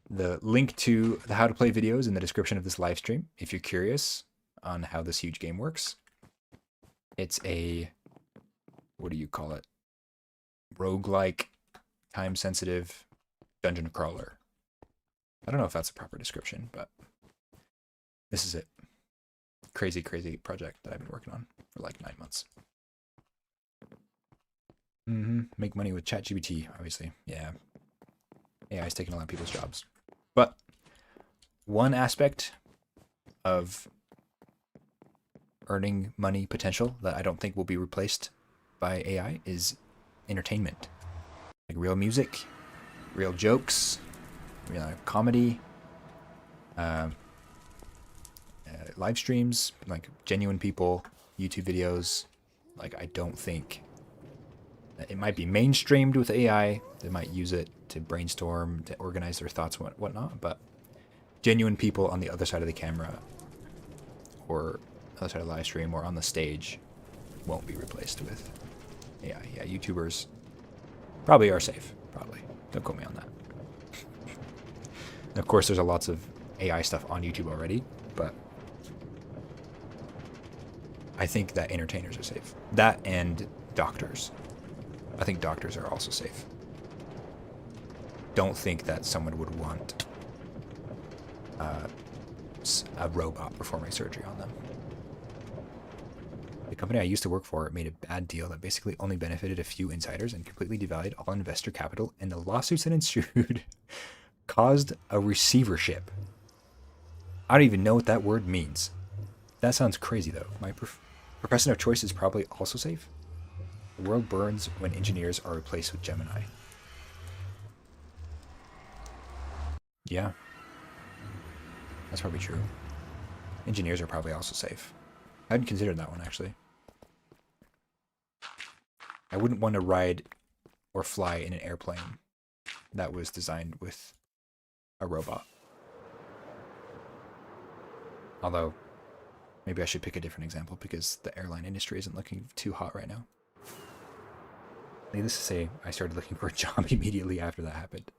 The link to the how to play video is in the description of this live stream if you're curious on how this huge game works. It's a, what do you call it? Roguelike, time-sensitive dungeon crawler. I don't know if that's a proper description, but this is it. Crazy, crazy project that I've been working on for like 9 months. Make money with ChatGPT, obviously. Yeah. AI is taking a lot of people's jobs. But one aspect of earning money potential that I don't think will be replaced by AI is entertainment. Like real music, real jokes, comedy, live streams, like genuine people, YouTube videos. Like, I don't think it might be mainstreamed with AI. They might use it to brainstorm, to organize their thoughts and whatnot, but genuine people on the other side of the camera or other side of the live stream or on the stage won't be replaced with AI. Yeah, YouTubers probably are safe. Probably. Don't quote me on that. And of course, there's lots of AI stuff on YouTube already, but I think that entertainers are safe. That and doctors. I think doctors are also safe. Don't think that someone would want a robot performing surgery on them. The company I used to work for made a bad deal that basically only benefited a few insiders and completely devalued all investor capital, and the lawsuits that ensued caused a receivership. I don't even know what that word means. That sounds crazy, though. My profession of choice is probably also safe. The world burns when engineers are replaced with Gemini. Yeah. That's probably true. Engineers are probably also safe. I hadn't considered that one, actually. I wouldn't want to ride or fly in an airplane that was designed with a robot. Although, maybe I should pick a different example because the airline industry isn't looking too hot right now. Needless to say, I started looking for a job immediately after that happened.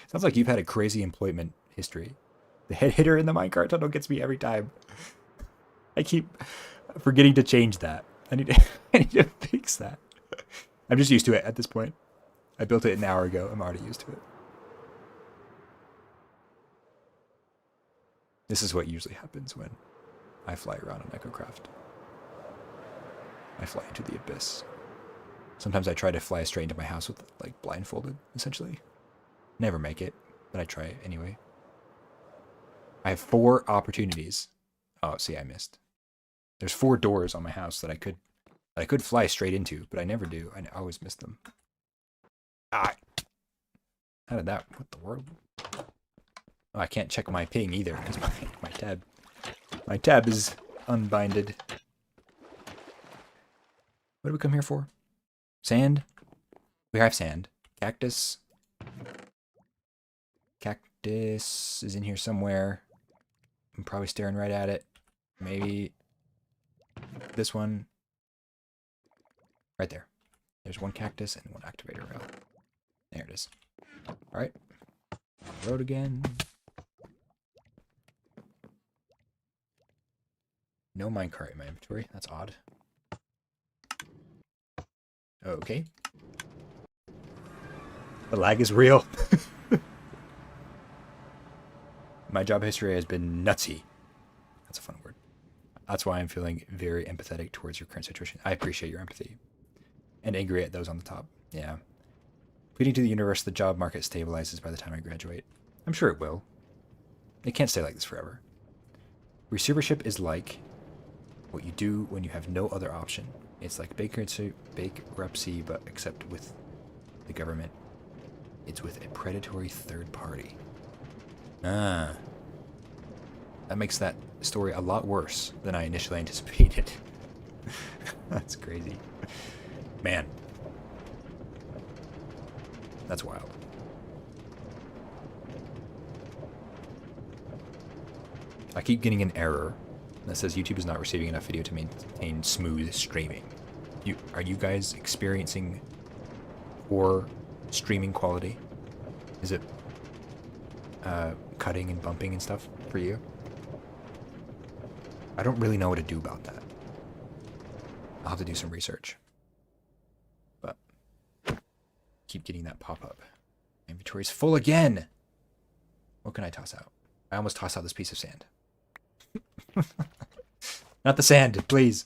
Sounds like you've had a crazy employment history. The head hitter in the minecart tunnel gets me every time. I keep forgetting to change that. I need to fix that. I'm just used to it at this point. I built it an hour ago. I'm already used to it. This is what usually happens when I fly around on EchoCraft. I fly into the abyss. Sometimes I try to fly straight into my house with, like, blindfolded, essentially. Never make it, but I try it anyway. I have 4 opportunities. Oh, see, I missed. There's 4 doors on my house that I could fly straight into, but I never do. I always miss them. Ah! How did that? What the world? Oh, I can't check my ping either because my tab is unbinded. What did we come here for? Sand? We have sand. Cactus. Cactus is in here somewhere. I'm probably staring right at it. Maybe this one. Right there. There's one cactus and one activator rail. There it is. Alright. Road again. No minecart in my inventory. That's odd. Okay. The lag is real. My job history has been nutsy. That's a fun word. That's why I'm feeling very empathetic towards your current situation. I appreciate your empathy. And angry at those on the top. Yeah. Pleading to the universe, the job market stabilizes by the time I graduate. I'm sure it will. It can't stay like this forever. Receivership is like what you do when you have no other option. It's like bankruptcy, but except with the government. It's with a predatory third party. Ah. That makes that story a lot worse than I initially anticipated. That's crazy. Man. That's wild. I keep getting an error that says YouTube is not receiving enough video to maintain smooth streaming. Are you guys experiencing poor streaming quality? Is it cutting and bumping and stuff for you? I don't really know what to do about that. I'll have to do some research. But keep getting that pop-up. Inventory's full again! What can I toss out? I almost tossed out this piece of sand. Not the sand, please.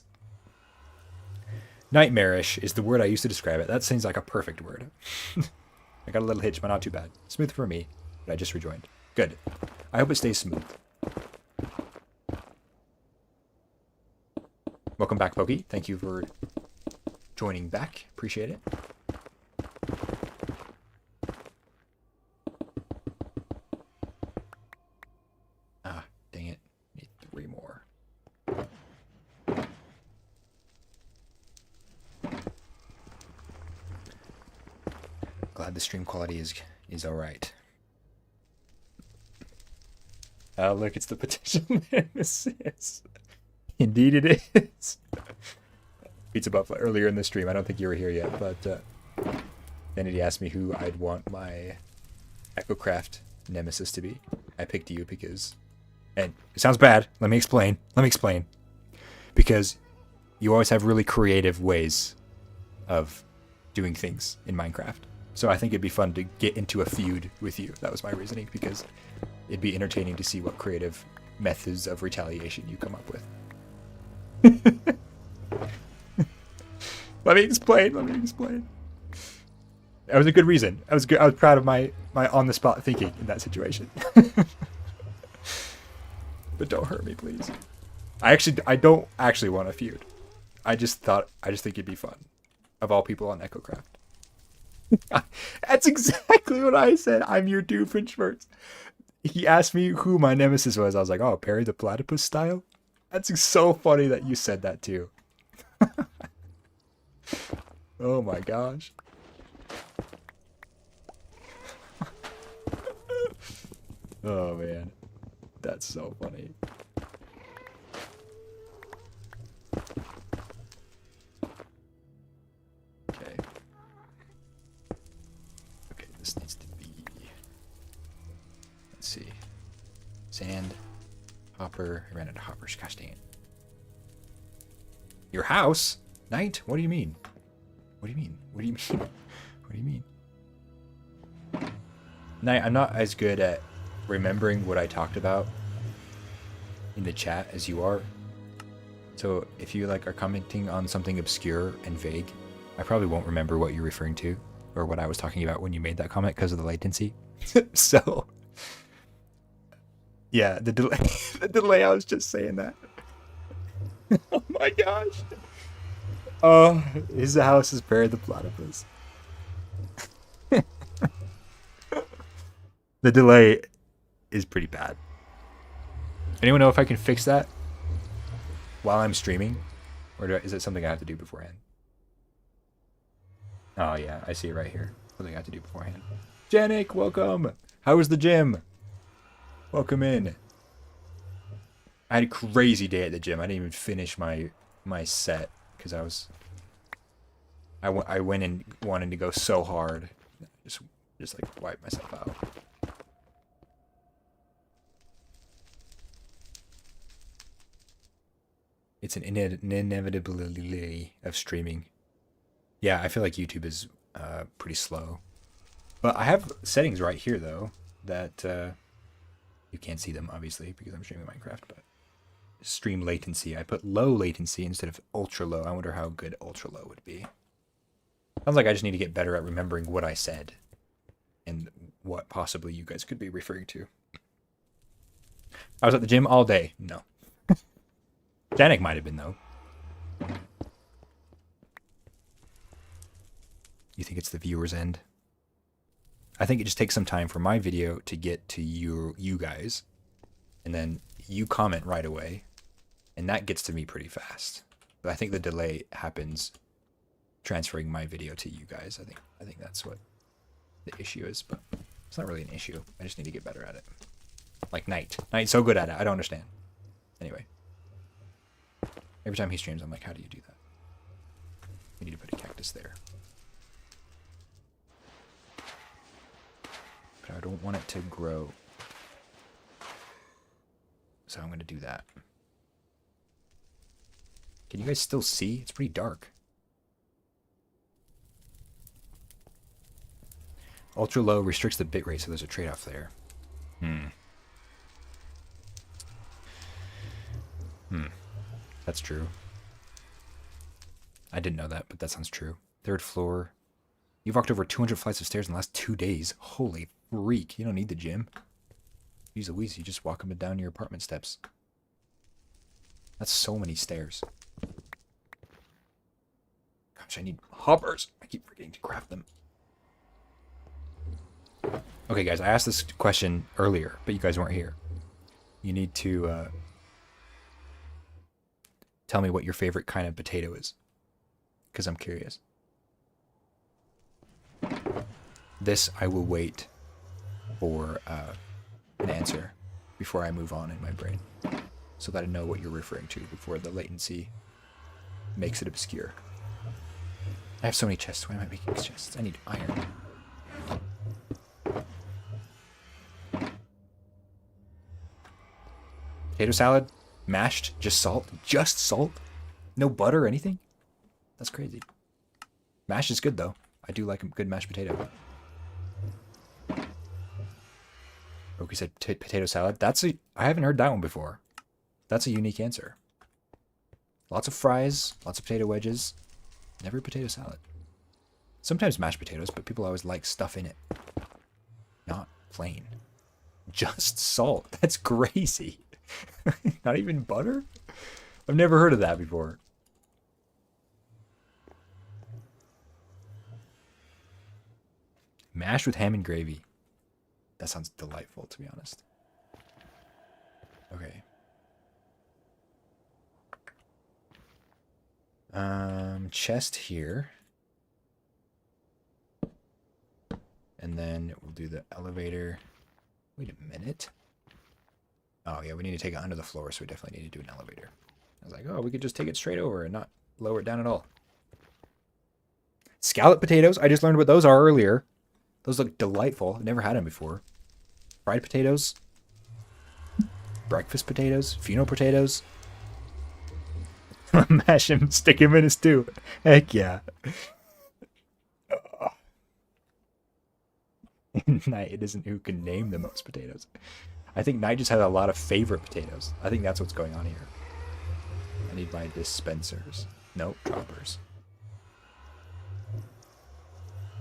Nightmarish is the word I used to describe it. That seems like a perfect word. I got a little hitch, but not too bad. Smooth for me, but I just rejoined. Good. I hope it stays smooth. Welcome back, Pokey. Thank you for joining back. Appreciate it. Ah, dang it. Need 3 more. Glad the stream quality is alright. Oh, look, it's the potential nemesis. Indeed it is. Pizza Buff earlier in the stream. I don't think you were here yet, but then he asked me who I'd want my EchoCraft nemesis to be. I picked you because And it sounds bad. Let me explain. Because you always have really creative ways of doing things in Minecraft. So I think it'd be fun to get into a feud with you. That was my reasoning, because it'd be entertaining to see what creative methods of retaliation you come up with. Let me explain. That was a good reason. I was proud of my on-the-spot thinking in that situation. But don't hurt me, please. I don't actually want a feud. I just think it'd be fun. Of all people on EchoCraft. That's exactly what I said. I'm your Doofenshmirtz. He asked me who my nemesis was. I was like, oh, Perry the Platypus style? That's so funny that you said that too. Oh my gosh. Oh man. That's so funny. Okay. Okay, this needs to be... Let's see. Sand. Hopper. I ran out of hoppers. Gosh dang it. Your house? Night? What do you mean? What do you mean? What do you mean? What do you mean? Night, I'm not as good at remembering what I talked about in the chat as you are. So if you like are commenting on something obscure and vague, I probably won't remember what you're referring to or what I was talking about when you made that comment because of the latency. So yeah, the delay the delay, I was just saying that. Oh my gosh. Oh, his house is Perry the Platypus. The delay is pretty bad. Anyone know if I can fix that while I'm streaming? Or is it something I have to do beforehand? Oh yeah, I see it right here. Something I have to do beforehand. Janik, welcome! How was the gym? Welcome in. I had a crazy day at the gym. I didn't even finish my set because I went in wanting to go so hard. Just like wipe myself out. It's an inevitability of streaming. Yeah, I feel like YouTube is pretty slow. But I have settings right here, though, that you can't see them, obviously, because I'm streaming Minecraft, but stream latency. I put low latency instead of ultra low. I wonder how good ultra low would be. Sounds like I just need to get better at remembering what I said and what possibly you guys could be referring to. I was at the gym all day. No. Janik might have been, though. You think it's the viewer's end? I think it just takes some time for my video to get to you guys. And then you comment right away. And that gets to me pretty fast. But I think the delay happens transferring my video to you guys. I think that's what the issue is. But it's not really an issue. I just need to get better at it. Like Knight. Knight's so good at it. I don't understand. Anyway. Every time he streams, I'm like, how do you do that? We need to put a cactus there. But I don't want it to grow. So I'm going to do that. Can you guys still see? It's pretty dark. Ultra low restricts the bitrate, so there's a trade-off there. That's true. I didn't know that, but that sounds true. Third floor. You've walked over 200 flights of stairs in the last 2 days. Holy freak. You don't need the gym. Jeez Louise, you just walk up and down your apartment steps. That's so many stairs. Gosh, I need hoppers. I keep forgetting to craft them. Okay, guys, I asked this question earlier, but you guys weren't here. You need to tell me what your favorite kind of potato is, because I'm curious. This I will wait for an answer before I move on in my brain, so that I know what you're referring to before the latency makes it obscure. I have so many chests. Why am I making these chests? I need iron. Potato salad, mashed, just salt. Just salt? No butter or anything? That's crazy. Mash is good, though. I do like a good mashed potato. Roki said potato salad. I haven't heard that one before. That's a unique answer. Lots of fries, lots of potato wedges. Never potato salad. Sometimes mashed potatoes, but people always like stuff in it. Not plain. Just salt. That's crazy. Not even butter? I've never heard of that before. Mashed with ham and gravy. That sounds delightful, to be honest. Okay. Chest here. And then we'll do the elevator. Wait a minute. Oh, yeah, we need to take it under the floor, so we definitely need to do an elevator. I was like, oh, we could just take it straight over and not lower it down at all. Scallop potatoes. I just learned what those are earlier. Those look delightful. I've never had them before. Fried potatoes. Breakfast potatoes. Funeral potatoes. Mash him, stick him in a stew. Heck yeah. Knight, it isn't who can name the most potatoes. I think Knight just has a lot of favorite potatoes. I think that's what's going on here. I need my dispensers. Nope, choppers.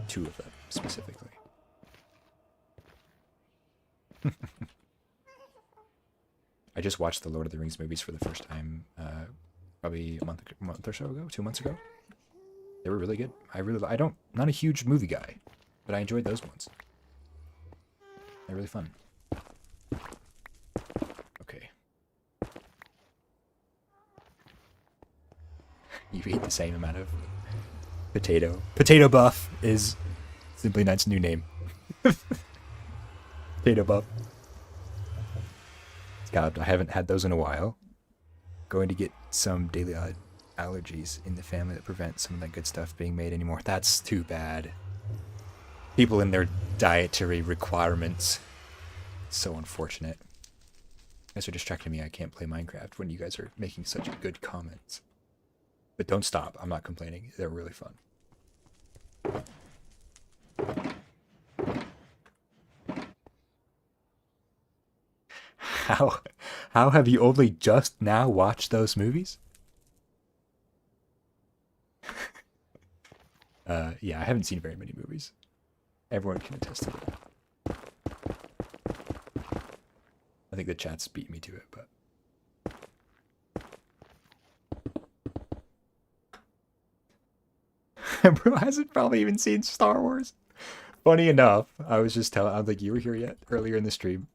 2 of them, specifically. I just watched the Lord of the Rings movies for the first time, probably a month or so ago, 2 months ago. They were really good. Not a huge movie guy, but I enjoyed those ones. They're really fun. Okay. You eat the same amount of potato. Potato Buff is Simply Knight's new name. Potato Buff. God, I haven't had those in a while. Going to get some daily allergies in the family that prevent some of that good stuff being made anymore. That's too bad. People in their dietary requirements. So unfortunate. You guys are distracting me. I can't play Minecraft when you guys are making such good comments. But don't stop. I'm not complaining. They're really fun. How have you only just now watched those movies? Yeah, I haven't seen very many movies. Everyone can attest to that. I think the chat's beat me to it, but bro hasn't probably even seen Star Wars. Funny enough, I was like, you were here yet earlier in the stream.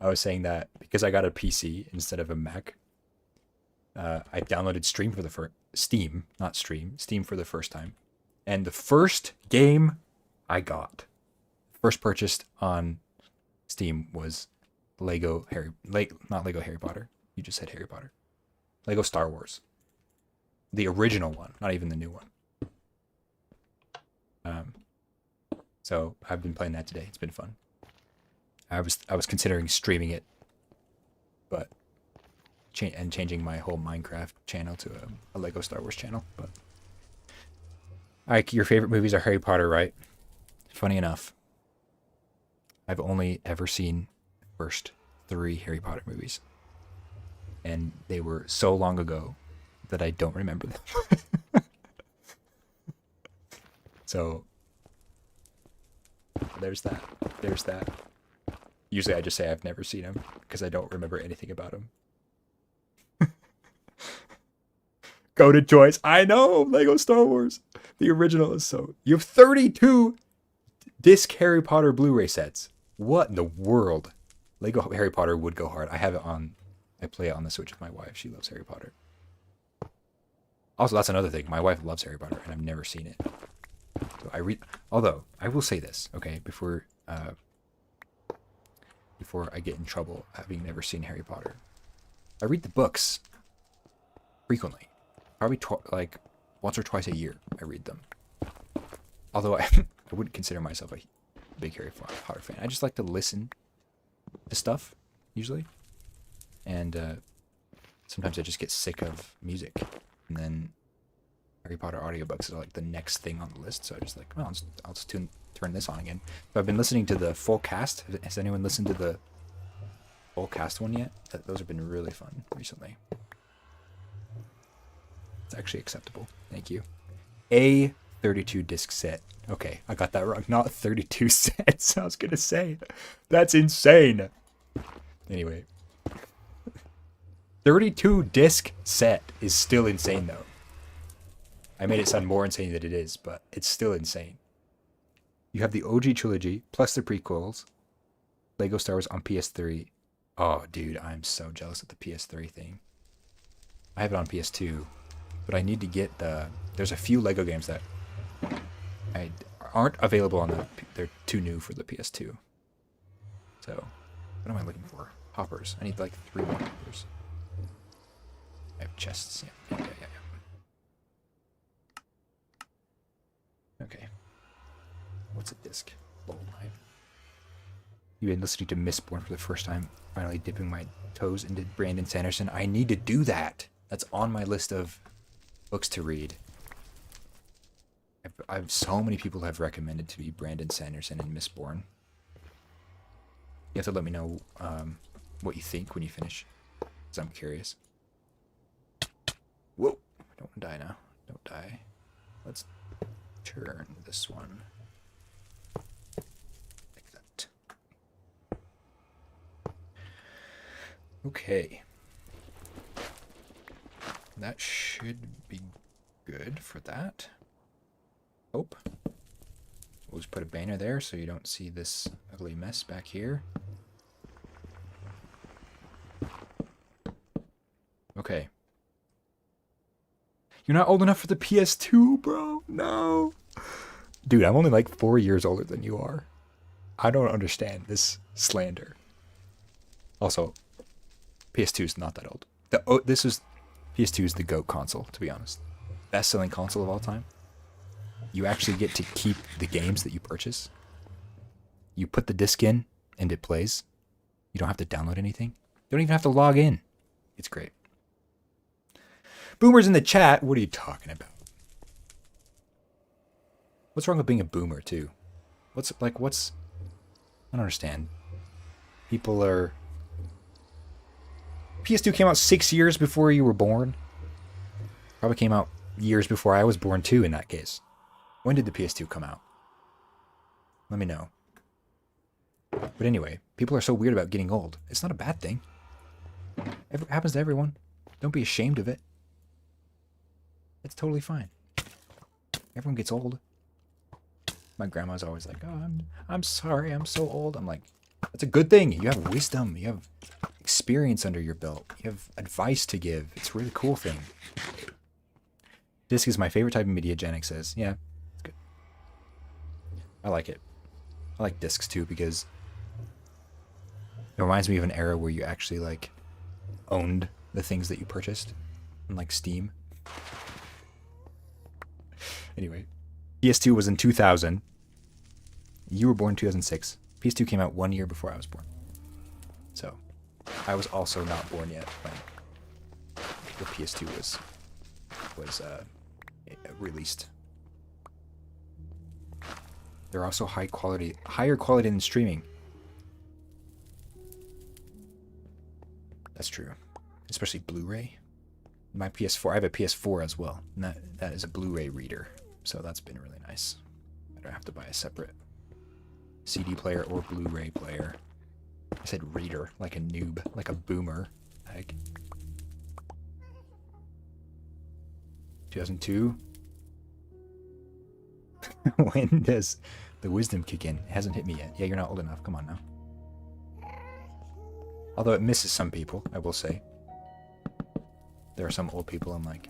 I was saying that because I got a PC instead of a Mac, I downloaded Steam for the first time. And the first game I got, first purchased on Steam was not Lego Harry Potter. You just said Harry Potter. Lego Star Wars. The original one, not even the new one. So I've been playing that today. It's been fun. I was considering streaming it, but changing my whole Minecraft channel to a Lego Star Wars channel. But Ike, your favorite movies are Harry Potter, right? Funny enough, I've only ever seen the first 3 Harry Potter movies, and they were so long ago that I don't remember them. So there's that. There's that. Usually I just say I've never seen them because I don't remember anything about them. Go to choice. I know, Lego Star Wars. The original is so... You have 32 disc Harry Potter Blu-ray sets. What in the world? Lego Harry Potter would go hard. I have it on... I play it on the Switch with my wife. She loves Harry Potter. Also, that's another thing. My wife loves Harry Potter, and I've never seen it. So although, I will say this, okay, before I get in trouble having never seen Harry Potter. I read the books frequently. Probably like once or twice a year I read them. Although I wouldn't consider myself a big Harry Potter fan. I just like to listen to stuff, usually. and sometimes I just get sick of music, and then Harry Potter audiobooks are like the next thing on the list. So I just like, well, I'll just turn this on again. So I've been listening to the full cast. Has anyone listened to the full cast one yet? Those have been really fun recently. It's actually acceptable. Thank you. A 32 disc set. Okay, I got that wrong. Not 32 sets. I was gonna say, that's insane. Anyway, 32 disc set is still insane though. I made it sound more insane than it is, but it's still insane. You have the OG trilogy plus the prequels, Lego Star Wars on PS3. Oh, dude, I'm so jealous of the PS3 thing. I have it on PS2, but I need to get there's a few Lego games that aren't available on they're too new for the PS2. So, what am I looking for? Hoppers. I need like 3 more hoppers. I have chests. Yeah. Okay. What's a disc? You've been listening to Mistborn for the first time, finally dipping my toes into Brandon Sanderson. I need to do that. That's on my list of books to read. I've so many people have recommended to me Brandon Sanderson and Mistborn. You have to let me know what you think when you finish, because I'm curious. Whoa! I don't want to die now. Don't die. Let's turn this one like that. Okay. That should be good for that. Hope. We'll just put a banner there so you don't see this ugly mess back here. Okay. You're not old enough for the PS2, bro. No. Dude, I'm only like 4 years older than you are. I don't understand this slander. Also, PS2 is not that old. PS2 is the GOAT console, to be honest. Best-selling console of all time. You actually get to keep the games that you purchase. You put the disc in, and it plays. You don't have to download anything. You don't even have to log in. It's great. Boomers in the chat, what are you talking about? What's wrong with being a boomer, too? I don't understand. People are... PS2 came out 6 years before you were born. Probably came out years before I was born, too, in that case. When did the PS2 come out? Let me know. But anyway, people are so weird about getting old. It's not a bad thing. It happens to everyone. Don't be ashamed of it. It's totally fine. Everyone gets old. My grandma's always like, "Oh, I'm sorry, I'm so old." I'm like, that's a good thing. You have wisdom. You have experience under your belt. You have advice to give. It's a really cool thing. Disc is my favorite type of media, Janik says. Yeah, it's good. I like it. I like discs too because it reminds me of an era where you actually like owned the things that you purchased on like Steam. Anyway, PS2 was in 2000. You were born in 2006. PS2 came out 1 year before I was born. So, I was also not born yet when the PS2 was released. They're also higher quality than streaming. That's true. Especially Blu-ray. My PS4, I have a PS4 as well. And that is a Blu-ray reader. So that's been really nice. I don't have to buy a separate CD player or Blu-ray player. I said reader, like a noob, like a boomer. Like 2002. When does the wisdom kick in? It hasn't hit me yet. Yeah, you're not old enough. Come on now. Although it misses some people, I will say. There are some old people I'm like,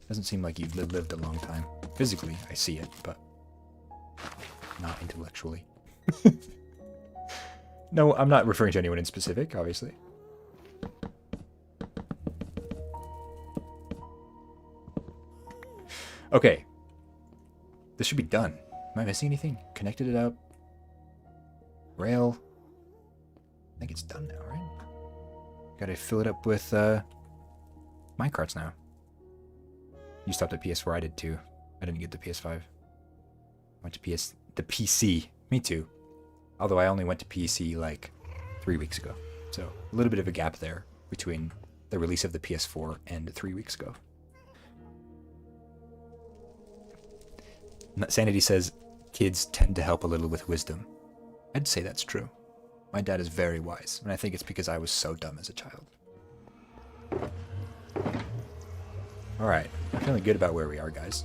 doesn't seem like you've lived a long time. Physically, I see it, but not intellectually. No, I'm not referring to anyone in specific, obviously. Okay. This should be done. Am I missing anything? Connected it up. Rail. I think it's done now, right? Gotta fill it up with minecarts now. You stopped at PS4, I did too. I didn't get the PS5. I went to the PC. Me too. Although I only went to PC like 3 weeks ago. So a little bit of a gap there between the release of the PS4 and 3 weeks ago. Sanity says, kids tend to help a little with wisdom. I'd say that's true. My dad is very wise, and I think it's because I was so dumb as a child. Alright, I'm feeling good about where we are, guys.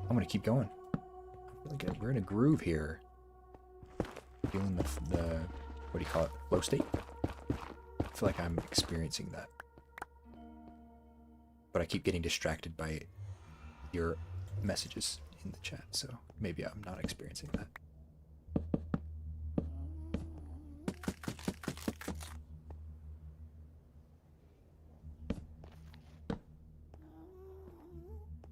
I'm gonna keep going. I'm feeling good. We're in a groove here. Feeling the what do you call it? Flow state? I feel like I'm experiencing that. But I keep getting distracted by your messages in the chat, so maybe I'm not experiencing that.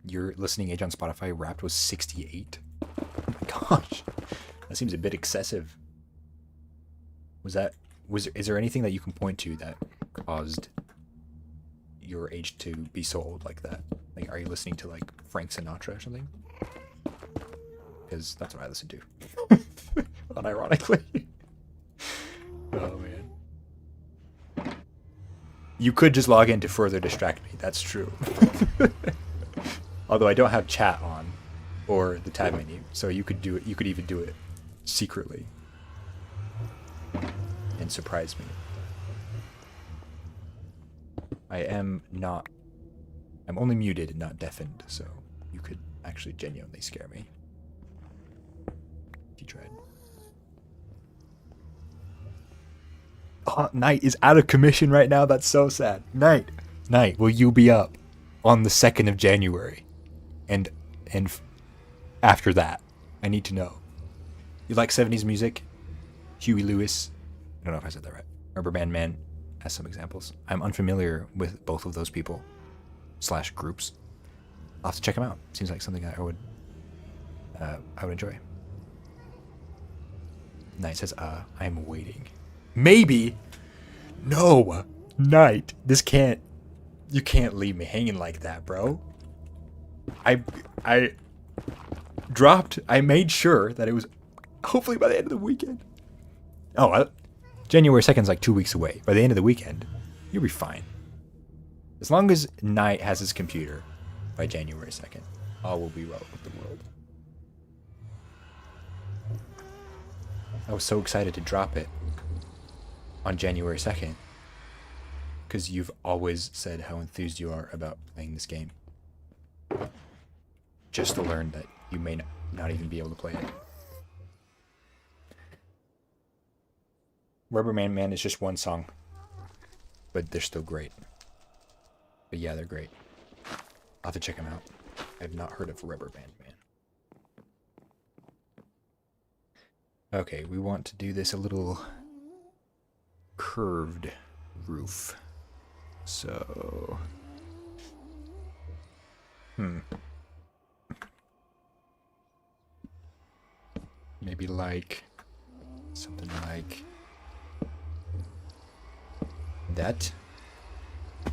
Your listening age on Spotify Wrapped was 68. Oh my gosh, that seems a bit excessive. Is there anything that you can point to that caused your age to be so old like that? Like, are you listening to like Frank Sinatra or something? Because that's what I listen to. Unironically. Oh man. You could just log in to further distract me. That's true. Although I don't have chat on or the tab menu, so you could do it. You could even do it secretly and surprise me. I'm only muted and not deafened, so you could actually genuinely scare me if you tried. Oh, Knight is out of commission right now. That's so sad. Knight, will you be up on the 2nd of January? And after that, I need to know. You like 70s music? Huey Lewis? I don't know if I said that right. Rubber Band Man has some examples. I'm unfamiliar with both of those people / groups. I'll have to check them out. Seems like something that I would enjoy. Knight says, I'm waiting. Maybe. No. Knight. You can't leave me hanging like that, bro. I made sure that it was hopefully by the end of the weekend. January 2nd is like 2 weeks away. By the end of the weekend, you'll be fine. As long as Knight has his computer by January 2nd, all will be well with the world. I was so excited to drop it on January 2nd because you've always said how enthused you are about playing this game. Just to learn that you may not even be able to play it. Rubber Band Man is just one song, but they're still great. But yeah, they're great. I'll have to check them out. I've not heard of Rubber Band Man. Okay, we want to do this a little curved roof. So... Maybe like... something like... that.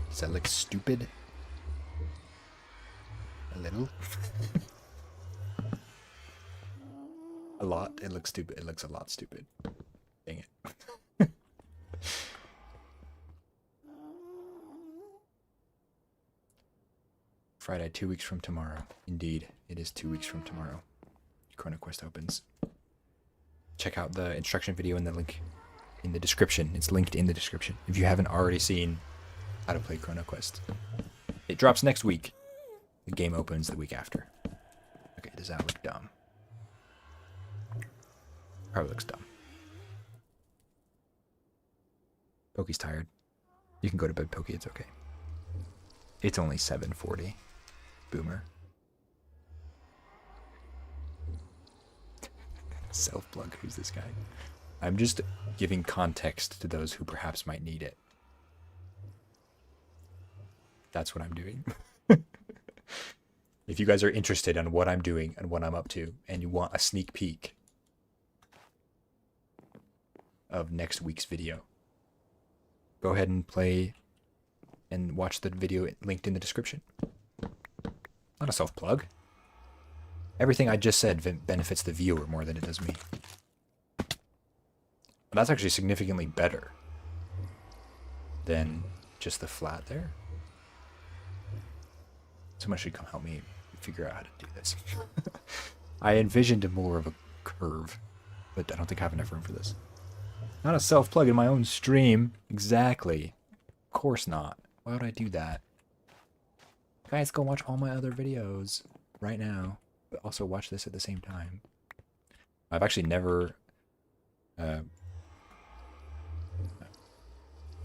Does that look stupid? A little? A lot? It looks stupid. It looks a lot stupid. Dang it. Friday, 2 weeks from tomorrow. Indeed, it is 2 weeks from tomorrow. Chrono Quest opens. Check out the instruction video in the link in the description. It's linked in the description if you haven't already seen how to play Chrono Quest. It drops next week. The game opens the week after. Okay, does that look dumb? Probably looks dumb. Pokey's tired. You can go to bed, Pokey. It's okay. It's only 7:40. Boomer. Self-plug. Who's this guy? I'm just giving context to those who perhaps might need it. That's what I'm doing. If you guys are interested in what I'm doing and what I'm up to, and you want a sneak peek of next week's video, go ahead and play and watch the video linked in the description. Not a self-plug. Everything I just said benefits the viewer more than it does me. But that's actually significantly better than just the flat there. Someone should come help me figure out how to do this. I envisioned more of a curve, but I don't think I have enough room for this. Not a self-plug in my own stream. Exactly. Of course not. Why would I do that? Guys, go watch all my other videos right now, but also watch this at the same time. I've actually never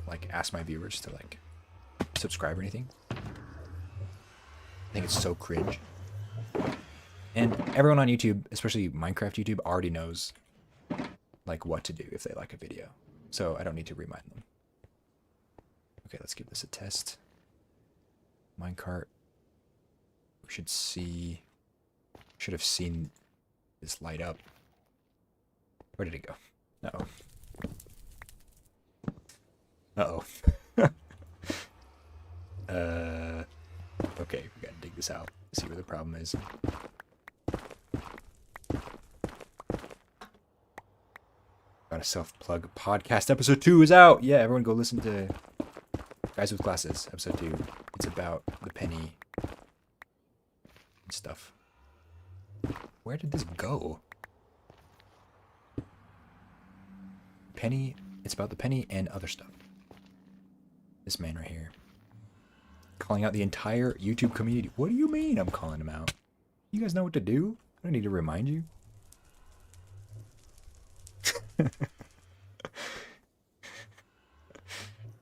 like asked my viewers to like subscribe or anything. I think it's so cringe. And everyone on YouTube, especially Minecraft YouTube, already knows like what to do if they like a video. So I don't need to remind them. Okay, let's give this a test. Minecart. We should see. Should have seen this light up. Where did it go? Uh-oh. Uh-oh. Okay, we gotta dig this out. See where the problem is. Got a self-plug podcast. Episode 2 is out! Yeah, everyone go listen to Guys with Glasses, episode 2. It's about the penny and stuff. Where did this go? Penny. It's about the penny and other stuff. This man right here. Calling out the entire YouTube community. What do you mean I'm calling him out? You guys know what to do? I don't need to remind you.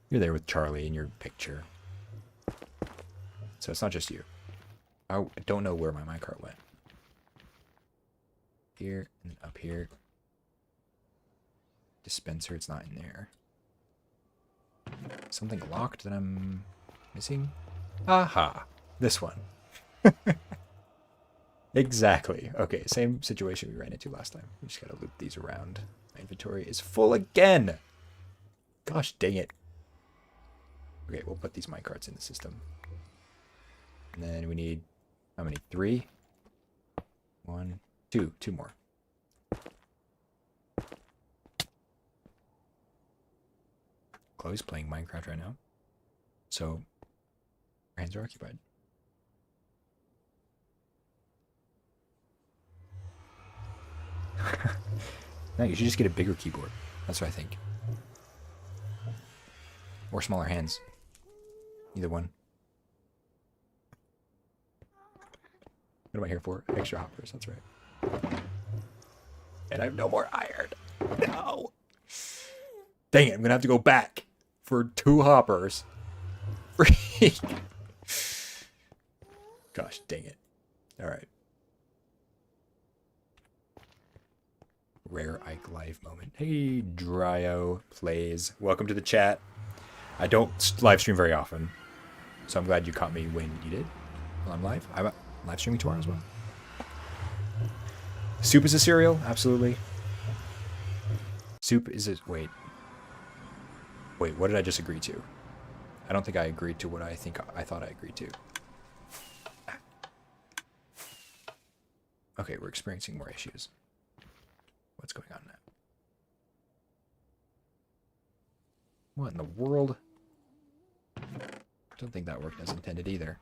You're there with Charlie in your picture. So it's not just you. I don't know where my minecart went. Here and up here. Dispenser, it's not in there. Something locked that I'm missing? Aha! This one. Exactly. Okay, same situation we ran into last time. We just gotta loop these around. My inventory is full again! Gosh dang it. Okay, we'll put these minecarts in the system. And then we need, how many? 3? 1, 2. 2 more. Chloe's playing Minecraft right now. So, her hands are occupied. No, you should just get a bigger keyboard. That's what I think. Or smaller hands. Either one. What am I here for? Extra hoppers, that's right. And I have no more iron. No! Dang it, I'm gonna have to go back for 2 hoppers. Freak! Gosh, dang it. Alright. Rare Ike live moment. Hey, Dryo plays. Welcome to the chat. I don't live stream very often, so I'm glad you caught me when you did. While I'm live. I'm live streaming tomorrow as well. Soup is a cereal? Absolutely. Soup is a... Wait, what did I just agree to? I don't think I agreed to what I thought I agreed to. Okay, we're experiencing more issues. What's going on now? What in the world? Don't think that worked as intended either.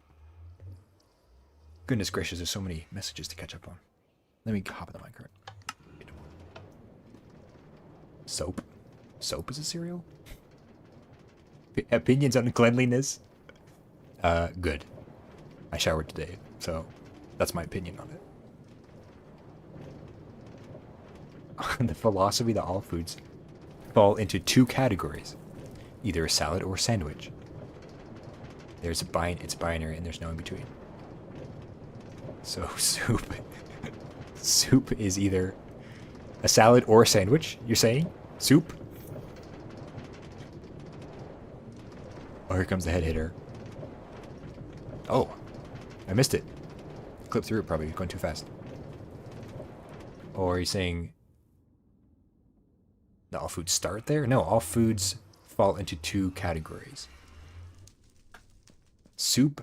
Goodness gracious, there's so many messages to catch up on. Let me hop in the minecart. Soap? Soap is a cereal? Opinions on cleanliness? Good. I showered today, so that's my opinion on it. The philosophy that all foods fall into 2 categories. Either a salad or a sandwich. There's it's binary and there's no in between. So soup. Soup is either a salad or a sandwich, you're saying? Soup? Oh, here comes the head hitter. Oh, I missed it. Clipped through it probably, going too fast. Or are you saying all foods start there? No, all foods fall into two categories. Soup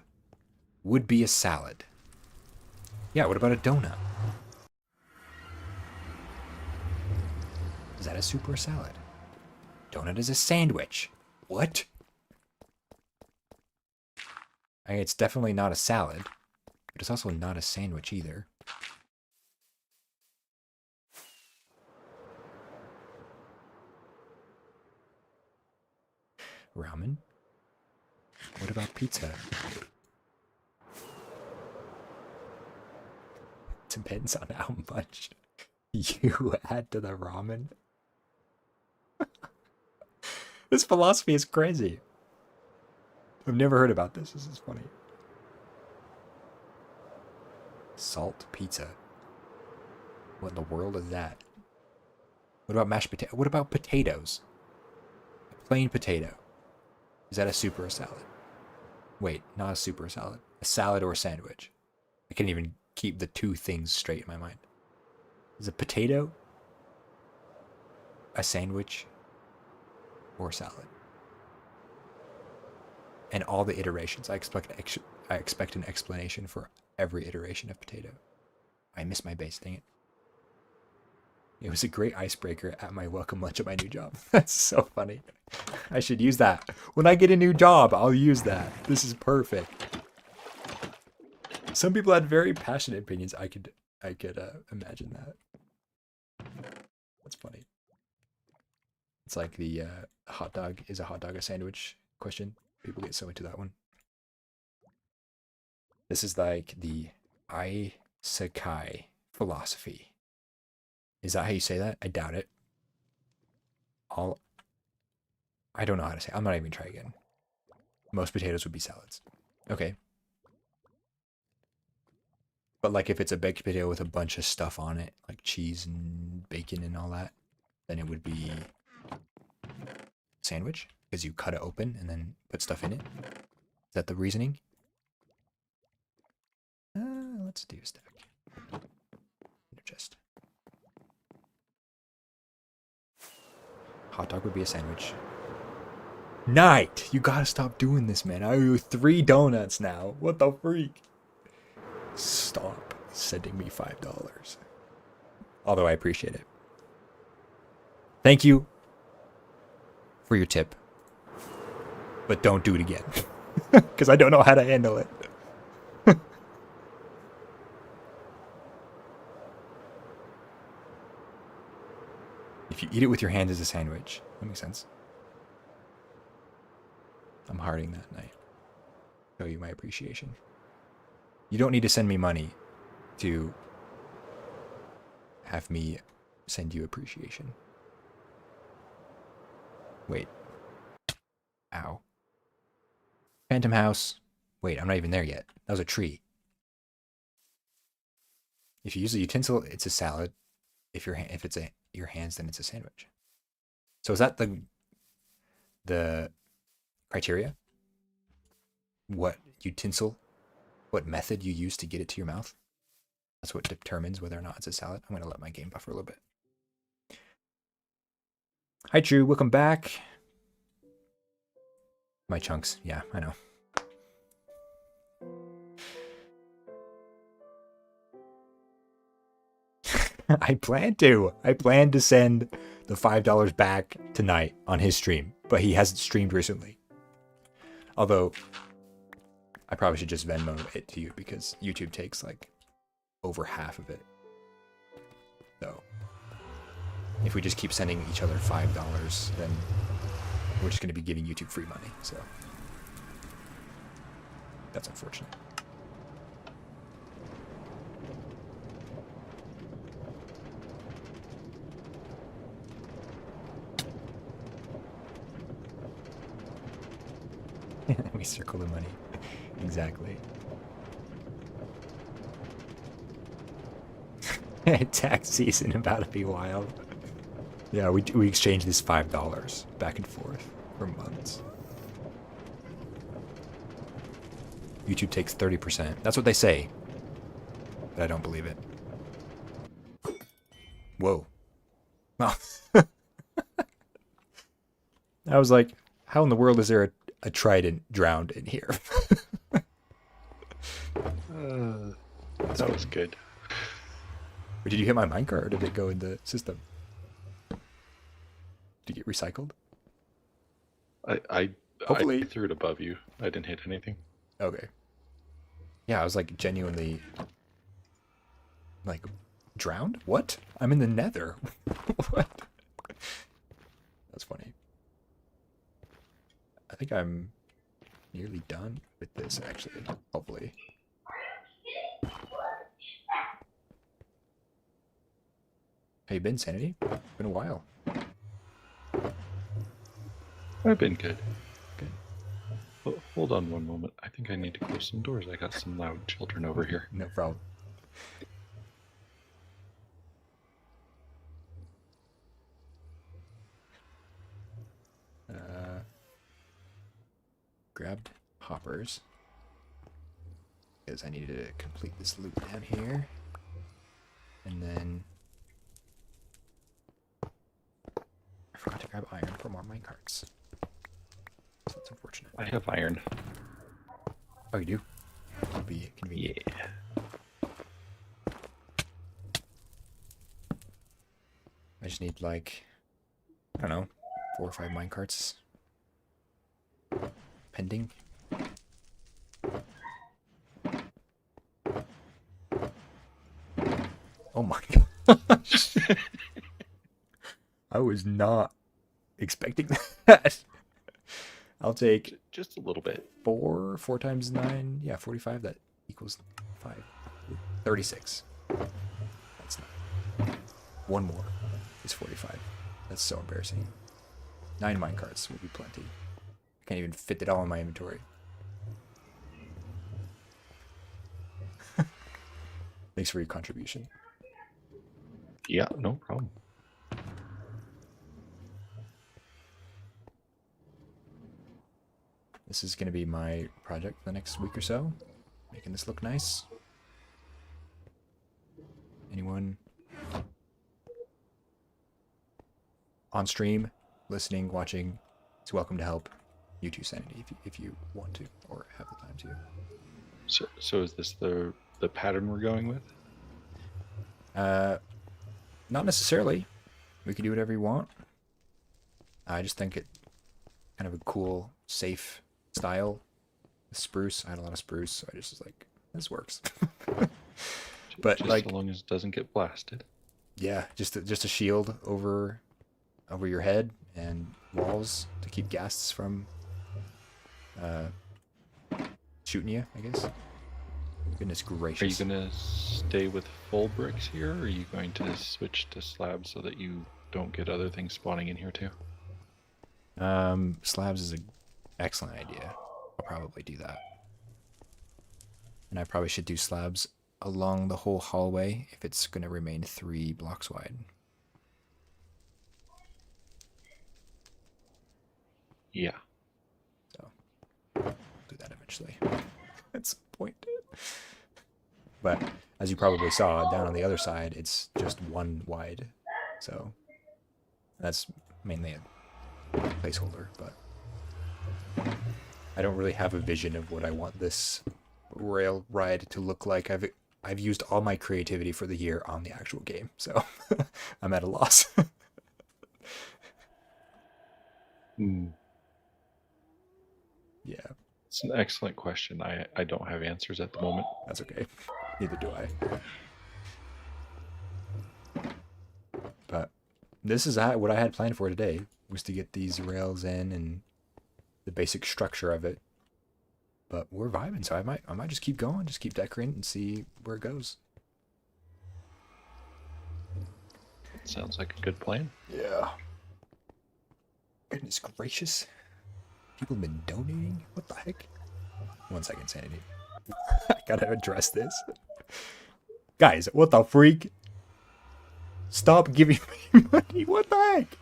would be a salad. Yeah, what about a donut? Is that a soup or a salad? Donut is a sandwich. What? It's definitely not a salad, but it's also not a sandwich either. Ramen? What about pizza? Depends on how much you add to the ramen. This philosophy is crazy. I've never heard about this. This is funny. Salt pizza. What in the world is that? What about mashed potato? What about potatoes? A plain potato. Is that a soup or a salad? Wait, not a soup or a salad. A salad or a sandwich. I can't even keep the two things straight in my mind. Is a potato a sandwich or a salad? And all the iterations. I expect an explanation for every iteration of potato. I missed my base, dang it. It was a great icebreaker at my welcome lunch at my new job. That's so funny. I should use that. When I get a new job, I'll use that. This is perfect. Some people had very passionate opinions. I could imagine that. That's funny. It's like the hot dog, is a hot dog a sandwich question. People get so into that one. This is like the isekai philosophy. Is that how you say that? I doubt it. I don't know how to say it. I'm not even trying again. Most potatoes would be salads. Okay. But like if it's a baked potato with a bunch of stuff on it, like cheese and bacon and all that, then it would be sandwich, because you cut it open and then put stuff in it. Is that the reasoning? Let's do a stack. Chest. Hot dog would be a sandwich. Night! You gotta stop doing this, man. I owe you 3 donuts now. What the freak? Stop sending me $5. Although I appreciate it. Thank you for your tip. But don't do it again. Because I don't know how to handle it. If you eat it with your hands as a sandwich. That makes sense. I'm hearting that night. Show you my appreciation. You don't need to send me money to have me send you appreciation. Wait. Ow. Phantom house. Wait, I'm not even there yet. That was a tree. If you use a utensil, it's a salad. If it's your hands, then it's a sandwich. So is that the criteria? What utensil, what method you use to get it to your mouth? That's what determines whether or not it's a salad. I'm going to let my game buffer a little bit. Hi, Drew. Welcome back. My chunks. Yeah, I know. I plan to send the $5 back tonight on his stream, but he hasn't streamed recently. Although, I probably should just Venmo it to you because YouTube takes like over half of it. So, if we just keep sending each other $5, then we're just going to be giving YouTube free money. So, that's unfortunate. We circle the money. Exactly. Tax season about to be wild. Yeah, we exchange this $5 back and forth for months. YouTube takes 30%. That's what they say. But I don't believe it. Whoa. Oh. I was like, How in the world is there a trident drowned in here? That was good. Or did you hit my minecart or did it go in the system? Did it get recycled? I Hopefully. threw it above you. I didn't hit anything. Okay. Yeah, I was like genuinely like drowned? What? I'm in the nether. What? That's funny. I think I'm nearly done with this actually, hopefully. How you been, Sanity? Been a while. I've been good. Good. Hold on one moment. I think I need to close some doors. I got some loud children over here. No problem. Grabbed hoppers because I needed to complete this loop down here, and then I forgot to grab iron for more minecarts. So that's unfortunate. I have iron. Oh, you do? That'll be convenient. Yeah. I just need like, I don't know, 4 or 5 minecarts. Pending. Oh my gosh. I was not expecting that. I'll take Just a little bit. 4 times 9. Yeah, 45. That equals 5. 36. That's not. 1 more is 45. That's so embarrassing. 9 minecarts will be plenty. I can't even fit it all in my inventory. Thanks for your contribution. Yeah, no problem. This is going to be my project for the next week or so. Making this look nice. Anyone on stream, listening, watching, is welcome to help you too, Sanity, if you want to or have the time to. So is this the pattern we're going with? Not necessarily. We can do whatever you want. I just think it kind of a cool, safe style. Spruce. I had a lot of spruce, so I just was like, this works. But just like, so long as it doesn't get blasted. Yeah, just a shield over your head and walls to keep ghasts from shooting you, I guess. Goodness gracious. Are you going to stay with full bricks here, or are you going to switch to slabs so that you don't get other things spawning in here too? Slabs is an excellent idea. I'll probably do that. And I probably should do slabs along the whole hallway if it's going to remain 3 blocks wide. Yeah. So, do that eventually. That's the point. But, as you probably saw, down on the other side, it's just 1 wide. So, that's mainly a placeholder, but I don't really have a vision of what I want this rail ride to look like. I've used all my creativity for the year on the actual game, so I'm at a loss. Yeah. It's an excellent question. I don't have answers at the moment. That's okay. Neither do I. But this is what I had planned for today, was to get these rails in and the basic structure of it. But we're vibing, so I might just keep going, just keep decorating and see where it goes. Sounds like a good plan. Yeah. Goodness gracious. People have been donating? What the heck? 1 second, Sanity. I gotta address this. Guys, what the freak? Stop giving me money. What the heck?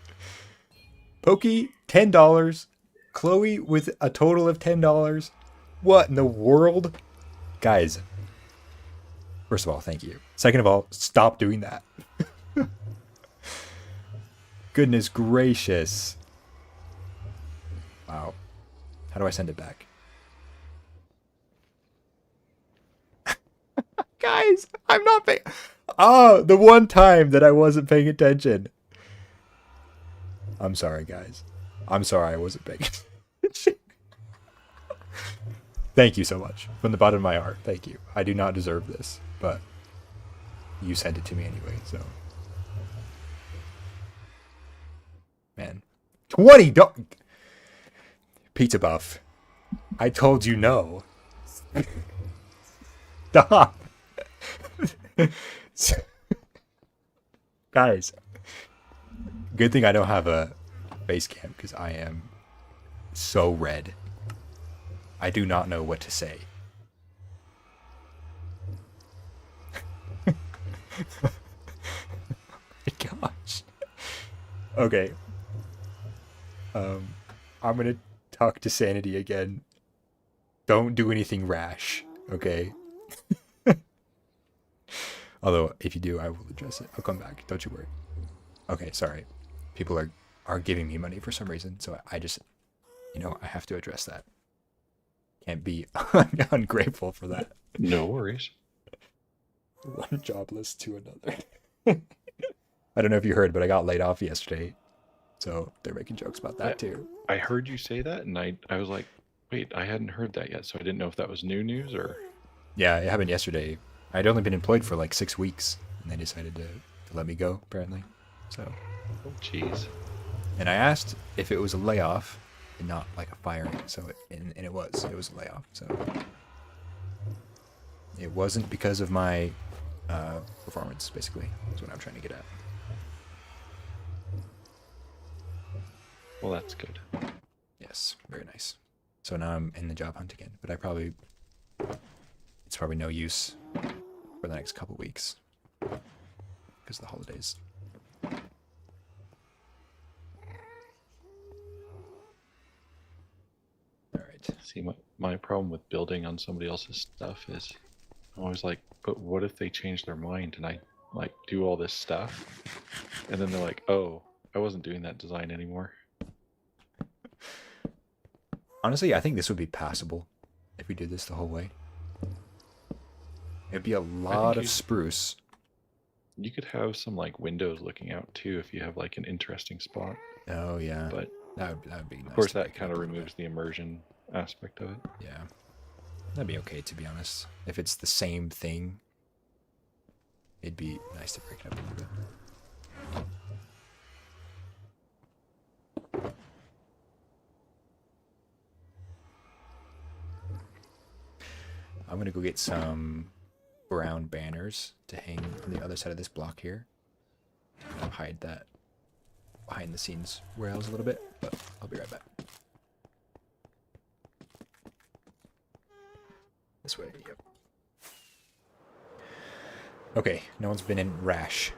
Pokey, $10. Chloe with a total of $10. What in the world? Guys, first of all, thank you. Second of all, stop doing that. Goodness gracious. Wow. How do I send it back? Guys, I'm not paying. Oh, the one time that I wasn't paying attention. I'm sorry, guys. I'm sorry I wasn't paying attention. Thank you so much. From the bottom of my heart, thank you. I do not deserve this, but you sent it to me anyway, so. Man. $20! Pizza Buff. I told you no. Stop. Guys. Good thing I don't have a base camp because I am so red. I do not know what to say. Oh my gosh. Okay. I'm gonna talk to Sanity again. Don't do anything rash, okay? Although, if you do, I will address it. I'll come back. Don't you worry. Okay, sorry. People are giving me money for some reason, so I just, I have to address that. Can't be ungrateful for that. No worries. One jobless to another. I don't know if you heard, but I got laid off yesterday. So they're making jokes about that too. I heard you say that, and I was like, wait, I hadn't heard that yet, so I didn't know if that was new news or... Yeah, it happened yesterday. I'd only been employed for like 6 weeks, and they decided to let me go, apparently. So... Oh, jeez. And I asked if it was a layoff and not like a firing, so it was a layoff. So it wasn't because of my performance, basically. That's what I'm trying to get at. Well, that's good. Yes, very nice. So now I'm in the job hunt again, but it's probably no use for the next couple weeks because of the holidays. All right. See, my problem with building on somebody else's stuff is I'm always like, but what if they change their mind and I like do all this stuff and then they're like, oh, I wasn't doing that design anymore. Honestly, I think this would be passable if we did this the whole way. It'd be a lot of spruce. You could have some like windows looking out too if you have like an interesting spot. Oh yeah, but that would be nice. Of course, that kind of removes the immersion aspect of it. Yeah, that'd be okay, to be honest. If it's the same thing, it'd be nice to break it up a little bit. I'm gonna go get some brown banners to hang on the other side of this block here. I'll hide that behind the scenes rails a little bit, but I'll be right back. This way, yep. Okay, no one's been in rash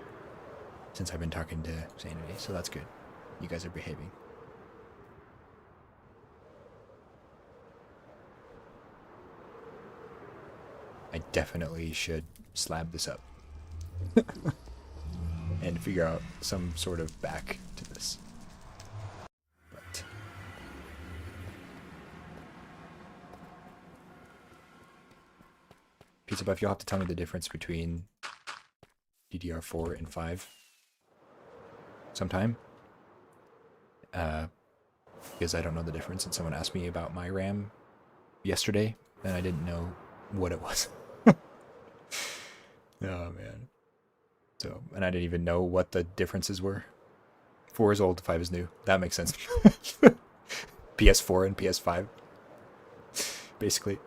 since I've been talking to Sanity, so that's good. You guys are behaving. I definitely should slab this up and figure out some sort of back to this. But Pizza Buff, you'll have to tell me the difference between DDR4 and 5 sometime. Because I don't know the difference, and someone asked me about my RAM yesterday, and I didn't know what it was. Oh man. So, and I didn't even know what the differences were. 4 is old, 5 is new. That makes sense. PS4 and PS5. Basically.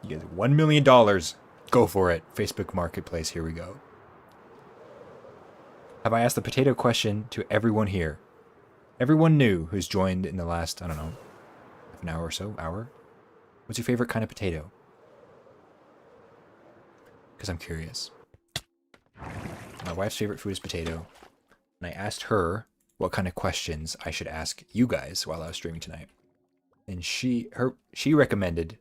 You get $1 million. Go for it. Facebook Marketplace, here we go. Have I asked the potato question to everyone here? Everyone new who's joined in the last, I don't know, half an hour or so, hour? What's your favorite kind of potato? Because I'm curious. My wife's favorite food is potato. And I asked her what kind of questions I should ask you guys while I was streaming tonight. And she recommended,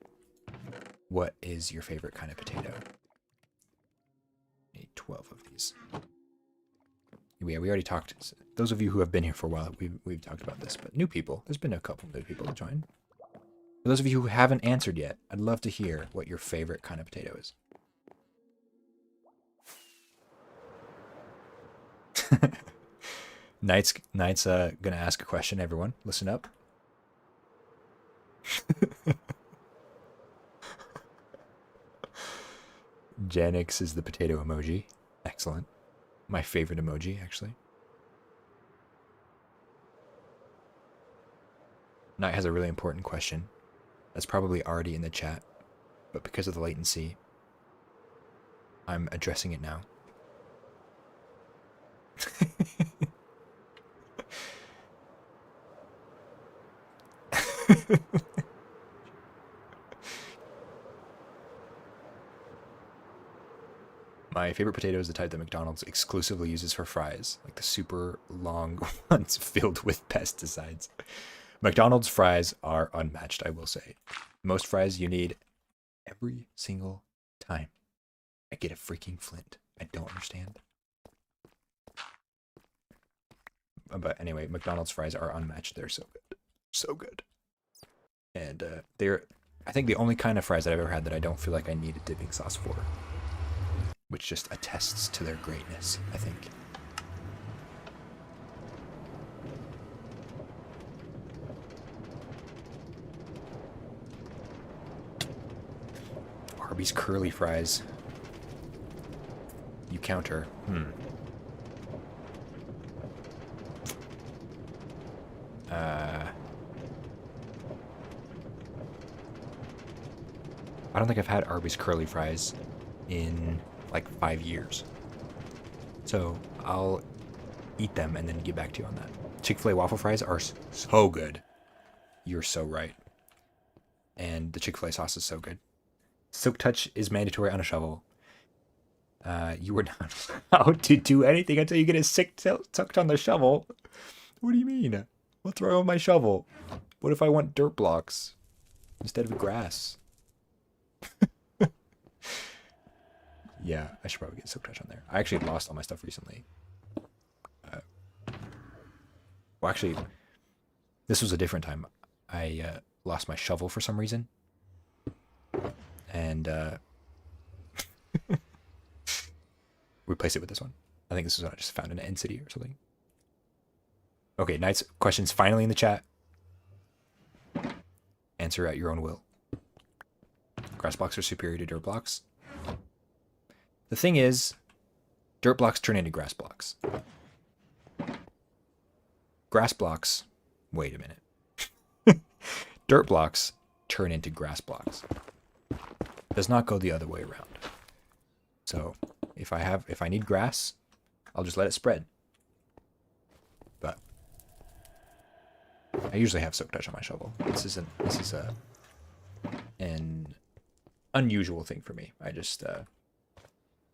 what is your favorite kind of potato? I need 12 of these. Yeah, we already talked. Those of you who have been here for a while, we've talked about this. But new people, there's been a couple new people to join. For those of you who haven't answered yet, I'd love to hear what your favorite kind of potato is. Knight's gonna ask a question. Everyone, listen up. Janix is the potato emoji. Excellent. My favorite emoji, actually. Knight has a really important question that's probably already in the chat, but because of the latency, I'm addressing it now. My favorite potato is the type that McDonald's exclusively uses for fries, like the super long ones filled with pesticides. McDonald's fries are unmatched, I will say. Most fries you need every single time. I get a freaking flint. I don't understand. But anyway, McDonald's fries are unmatched. They're so good. So good. And they're, I think, the only kind of fries that I've ever had that I don't feel like I need a dipping sauce for. Which just attests to their greatness, I think. Arby's curly fries. You counter. I don't think I've had Arby's curly fries in like 5 years. So I'll eat them and then get back to you on that. Chick-fil-A waffle fries are so good. You're so right. And the Chick-fil-A sauce is so good. Silk touch is mandatory on a shovel. You were not allowed to do anything until you get a sick tucked on the shovel. What do you mean? What's wrong with my shovel? What if I want dirt blocks instead of grass? Yeah, I should probably get silk touch on there. I actually lost all my stuff recently. Well, actually, this was a different time. I lost my shovel for some reason. And replace it with this one. I think this is what I just found in an end city or something. Okay, Knight's questions finally in the chat. Answer at your own will. Grass blocks are superior to dirt blocks. The thing is, dirt blocks turn into grass blocks. Grass blocks, wait a minute. Dirt blocks turn into grass blocks. Does not go the other way around. So if I need grass, I'll just let it spread. But I usually have soak touch on my shovel. This is an unusual thing for me. I just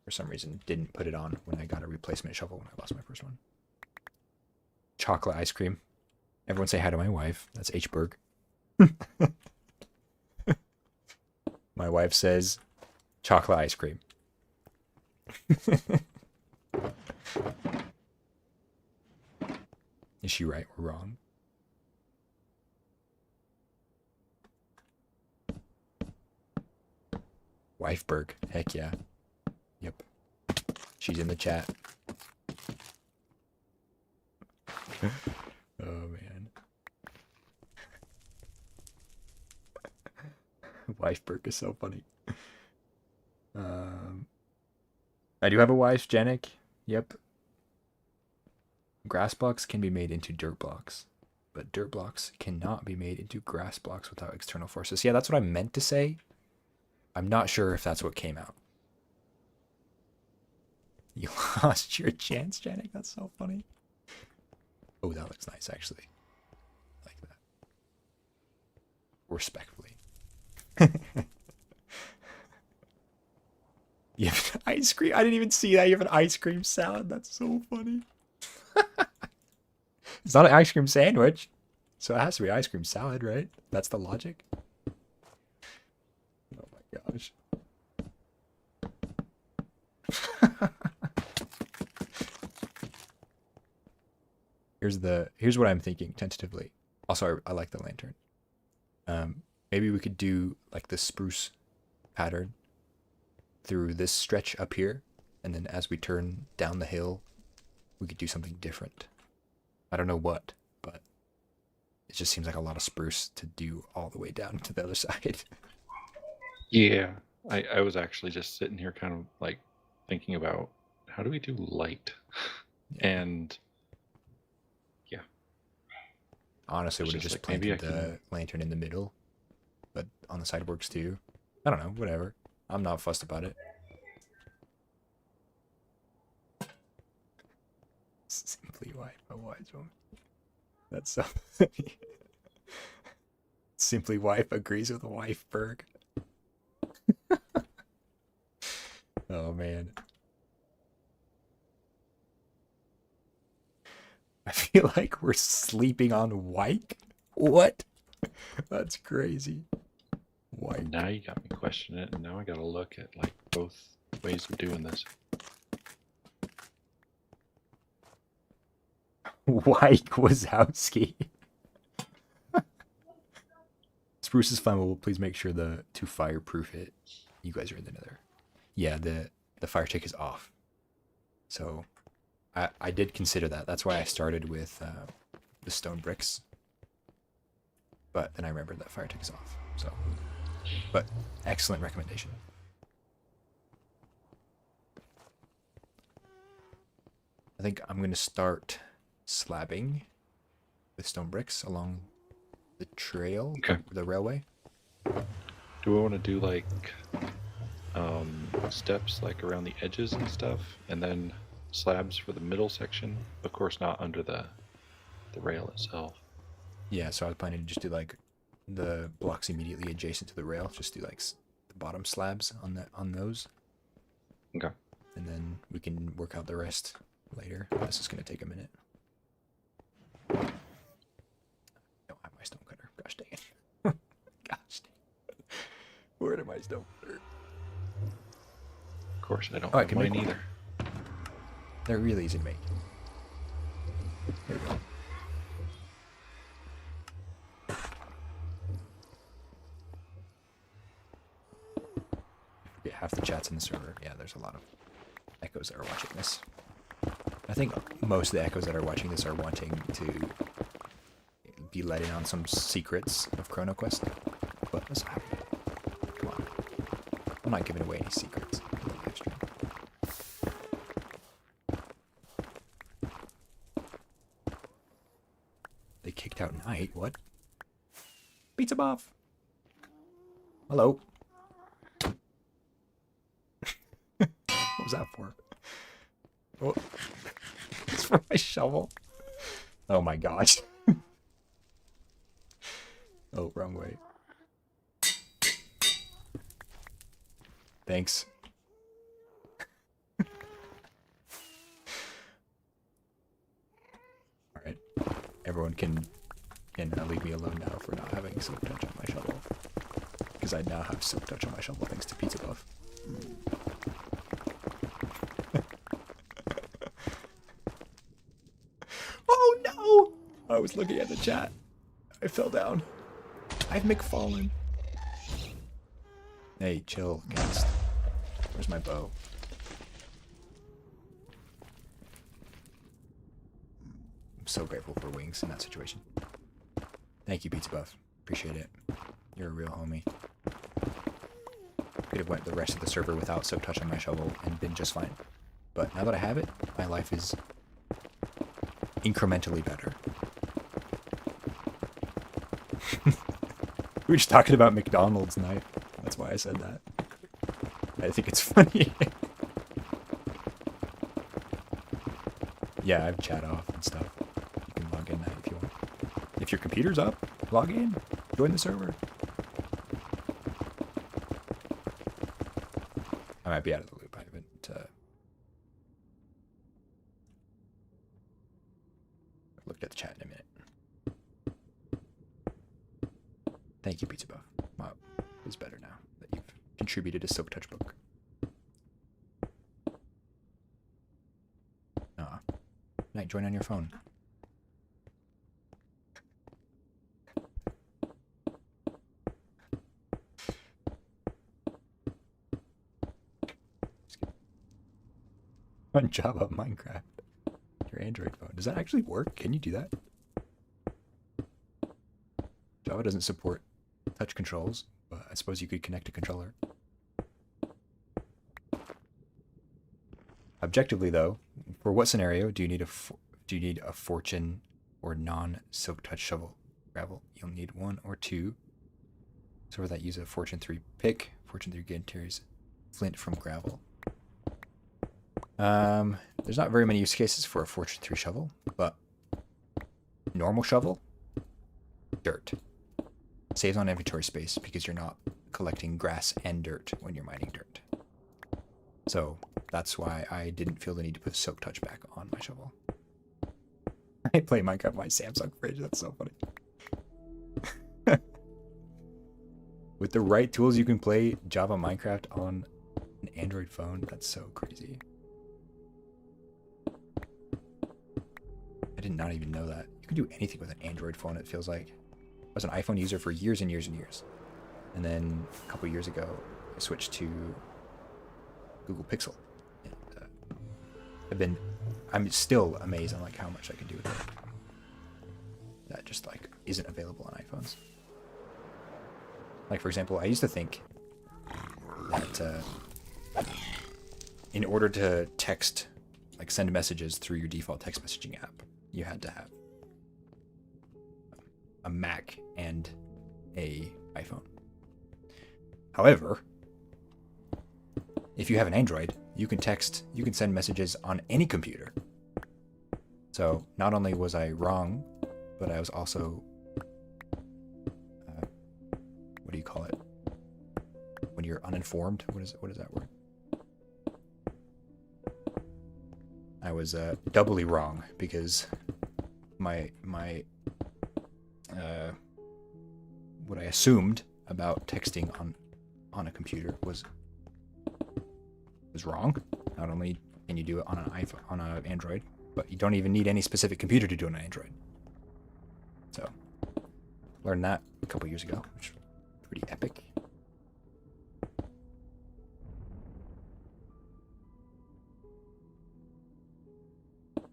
for some reason didn't put it on when I got a replacement shovel when I lost my first one. Chocolate ice cream. Everyone say hi to my wife. That's H. Berg. My wife says chocolate ice cream. Is she right or wrong? Wifeberg. Heck yeah. Yep. She's in the chat. Oh, man. Wifeberg is so funny. I do have a wife, Janik. Yep. Grass blocks can be made into dirt blocks, but dirt blocks cannot be made into grass blocks without external forces. Yeah, that's what I meant to say. I'm not sure if that's what came out. You lost your chance, Janik. That's so funny. Oh, that looks nice, actually. I like that. Respectfully. You have an ice cream? I didn't even see that. You have an ice cream salad. That's so funny. It's not an ice cream sandwich. So it has to be ice cream salad, right? That's the logic. Oh my gosh. Here's what I'm thinking tentatively. Also, I like the lantern. Maybe we could do like the spruce pattern through this stretch up here, and then as we turn down the hill, we could do something different. I don't know what, but it just seems like a lot of spruce to do all the way down to the other side. Yeah, I was actually just sitting here kind of like thinking about how do we do light? Yeah. And yeah, Honestly, it's would have just just like maybe I planted the lantern in the middle, but on the side works too. I don't know, whatever. I'm not fussed about it. Simply wife, a wise woman. That's so funny. Simply wife agrees with wife Berg. Oh man. I feel like we're sleeping on white. What? That's crazy. White. now you got me questioning it, and now I got to look at like both ways of doing this. White Wazowski. Spruce is fine, but we'll please make sure to fireproof it. You guys are in the nether. Yeah, the fire tick is off. So I did consider that. That's why I started with the stone bricks. But then I remembered that fire tick is off. So, but excellent recommendation. I think I'm gonna start slabbing with stone bricks along the trail, Okay. the railway. Do we want to do like steps like around the edges and stuff, and then slabs for the middle section? Of course, not under the rail itself. Yeah, so I was planning to just do like the blocks immediately adjacent to the rail. Just do like the bottom slabs on those, Okay. and then we can work out the rest later. This is gonna take a minute. Don't have my stone cutter. Gosh dang it. Gosh dang it. Where did my stone cutter? Of course, I don't Oh, I have can mine make one. either. They're really easy to make. There we go. Forget half the chats in the server. Yeah, there's a lot of echoes that are watching this. I think most of the echoes that are watching this are wanting to be let in on some secrets of Chrono Quest. But that's not happening. Come on. I'm not giving away any secrets in the live stream. They kicked out Knight. What? Pizza Buff. Hello. What was that for? Oh, it's for my shovel. Oh my gosh. Oh, wrong way. Thanks. Alright. Everyone can leave me alone now for not having silk touch on my shovel. Because I now have silk touch on my shovel thanks to Pizza Buff. Oh no! I was looking at the chat. I fell down. I've McFallen. Hey, chill, cast. Where's my bow? I'm so grateful for wings in that situation. Thank you, Pizza Buff. Appreciate it. You're a real homie. Could have went the rest of the server without silk touch on my shovel and been just fine. But now that I have it, my life is incrementally better. We were just talking about McDonald's knife. That's why I said that. I think it's funny. Yeah, I have chat off and stuff. You can log in now if you want. If your computer's up, log in. Join the server. I might be out of the loop. I haven't... looked at the chat in a minute. Thank you, Pizza Buff. Wow, it's better now that you've contributed to Silk Touch Book. Night, join on your phone. on Java Minecraft. Your Android phone. Does that actually work? Can you do that? Java doesn't support touch controls, but I suppose you could connect a controller. Objectively, though, for what scenario do you need a fortune or non-silk touch shovel? Gravel. You'll need 1 or 2. So for that, use a fortune 3 pick. Fortune 3 guarantors flint from gravel. There's not very many use cases for a fortune 3 shovel, but normal shovel, dirt. Saves on inventory space because you're not collecting grass and dirt when you're mining dirt. So that's why I didn't feel the need to put silk touch back on my shovel. I play Minecraft on my Samsung fridge. That's so funny. With the right tools, you can play Java Minecraft on an Android phone. That's so crazy. I did not even know that. You can do anything with an Android phone, it feels like. I was an iPhone user for years and years and years. And then a couple years ago, I switched to Google Pixel. And I'm still amazed on like how much I can do with it. That just like isn't available on iPhones. Like for example, I used to think that in order to text, like send messages through your default text messaging app, you had to have a Mac and a iPhone. However, if you have an Android, you can send messages on any computer. So not only was I wrong, but I was also, what do you call it? When you're uninformed, what is that word? I was doubly wrong because what I assumed about texting on a computer was wrong. Not only can you do it on an iPhone, on an Android, but you don't even need any specific computer to do it on an Android. So, learned that a couple years ago, which is pretty epic.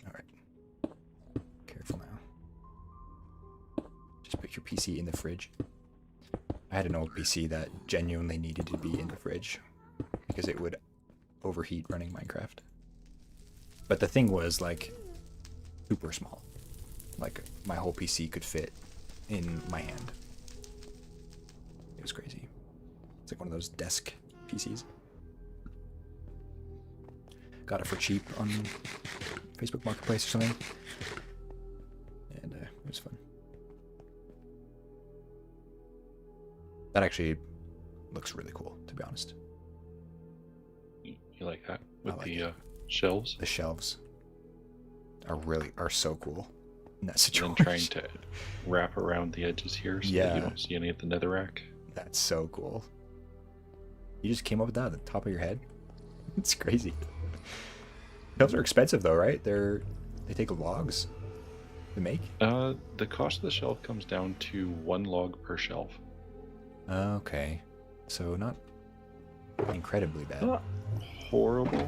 All right, careful now. Just put your PC in the fridge. I had an old PC that genuinely needed to be in the fridge because it would overheat running Minecraft. But the thing was like super small. Like my whole PC could fit in my hand. It was crazy. It's like one of those desk PCs. Got it for cheap on Facebook Marketplace or something. And it was fun. That actually looks really cool, to be honest. You like that with like the shelves? The shelves are so cool in that And situation. trying to wrap around the edges here so that you don't see any of the netherrack. That's so cool. You just came up with that at the top of your head? It's crazy. Shelves are expensive though, right? They take logs to make? The cost of the shelf comes down to 1 log per shelf. Okay. So not incredibly bad. Not horrible.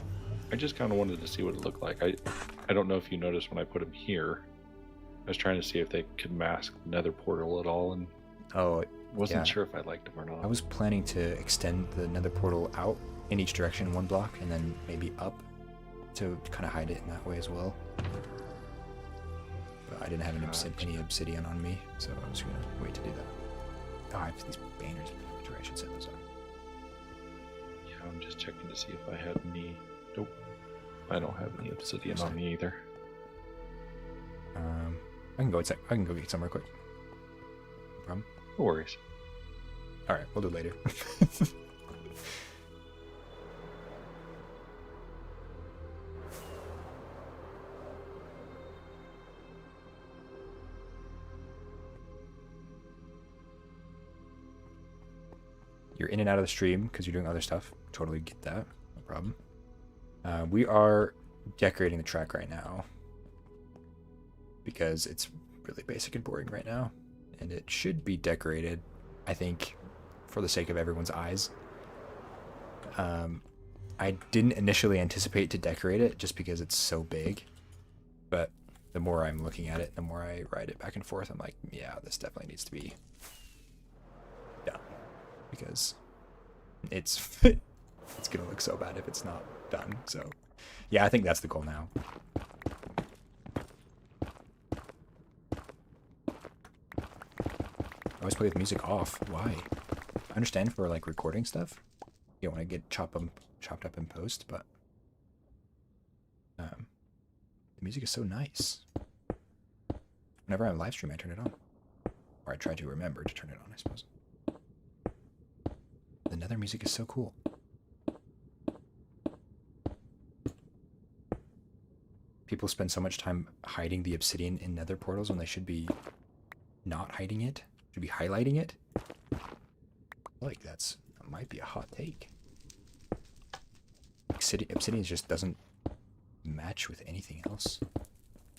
I just kind of wanted to see what it looked like. I don't know if you noticed when I put them here. I was trying to see if they could mask the nether portal at all, and wasn't sure if I liked them or not. I was planning to extend the nether portal out in each direction 1 block and then maybe up to kind of hide it in that way as well. But I didn't have any obsidian on me, so I was going to wait to do that. Oh, I have these banners. I should set those up. Yeah, I'm just checking to see if I had any. Nope. I don't have any obsidian on me either. I can go inside. I can go get some real quick. No problem. No worries. All right, we'll do it later. You're in and out of the stream because you're doing other stuff. Totally get that. No problem. We are decorating the track right now because it's really basic and boring right now. And it should be decorated, I think, for the sake of everyone's eyes. I I didn't initially anticipate to decorate it just because it's so big. But the more I'm looking at it, the more I ride it back and forth, I'm like, yeah, this definitely needs to be done. Because it's it's gonna look so bad if it's not done. So yeah, I think that's the goal now. I always play with music off. Why? I understand for like recording stuff. You don't want to get chopped up in post, but the music is so nice. Whenever I live stream, I turn it on. Or I try to remember to turn it on, I suppose. The Nether music is so cool. People spend so much time hiding the obsidian in Nether portals when they should be not hiding it. Should be highlighting it. I feel like that might be a hot take. Obsidian just doesn't match with anything else.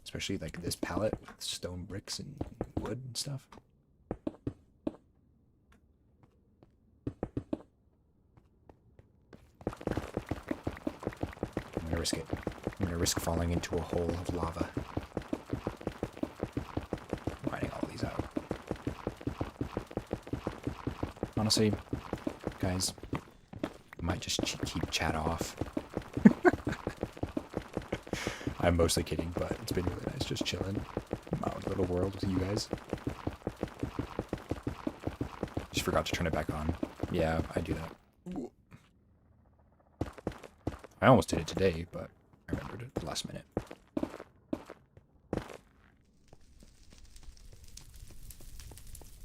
Especially like this palette with stone bricks and wood and stuff. I'm gonna risk it. I'm gonna risk falling into a hole of lava. Mining all these out. Honestly, guys, I might just keep chat off. I'm mostly kidding, but it's been really nice just chilling in my own little world with you guys. Just forgot to turn it back on. Yeah, I do that. I almost did it today, but I remembered it at the last minute.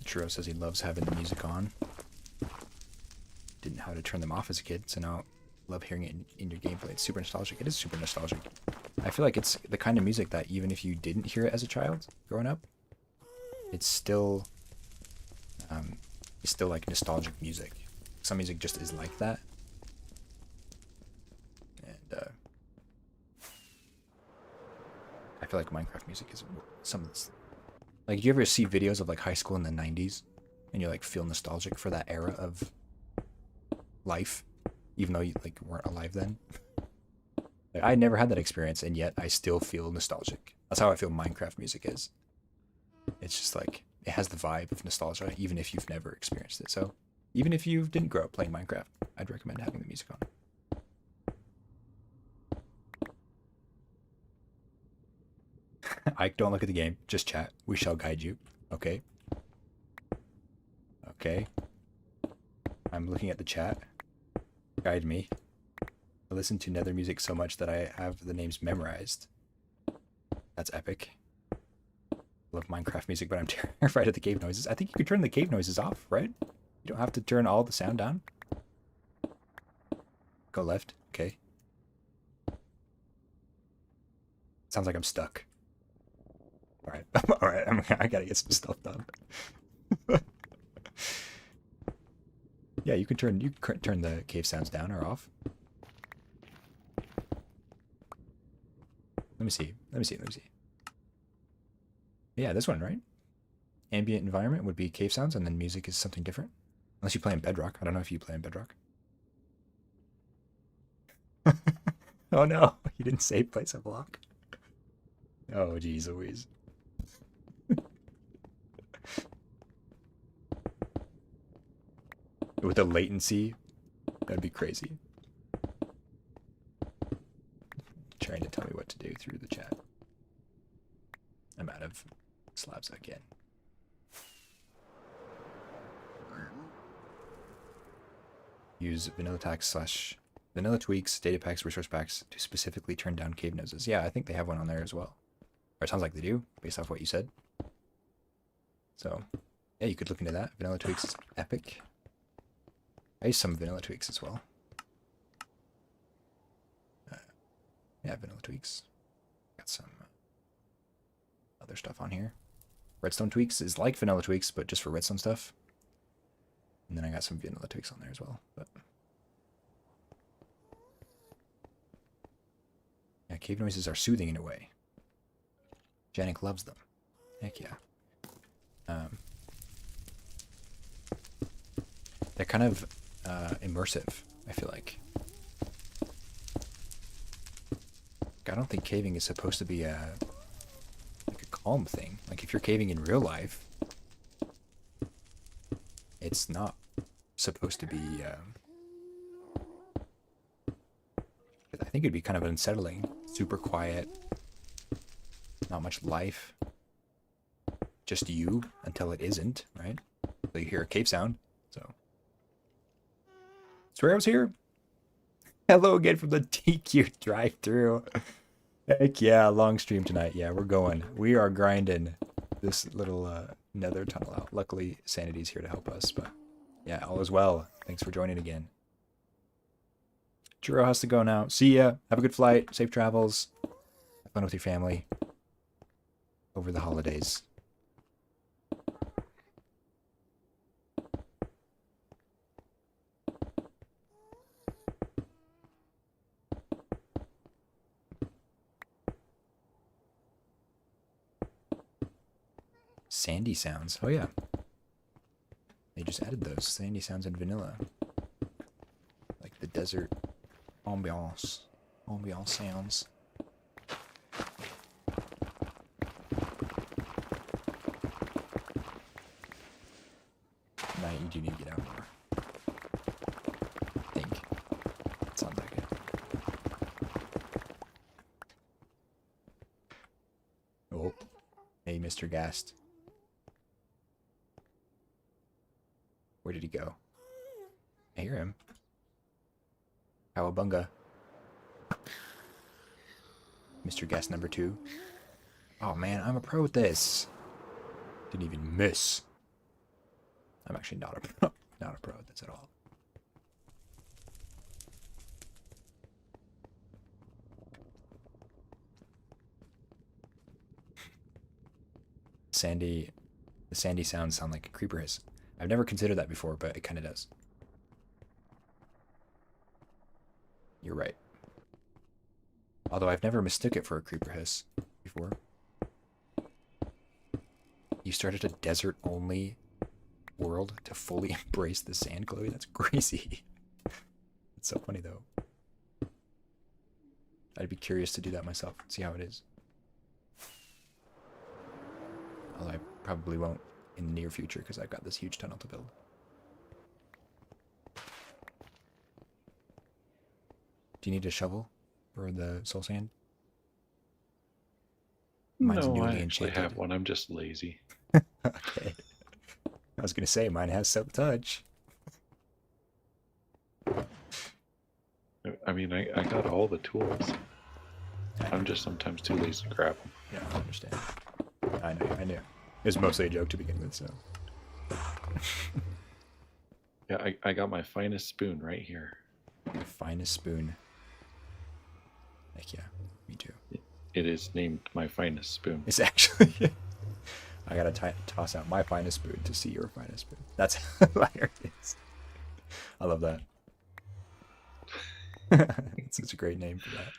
Churro says he loves having the music on. Didn't know how to turn them off as a kid, so now I love hearing it in your gameplay. It's super nostalgic. It is super nostalgic. I feel like it's the kind of music that even if you didn't hear it as a child growing up, it's still like nostalgic music. Some music just is like that. And I feel like Minecraft music is some of this. Like, do you ever see videos of like high school in the 90s and you like feel nostalgic for that era of life, even though you like weren't alive then? Like, I never had that experience, and yet I still feel nostalgic. That's how I feel Minecraft music is. It's just like, it has the vibe of nostalgia, even if you've never experienced it. So, even if you didn't grow up playing Minecraft, I'd recommend having the music on. Ike, don't look at the game. Just chat. We shall guide you. Okay? Okay. I'm looking at the chat. Guide me. I listen to Nether music so much that I have the names memorized. That's epic. I love Minecraft music, but I'm terrified of the cave noises. I think you could turn the cave noises off, right? You don't have to turn all the sound down. Go left. Okay. Sounds like I'm stuck. Alright. Alright, I gotta get some stuff done. Yeah, you can turn the cave sounds down or off. Let me see. Yeah, this one, right? Ambient environment would be cave sounds, and then music is something different. Unless you play in Bedrock. I don't know if you play in Bedrock. Oh no, you didn't save place a block. Oh geez Louise. With the latency, that'd be crazy. Trying to tell me what to do through the chat. I'm out of slabs again. Use vanilla tweaks, data packs, resource packs to specifically turn down cave noses. Yeah, I think they have one on there as well. Or it sounds like they do, based off what you said. So, yeah, you could look into that. Vanilla tweaks is epic. I use some vanilla tweaks as well. Yeah, vanilla tweaks. Got some other stuff on here. Redstone tweaks is like vanilla tweaks, but just for redstone stuff. And then I got some vanilla tweaks on there as well. But yeah, cave noises are soothing in a way. Janik loves them. Heck yeah. They're kind of immersive, I feel like. I don't think caving is supposed to be like a calm thing. Like if you're caving in real life, it's not supposed to be. I think it'd be kind of unsettling. Super quiet, not much life. Just you until it isn't, right? So you hear a cave sound. So swear I was here. Hello again from the TQ drive-through. Heck yeah, long stream tonight. Yeah, we're going. We are grinding this little nether tunnel out. Luckily, Sanity's here to help us, but yeah, all is well. Thanks for joining again. Churro has to go now. See ya. Have a good flight. Safe travels. Have fun with your family over the holidays. Sandy sounds. Oh yeah. They just added those. Sandy sounds and vanilla. Like the desert ambiance. Ambiance sounds. Night, you do need to get out more. I think. Sounds like it. Oh. Hey, Mr. Gast. Where did he go? I hear him. Cowabunga. Mr. Guest number 2. Oh man, I'm a pro at this. Didn't even miss. I'm actually not a pro. Not a pro at this at all. The sandy sounds sound like a creeper hiss. I've never considered that before, but it kind of does. You're right. Although I've never mistook it for a creeper hiss before. You started a desert-only world to fully embrace the sand, Chloe? That's crazy. It's so funny, though. I'd be curious to do that myself, see how it is. Although I probably won't in the near future because I've got this huge tunnel to build. Do you need a shovel for the soul sand? Mine's no, newly I actually enchanted. have one. I'm just lazy. Okay. I was gonna say mine has some touch. I mean, I got all the tools. I'm just sometimes too lazy to grab them. Yeah, I understand. I knew. It was mostly a joke to begin with, so. Yeah, I got my finest spoon right here. The finest spoon. Heck yeah, me too. It is named my finest spoon. It's actually... I gotta toss out my finest spoon to see your finest spoon. That's hilarious. I love that. It's such a great name for that.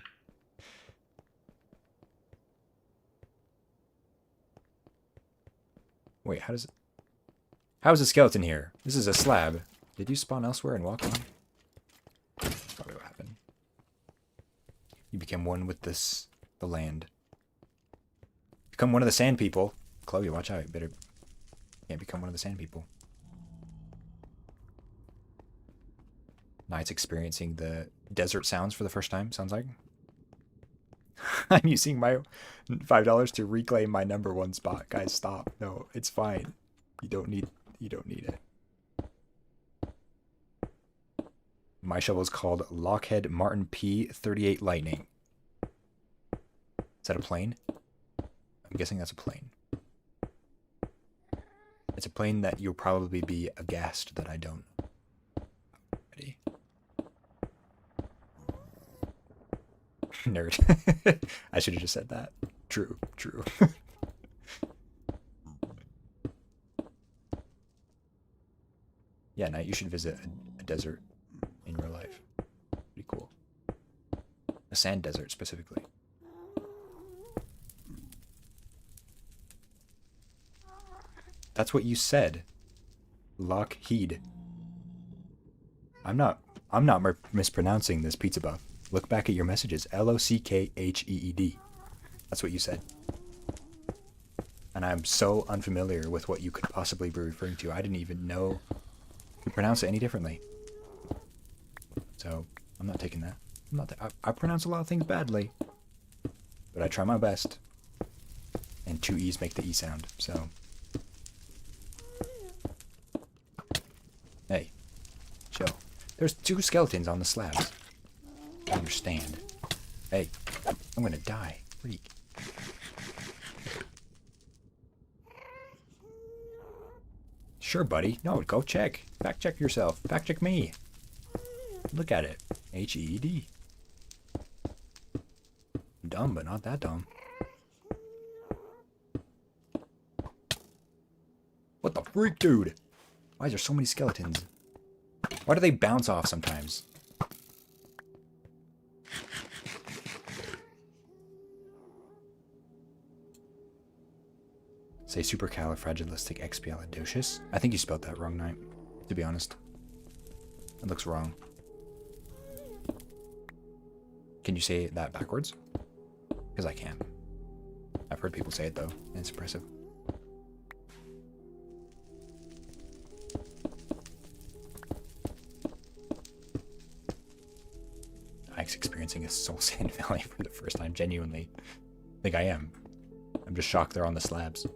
Wait, how is the skeleton here? This is a slab. Did you spawn elsewhere and walk on? That's probably what happened. You became one with the land. Become one of the sand people. Chloe, watch out. You better can't become one of the sand people. Knight's experiencing the desert sounds for the first time, sounds like. I'm using my $5 to reclaim my #1 spot. Guys, stop. No, it's fine. You don't need it. My shovel is called Lockheed Martin P38 Lightning. Is that a plane? I'm guessing that's a plane. It's a plane that you'll probably be aghast that I don't. Ready? Nerd. I should have just said that. True. Yeah, Knight, you should visit a desert in real life. Pretty cool. A sand desert, specifically. That's what you said. Lockheed. I'm not mispronouncing this, Pizza Buff. Look back at your messages. Lockheed. That's what you said. And I'm so unfamiliar with what you could possibly be referring to. I didn't even know to pronounce it any differently. So I'm not taking that. I pronounce a lot of things badly, but I try my best. And two E's make the E sound. So, hey, chill. There's 2 skeletons on the slabs. I understand. Hey, I'm gonna die. Freak. Sure, buddy. No, go check. Fact check yourself. Fact check me. Look at it. HEED. Dumb, but not that dumb. What the freak, dude? Why is there so many skeletons? Why do they bounce off sometimes? Say supercalifragilisticexpialidocious. I think you spelled that wrong, Knight. To be honest. It looks wrong. Can you say that backwards? Because I can. I've heard people say it though, and it's impressive. Ike's experiencing a Soul Sand Valley for the first time, genuinely. I think I am. I'm just shocked they're on the slabs.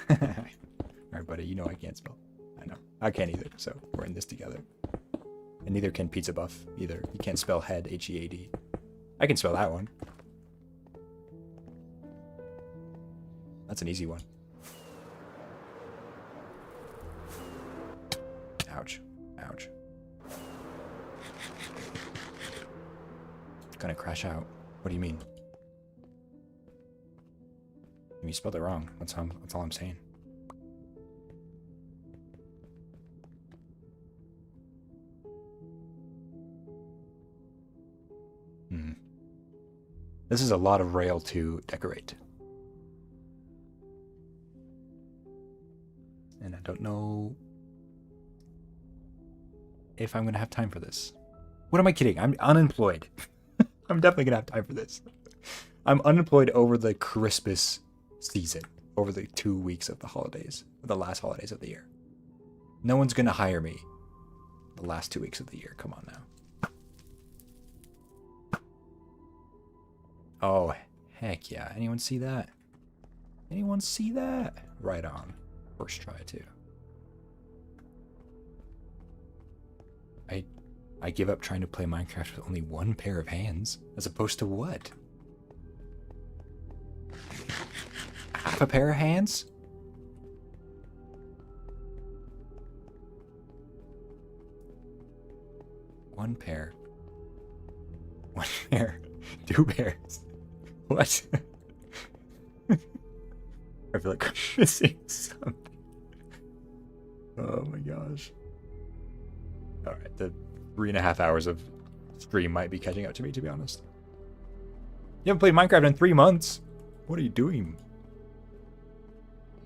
Alright, buddy, you know I can't spell. I know. I can't either, so we're in this together. And neither can Pizza Buff either. You can't spell head, H-E-A-D. I can spell that one. That's an easy one. Ouch. Ouch. Gonna crash out. What do you mean? You spelled it wrong. That's all I'm saying. This is a lot of rail to decorate. And I don't know if I'm going to have time for this. What am I kidding? I'm unemployed. I'm definitely going to have time for this. I'm unemployed over the Christmas season, over the 2 weeks of the holidays, the last holidays of the year. No one's going to hire me the last 2 weeks of the year. Come on now. Oh, heck yeah. Anyone see that? Anyone see that? Right on. First try, too. I give up trying to play Minecraft with only one pair of hands, as opposed to what? Half a pair of hands? One pair. One pair. 2 pairs. What? I feel like I'm missing something. Oh my gosh. Alright, the 3.5 hours of stream might be catching up to me, to be honest. You haven't played Minecraft in 3 months. What are you doing?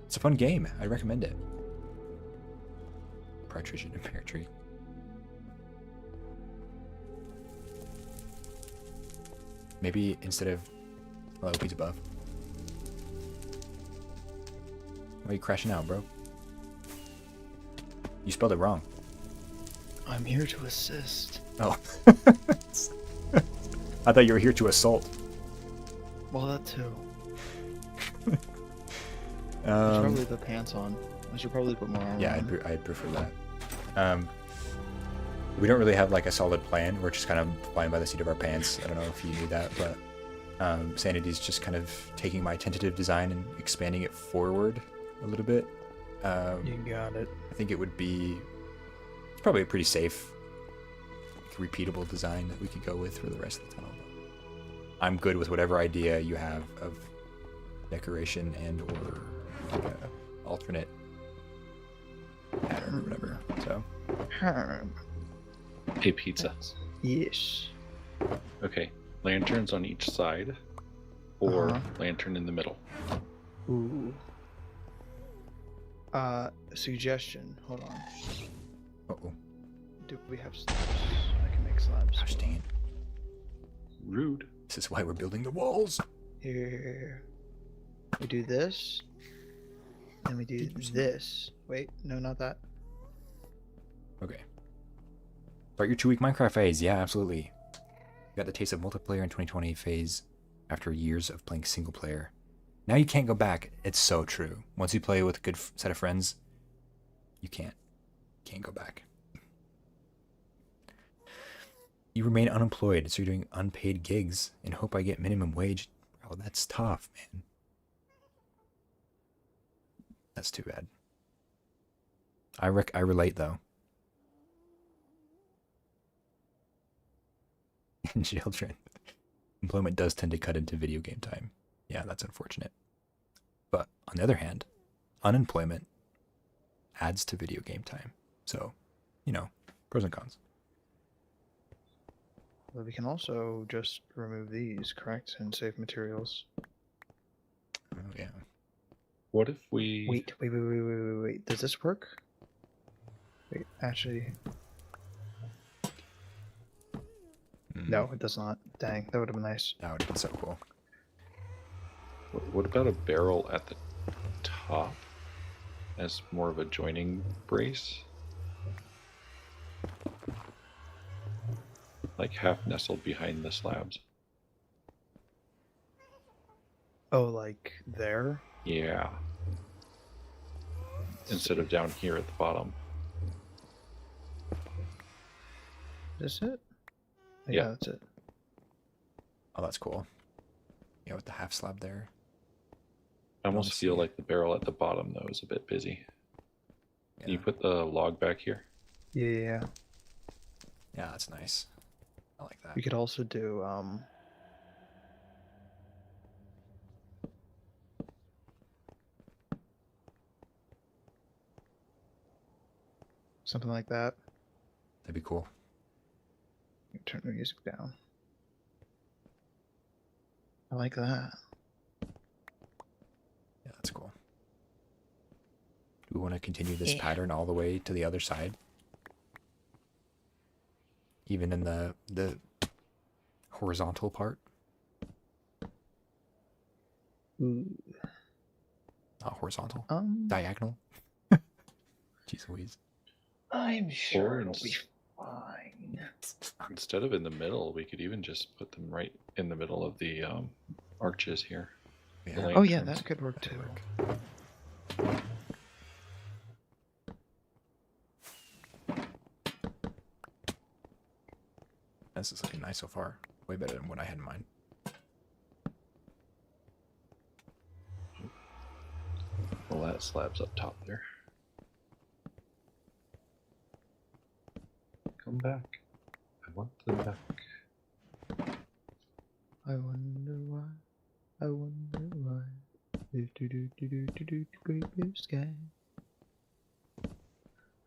It's a fun game. I recommend it. Partridge in a pear tree. Maybe instead of... Hello, Pizza Buff. Why are you crashing out, bro? You spelled it wrong. I'm here to assist. Oh. I thought you were here to assault. Well, that too. I should probably put pants on. I should probably put more armor Yeah, on. I'd prefer that. We don't really have like a solid plan. We're just kind of flying by the seat of our pants. I don't know if you knew that, but Sanity's just kind of taking my tentative design and expanding it forward a little bit. You got it. I think it would be... It's probably a pretty safe, repeatable design that we could go with for the rest of the tunnel. I'm good with whatever idea you have of decoration and or like a alternate pattern or whatever. So A pizza. Yes. Okay, lanterns on each side, or lantern in the middle. Ooh. Suggestion. Hold on. Uh-oh. Do we have slabs? I can make slabs. Gosh dang it. Rude. This is why we're building the walls. Here. We do this. And we do Did you see- this. Wait, no, not that. Okay. Start your 2-week Minecraft phase. Yeah, absolutely. You got the taste of multiplayer in 2020 phase after years of playing single player. Now you can't go back. It's so true. Once you play with a good set of friends, you can't go back. You remain unemployed, so you're doing unpaid gigs and hope I get minimum wage. Bro, that's tough, man. That's too bad. I relate though. Children. Employment does tend to cut into video game time. Yeah, that's unfortunate. But on the other hand, unemployment adds to video game time. So, you know, pros and cons. But we can also just remove these, correct? And save materials. Oh, yeah. What if we... Wait. Does this work? Wait, actually... No, it does not. Dang, that would have been nice. That would have been so cool. What about a barrel at the top as more of a joining brace? Like half nestled behind the slabs. Oh, like there? Yeah. Instead of down here at the bottom. Is this it? Yeah. That's it. Oh, that's cool. Yeah, with the half slab there. I almost Don't feel see it. like the barrel at the bottom though is a bit busy. Yeah, Can you put the log back here? Yeah. yeah, that's nice. I like that. We could also do, something like that. That'd be cool. Turn the music down. I like that. Yeah, that's cool. Do we want to continue this pattern all the way to the other side? Even in the horizontal part? Ooh. Not horizontal. Um, Diagonal? Jeez Louise. I'm sure Or it'll ins- be fine. Instead of in the middle, we could even just put them right in the middle of the arches here. Yeah, The Oh yeah, lanterns. that could work too. this is looking nice so far. Way better than what I had in mind. Well, that slab's up top there. Come back. I want them back. I wonder why. I wonder why. Do, great blue sky.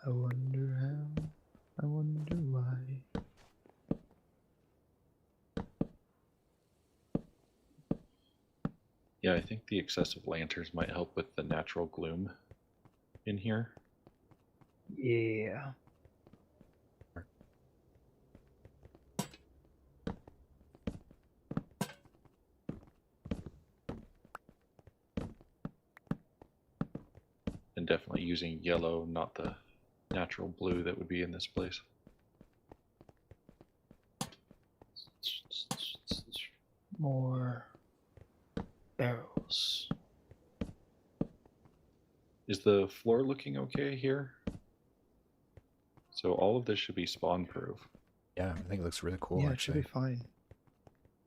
I wonder how. I wonder why. Yeah, I think the excessive lanterns might help with the natural gloom in here. Yeah. And definitely using yellow, not the natural blue that would be in this place. More barrels. Is the floor looking okay here? So all of this should be spawn proof. Yeah, I think it looks really cool, Yeah, it should actually. be fine.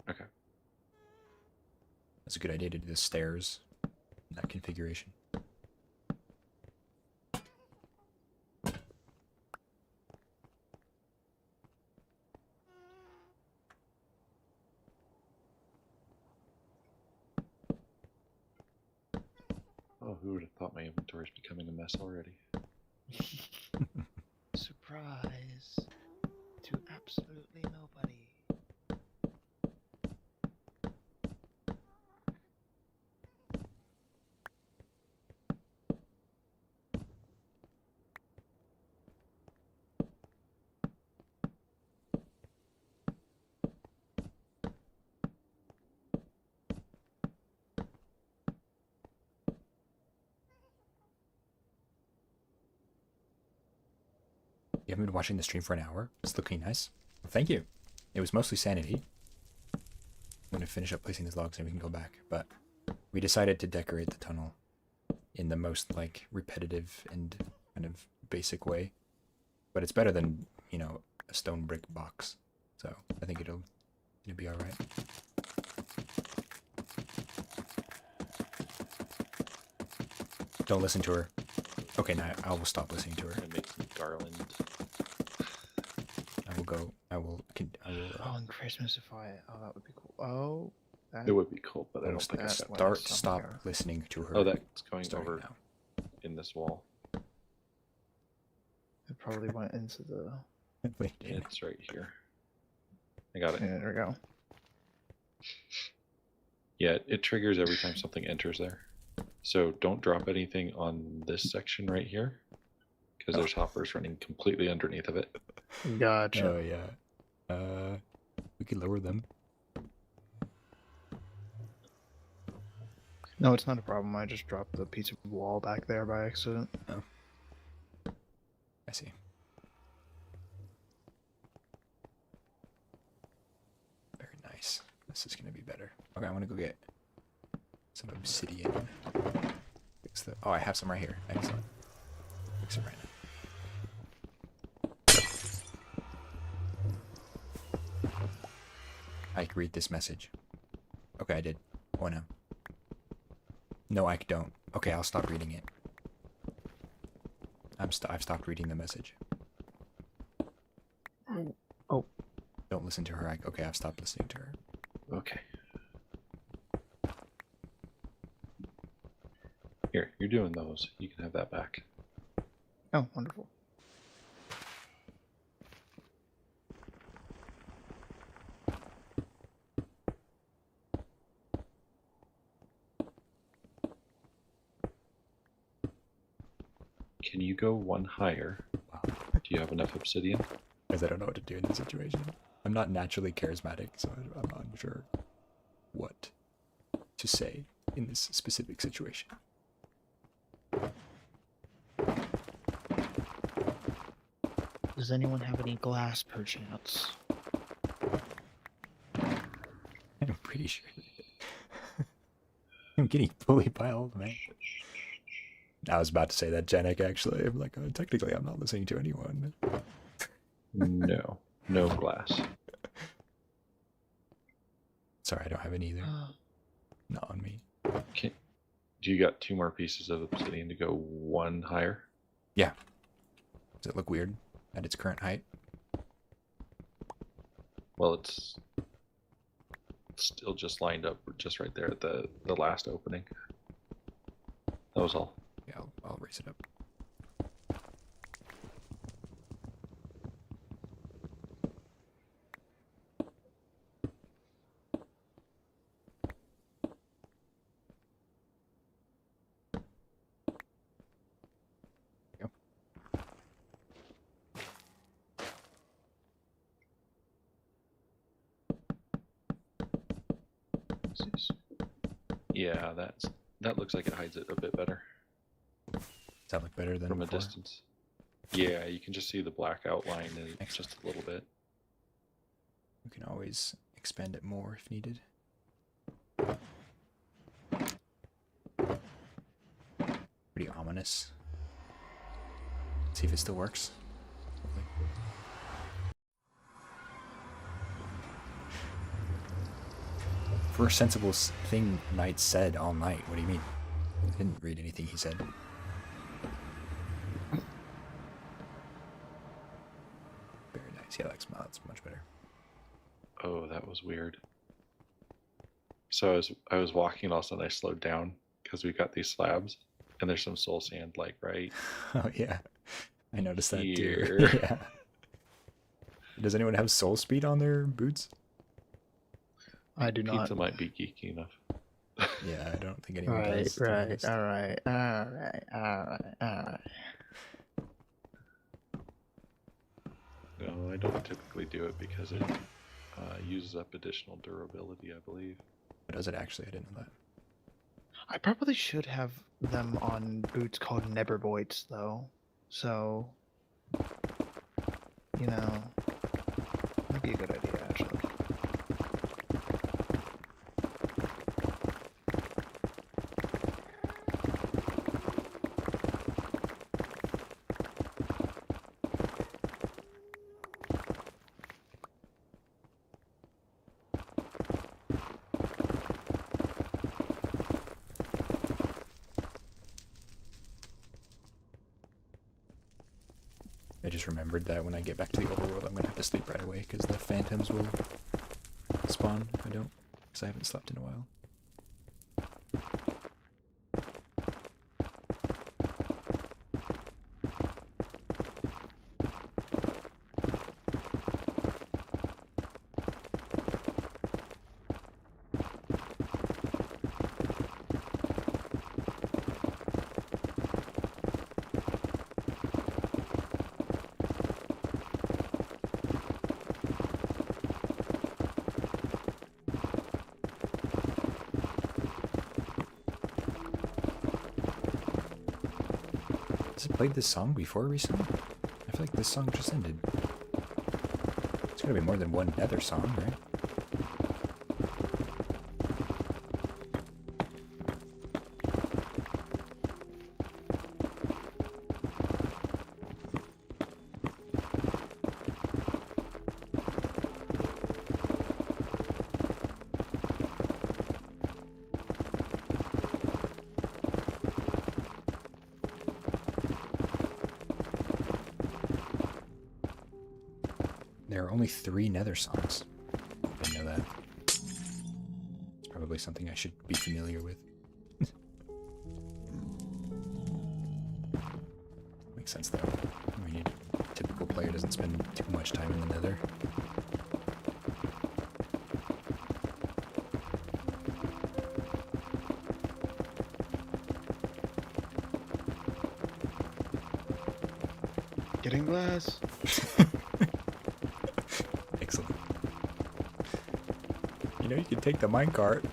Okay. That's a good idea to do the stairs in that configuration. Oh, who would have thought my inventory is becoming a mess already? Surprise to absolutely nobody. You haven't been watching the stream for an hour? It's looking nice. Thank you. It was mostly sanity. I'm going to finish up placing these logs and we can go back. But we decided to decorate the tunnel in the most, like, repetitive and kind of basic way. But it's better than, you know, a stone brick box. So I think it'll be alright. Don't listen to her. Okay, now I will stop listening to her. I'm gonna make some garland. I will. Oh, and Christmas if I. Oh, that would be cool. Oh, that. It would be cool, but I don't think that's it's what- Start. something Stop here. listening to her. Oh, that's going starting over now. in this wall. It probably went into the. Wait, It's right here. I got it. Yeah, there we go. Yeah, it triggers every time something enters there. So don't drop anything on this section right here, because there's hoppers running completely underneath of it. Gotcha. Oh yeah. We could lower them. No, it's not a problem. I just dropped the piece of wall back there by accident. I see. Very nice. This is gonna be better. Okay, I want to go get some obsidian. Fix the. Oh, I have some right here. Excellent. Fix it right now. I can read this message. Okay, I did. Oh no. No, I don't. Okay, I'll stop reading it. I've stopped reading the message. Oh. Don't listen to her. Okay, I've stopped listening to her. Okay. Here, you're doing those. You can have that back. Oh, wonderful. Can you go one higher? Wow. Do you have enough obsidian? Because I don't know what to do in this situation. I'm not naturally charismatic, so I'm not sure what to say in this specific situation. Does anyone have any glass perchance? I'm pretty sure. I'm getting bullied by old man. I was about to say that, Janek, actually. I'm like, technically, I'm not listening to anyone. No. No glass. Sorry, I don't have any either. Not on me. Do you got 2 more pieces of obsidian to go one higher? Yeah. Does it look weird at its current height? Well, it's still just lined up just right there at the last opening. That was all. Yeah, I'll raise it up. Yep. Yeah, that looks like it hides it a bit better Does that look better than from a before? distance. Yeah, you can just see the black outline in it Excellent. just a little bit. We can always expand it more if needed. Pretty ominous. See if it still works. Hopefully. For a sensible thing Knight said all night. What do you mean? I didn't read anything he said. Very nice. Yeah, that's much better. Oh, that was weird. So I was walking, all of a sudden I slowed down because we got these slabs, and there's some soul sand like right Oh yeah, I noticed that here. too. Yeah. Does anyone have soul speed on their boots? I do not. Pizza might be geeky enough. Yeah, I don't think anyone Right, does. to be right, honest. alright, alright. No, I don't typically do it because it uses up additional durability, I believe. Does it actually? I didn't know that. I probably should have them on boots called Neverboits, though. So, You know, might be a good idea, actually. I just remembered that when I get back to the overworld, I'm gonna have to sleep right away because the phantoms will spawn if I don't, because I haven't slept in a while. Has it played this song before recently? I feel like this song just ended. It's gotta be more than one Nether song, right? There are only 3 Nether songs. I didn't know that. It's probably something I should be familiar with. Makes sense though. I mean, a typical player doesn't spend too much time in the Nether. Getting glass. Excellent. You know, you can take the minecart.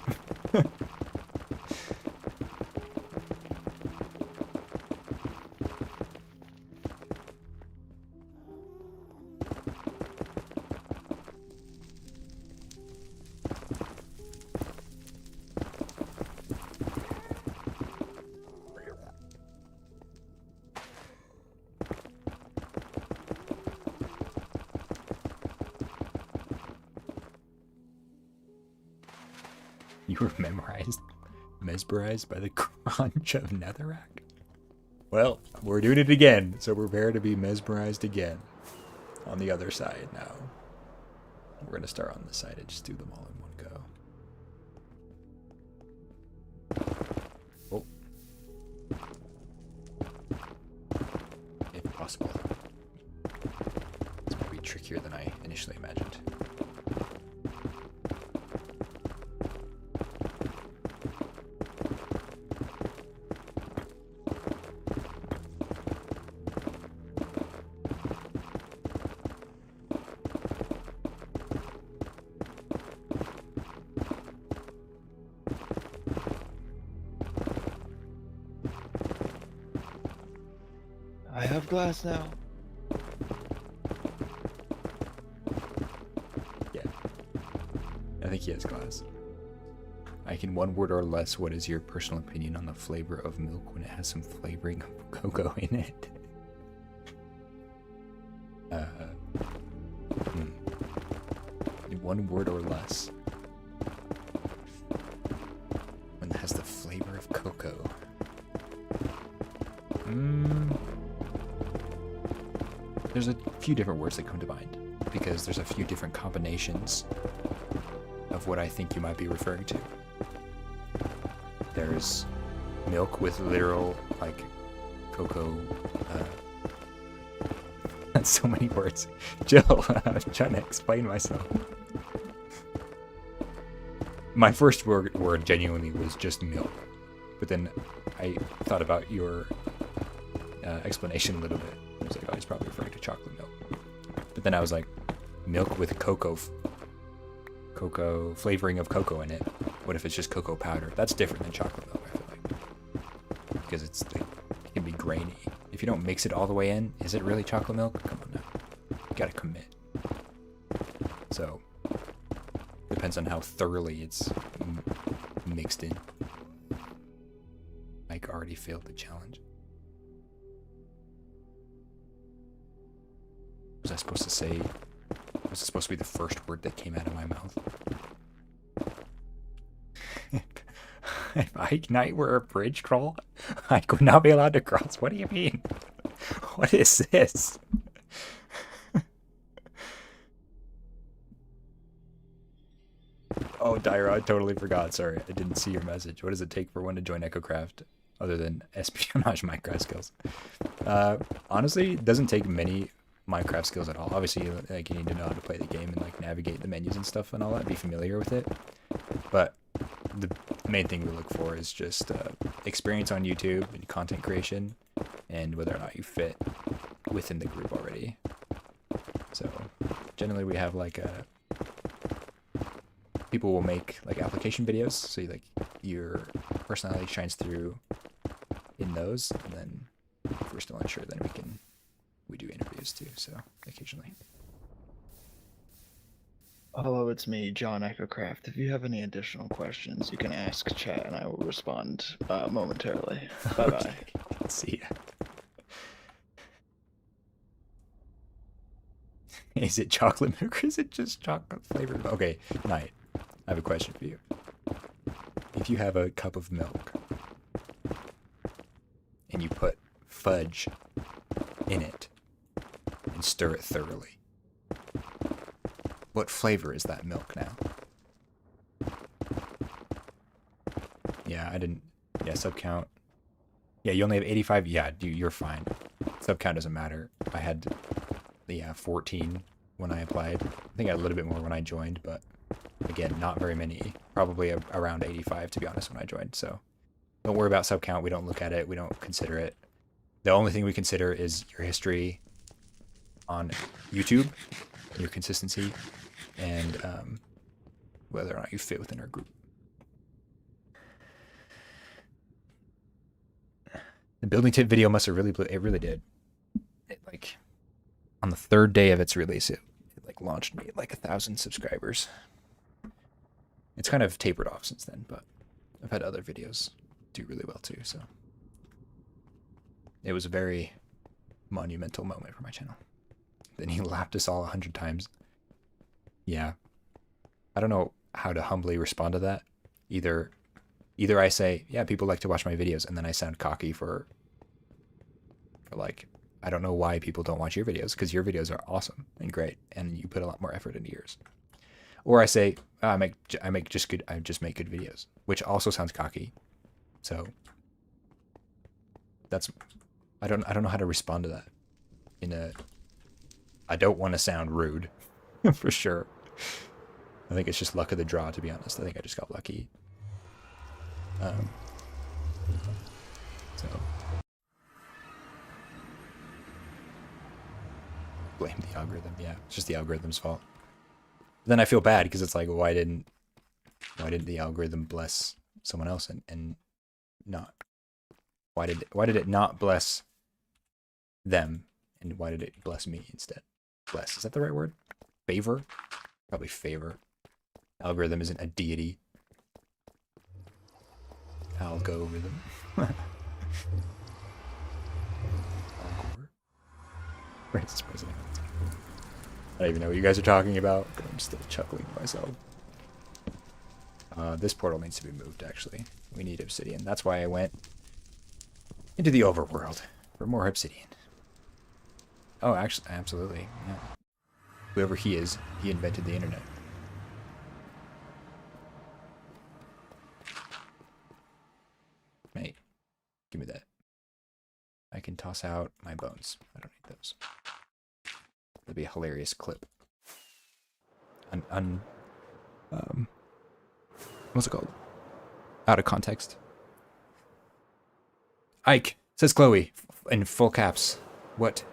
You were mesmerized by the crunch of netherrack? Well, we're doing it again, so prepare to be mesmerized again. On the other side now. We're going to start on this side and just do them all in one go. Oh. If possible. It's going to be trickier than I initially imagined. I have glass now. Yeah. I think he has glass. I can one word or less. What is your personal opinion on the flavor of milk when it has some flavoring of cocoa in it? One word or less. When it has the flavor of cocoa. There's a few different words that come to mind, because there's a few different combinations of what I think you might be referring to. There's milk with literal, like, cocoa, that's so many words. Jill, I'm trying to explain myself. My first word genuinely was just milk, but then I thought about your explanation a little bit. I was like, oh, he's probably referring to chocolate milk. But then I was like, milk with cocoa flavoring of cocoa in it. What if it's just cocoa powder? That's different than chocolate milk, I feel like. Because it can be grainy. If you don't mix it all the way in, is it really chocolate milk? Come on now. gotta commit. So depends on how thoroughly it's mixed in. Mike already failed the challenge. Was I supposed to say? Was it supposed to be the first word that came out of my mouth? If Ignite were a bridge crawl, I could not be allowed to cross. What do you mean? What is this? Oh, Dyra, I totally forgot. Sorry, I didn't see your message. What does it take for one to join EchoCraft other than espionage Minecraft skills? Honestly, it doesn't take many Minecraft skills at all. Obviously, like, you need to know how to play the game and like navigate the menus and stuff and all that, be familiar with it. But the main thing we look for is just experience on YouTube and content creation, and whether or not you fit within the group already. So generally, we have like people will make like application videos, so like your personality shines through in those, and then if we're still unsure, then we do interviews too. So occasionally. Hello, it's me, John EchoCraft. If you have any additional questions, you can ask chat and I will respond momentarily. Bye bye. Okay. See ya. Is it chocolate milk or is it just chocolate flavored? Okay, Knight, I have a question for you. If you have a cup of milk and you put fudge in it and stir it thoroughly, what flavor is that milk now? Yeah, I didn't. Yeah, sub count. Yeah, you only have 85. Yeah, dude, you're fine. Sub count doesn't matter. I had, 14 when I applied. I think I had a little bit more when I joined, but again, not very many. Probably around 85 to be honest when I joined. So don't worry about sub count. We don't look at it. We don't consider it. The only thing we consider is your history on YouTube, your consistency, and whether or not you fit within our group. The building tip video must have really blew. It really did. It, like, on the third day of its release, it like launched me at like 1,000 subscribers. It's kind of tapered off since then, but I've had other videos do really well too. So it was a very monumental moment for my channel. Then he lapped us all 100 times. Yeah. I don't know how to humbly respond to that. Either I say, yeah, people like to watch my videos, and then I sound cocky for like, I don't know why people don't watch your videos, because your videos are awesome and great, and you put a lot more effort into yours. Or I say, oh, I just make good videos, which also sounds cocky. So that's, I don't know how to respond to that. I don't want to sound rude, for sure. I think it's just luck of the draw, to be honest. I think I just got lucky. So blame the algorithm. Yeah, it's just the algorithm's fault. Then I feel bad because it's like, why didn't the algorithm bless someone else and not? Why did it not bless them, and why did it bless me instead? Bless, is that the right word? Favor? Probably favor. Algorithm isn't a deity. Algorithm. Algor. Francis President. I don't even know what you guys are talking about, but I'm still chuckling to myself. This portal needs to be moved, actually. We need obsidian. That's why I went into the overworld for more obsidian. Oh, actually, absolutely. Yeah. Whoever he is, he invented the internet. Mate, give me that. I can toss out my bones. I don't need those. That'd be a hilarious clip. What's it called? Out of context. Ike, says Chloe, in full caps. What?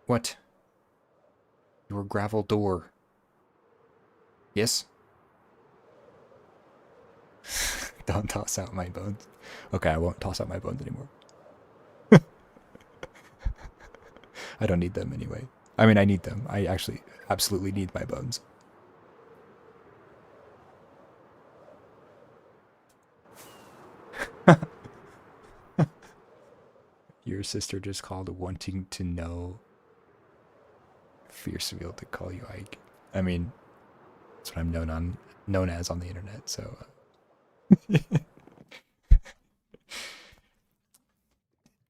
What? Your gravel door. Yes? Don't toss out my bones. Okay, I won't toss out my bones anymore. I don't need them anyway. I mean, I need them. I actually absolutely need my bones. Your sister just called wanting to know. Fierce wheel to call you Ike. I mean, that's what I'm known as on the internet. So,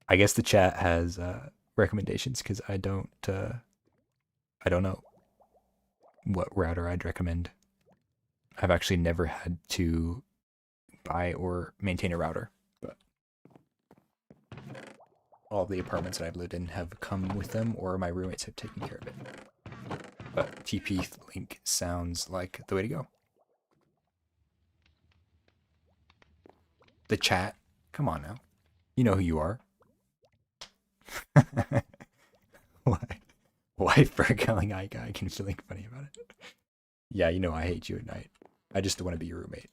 I guess the chat has recommendations because I don't know what router I'd recommend. I've actually never had to buy or maintain a router, but all the apartments that I've lived in have come with them, or my roommates have taken care of it. But TP Link sounds like the way to go. The chat, come on now, you know who you are. Why for killing Ike? I can feel like funny about it. Yeah, you know I hate you at night. I just want to be your roommate.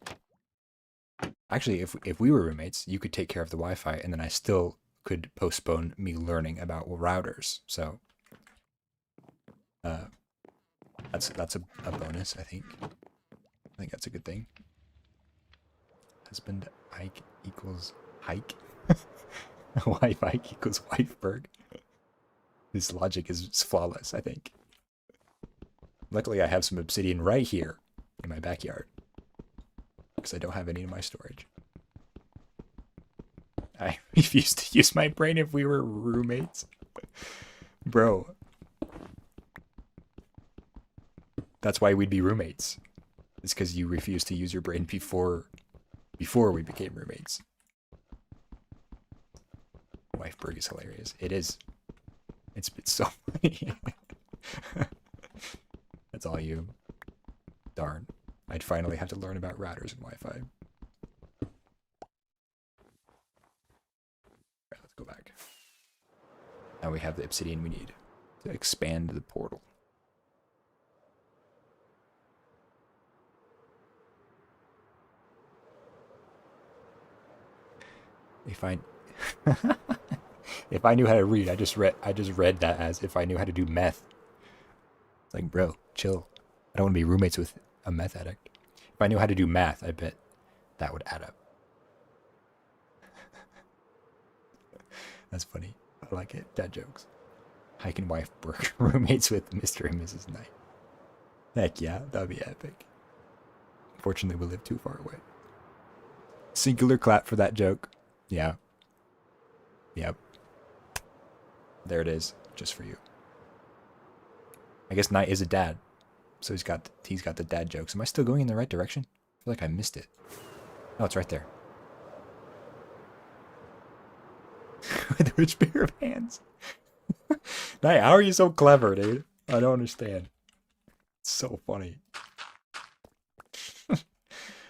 Actually, if we were roommates, you could take care of the Wi-Fi, and then I still could postpone me learning about routers. So, that's a bonus, I think. I think that's a good thing. Husband Ike equals hike. Wife Ike equals Wifeberg. This logic is flawless, I think. Luckily, I have some obsidian right here in my backyard, because I don't have any in my storage. I refuse to use my brain if we were roommates. Bro. That's why we'd be roommates. It's because you refused to use your brain before we became roommates. Wifeberg is hilarious. It is. It's so funny. That's all you. Darn. I'd finally have to learn about routers and Wi-Fi. Right, let's go back. Now we have the obsidian we need to expand the portal. If I if I knew how to read, I just read that as if I knew how to do meth. It's like, bro, chill. I don't want to be roommates with a meth addict. If I knew how to do math, I bet that would add up. That's funny. I like it. Dad jokes. Hike and wife work roommates with Mr. and Mrs. Knight. Heck yeah, that'd be epic. Unfortunately, we live too far away. Singular clap for that joke. Yeah. Yep. There it is, just for you. I guess Knight is a dad, so he's got the dad jokes. Am I still going in the right direction? I feel like I missed it. Oh, it's right there. With which pair of hands? Knight, how are you so clever, dude? I don't understand. It's so funny.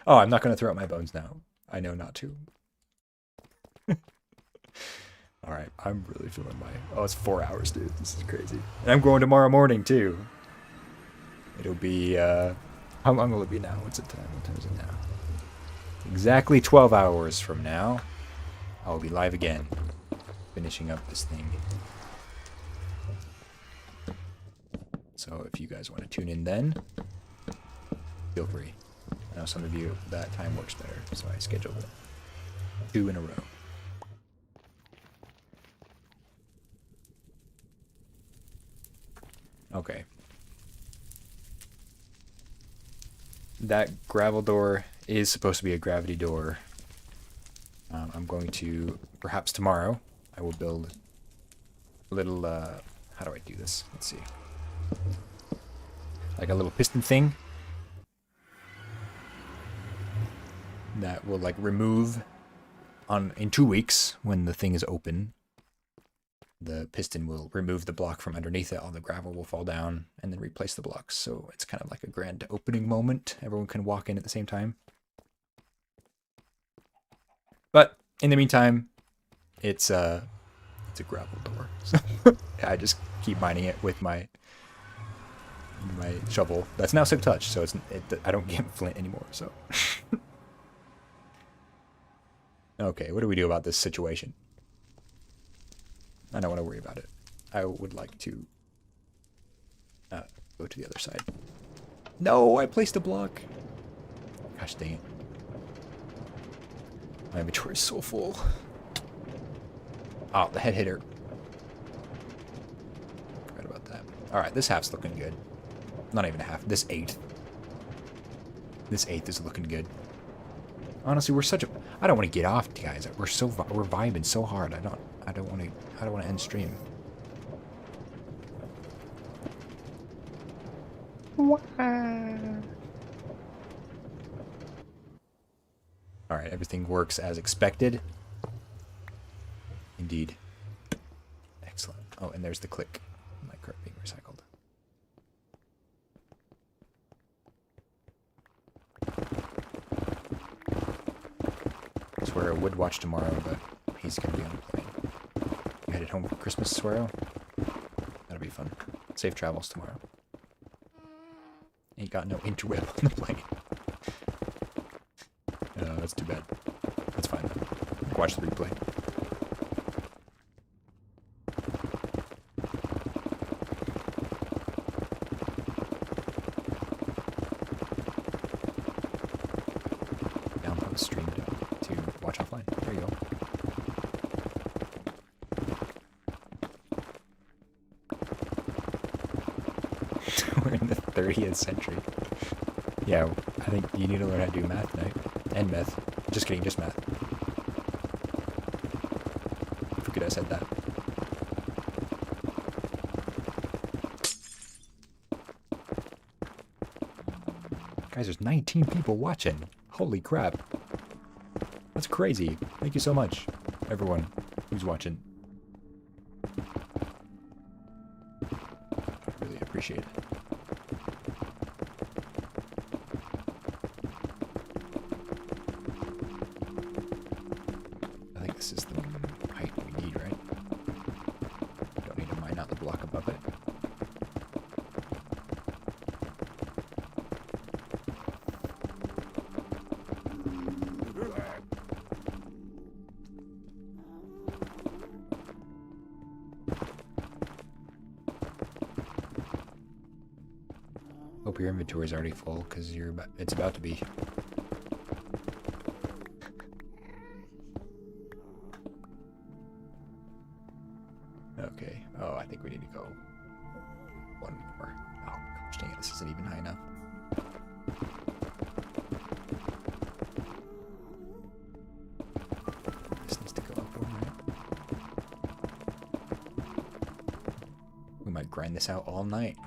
Oh, I'm not gonna throw out my bones now. I know not to. Alright, I'm really feeling my... Oh, it's 4 hours, dude. This is crazy. And I'm going tomorrow morning, too. It'll be, How long will it be now? What's the time? What time is it now? Exactly 12 hours from now, I'll be live again. Finishing up this thing. So if you guys want to tune in then, feel free. I know some of you, that time works better, so I scheduled it 2 in a row. Okay. That gravel door is supposed to be a gravity door. I'm going to, perhaps tomorrow, I will build a little, how do I do this? Let's see. Like a little piston thing that will like remove in 2 weeks when the thing is open. The piston will remove the block from underneath it, all the gravel will fall down, and then replace the blocks. So it's kind of like a grand opening moment. Everyone can walk in at the same time. But in the meantime, it's a gravel door. So I just keep mining it with my shovel. That's now Silk Touch, so I don't get flint anymore. So okay, what do we do about this situation? I don't want to worry about it. I would like to go to the other side. No, I placed a block. Gosh dang it. My inventory is so full. Oh, the head hitter. Forgot about that. Alright, this half's looking good. Not even a half. This eighth. This eighth is looking good. Honestly, we're such a... I don't want to get off, guys. We're vibing so hard. I don't want to end stream. Alright, everything works as expected. Indeed. Excellent. Oh, and there's the click. My cart being recycled. I swear I would watch tomorrow, but he's going to be on a plane. You headed home for Christmas, Swearo? That'll be fun. Safe travels tomorrow. Ain't got no interweb on the plane. That's too bad. That's fine. Watch the replay. Download stream to watch offline. There you go. We're in the 30th century. Yeah, I think you need to learn how to do math tonight. And meth. Just kidding, just math. I forget I said that. Guys, there's 19 people watching. Holy crap. That's crazy. Thank you so much, everyone who's watching. I really appreciate it. This is the height we need, right? Don't need to mine out the block above it. Hope your inventory is already full, because it's about to be. Okay. Oh, I think we need to go one more. Oh, gosh dang it, this isn't even high enough. This needs to go up one, right? We might grind this out all night.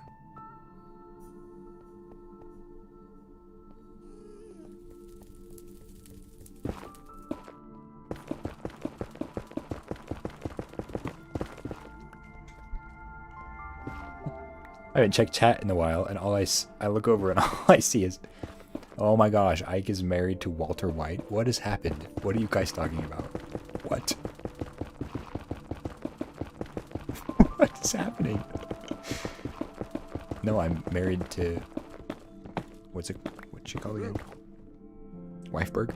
I haven't checked chat in a while, and I look over and all I see is, oh my gosh, Ike is married to Walter White. What has happened? What are you guys talking about? What? What is happening? No, I'm married to, what's she called again? Wifeberg?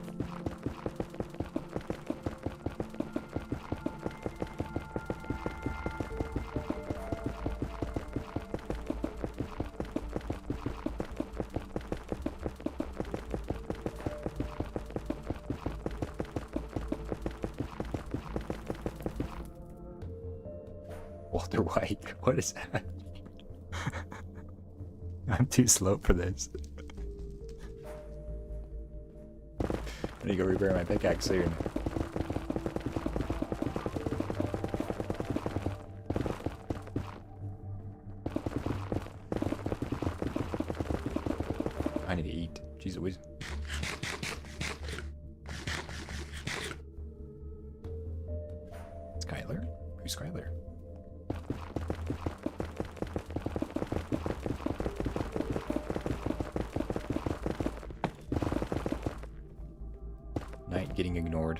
Walter White. What is that? I'm too slow for this. I need to go repair my pickaxe soon. I need to eat. Jeez Louise. Skylar? Who's Skylar? Night getting ignored.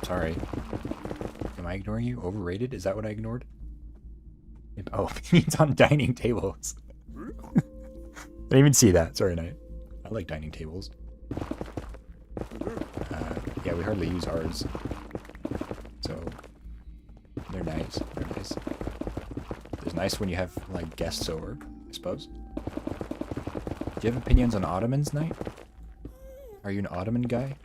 Sorry. Am I ignoring you? Overrated? Is that what I ignored? Oh, it's on dining tables. I didn't even see that. Sorry, Night. I like dining tables. Yeah, we hardly use ours. So they're nice. They're nice. It's nice when you have like guests over, I suppose. Do you have opinions on Ottomans, Knight? Are you an Ottoman guy?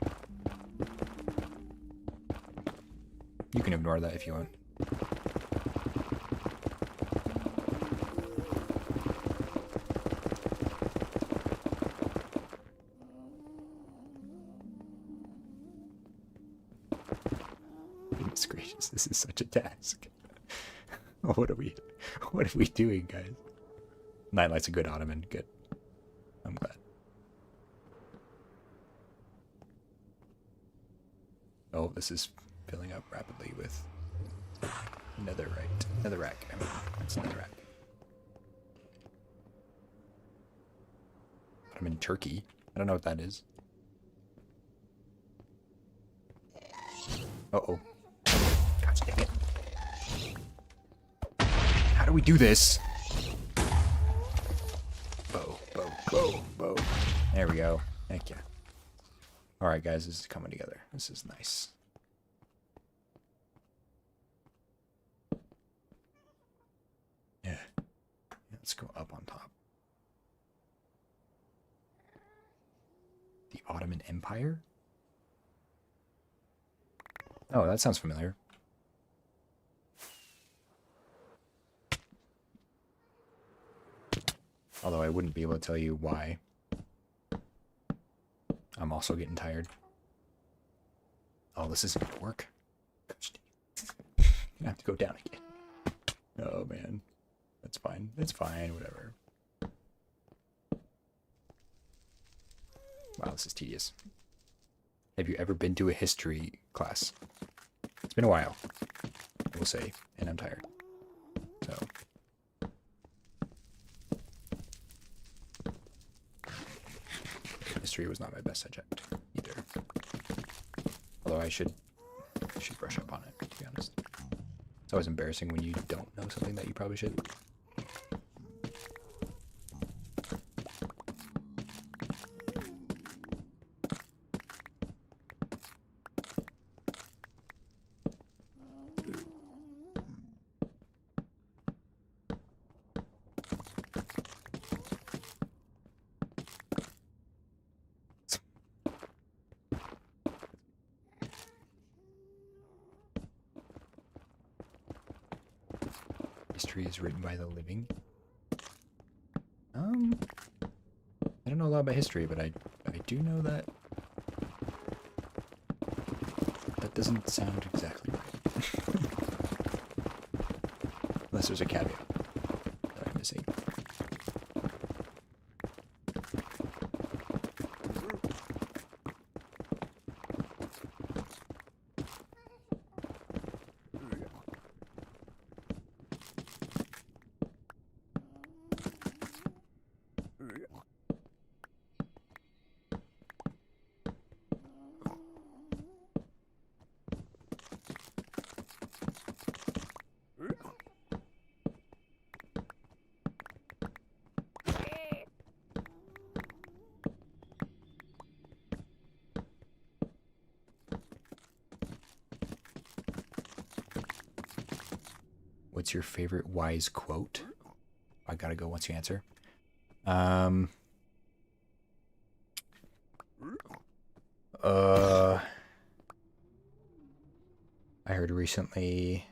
You can ignore that if you want. Goodness gracious, this is such a task. What are we doing, guys? Nightlight's a good Ottoman. Good. I'm glad. Oh, this is filling up rapidly with netherite. Netherrack. I mean, that's netherrack. Ottoman Turkey. I don't know what that is. Uh-oh. God dang it. How do we do this? Bow, bow, bow, bow. There we go. Heck yeah. Alright, guys, this is coming together. This is nice. Yeah. Let's go up on top. The Ottoman Empire? Oh, that sounds familiar. Although I wouldn't be able to tell you why. I'm also getting tired. Oh, this isn't gonna work. I have to go down again. Oh man. That's fine. It's fine, whatever. Wow, this is tedious. Have you ever been to a history class? It's been a while, I will say, and I'm tired. So. History was not my best subject either. Although I should brush up on it, to be honest. It's always embarrassing when you don't know something that you probably should. History is written by the living. I don't know a lot about history, but I do know that that doesn't sound exactly right. Unless there's a caveat that I'm missing. What's your favorite wise quote? I gotta go once you answer. I heard recently,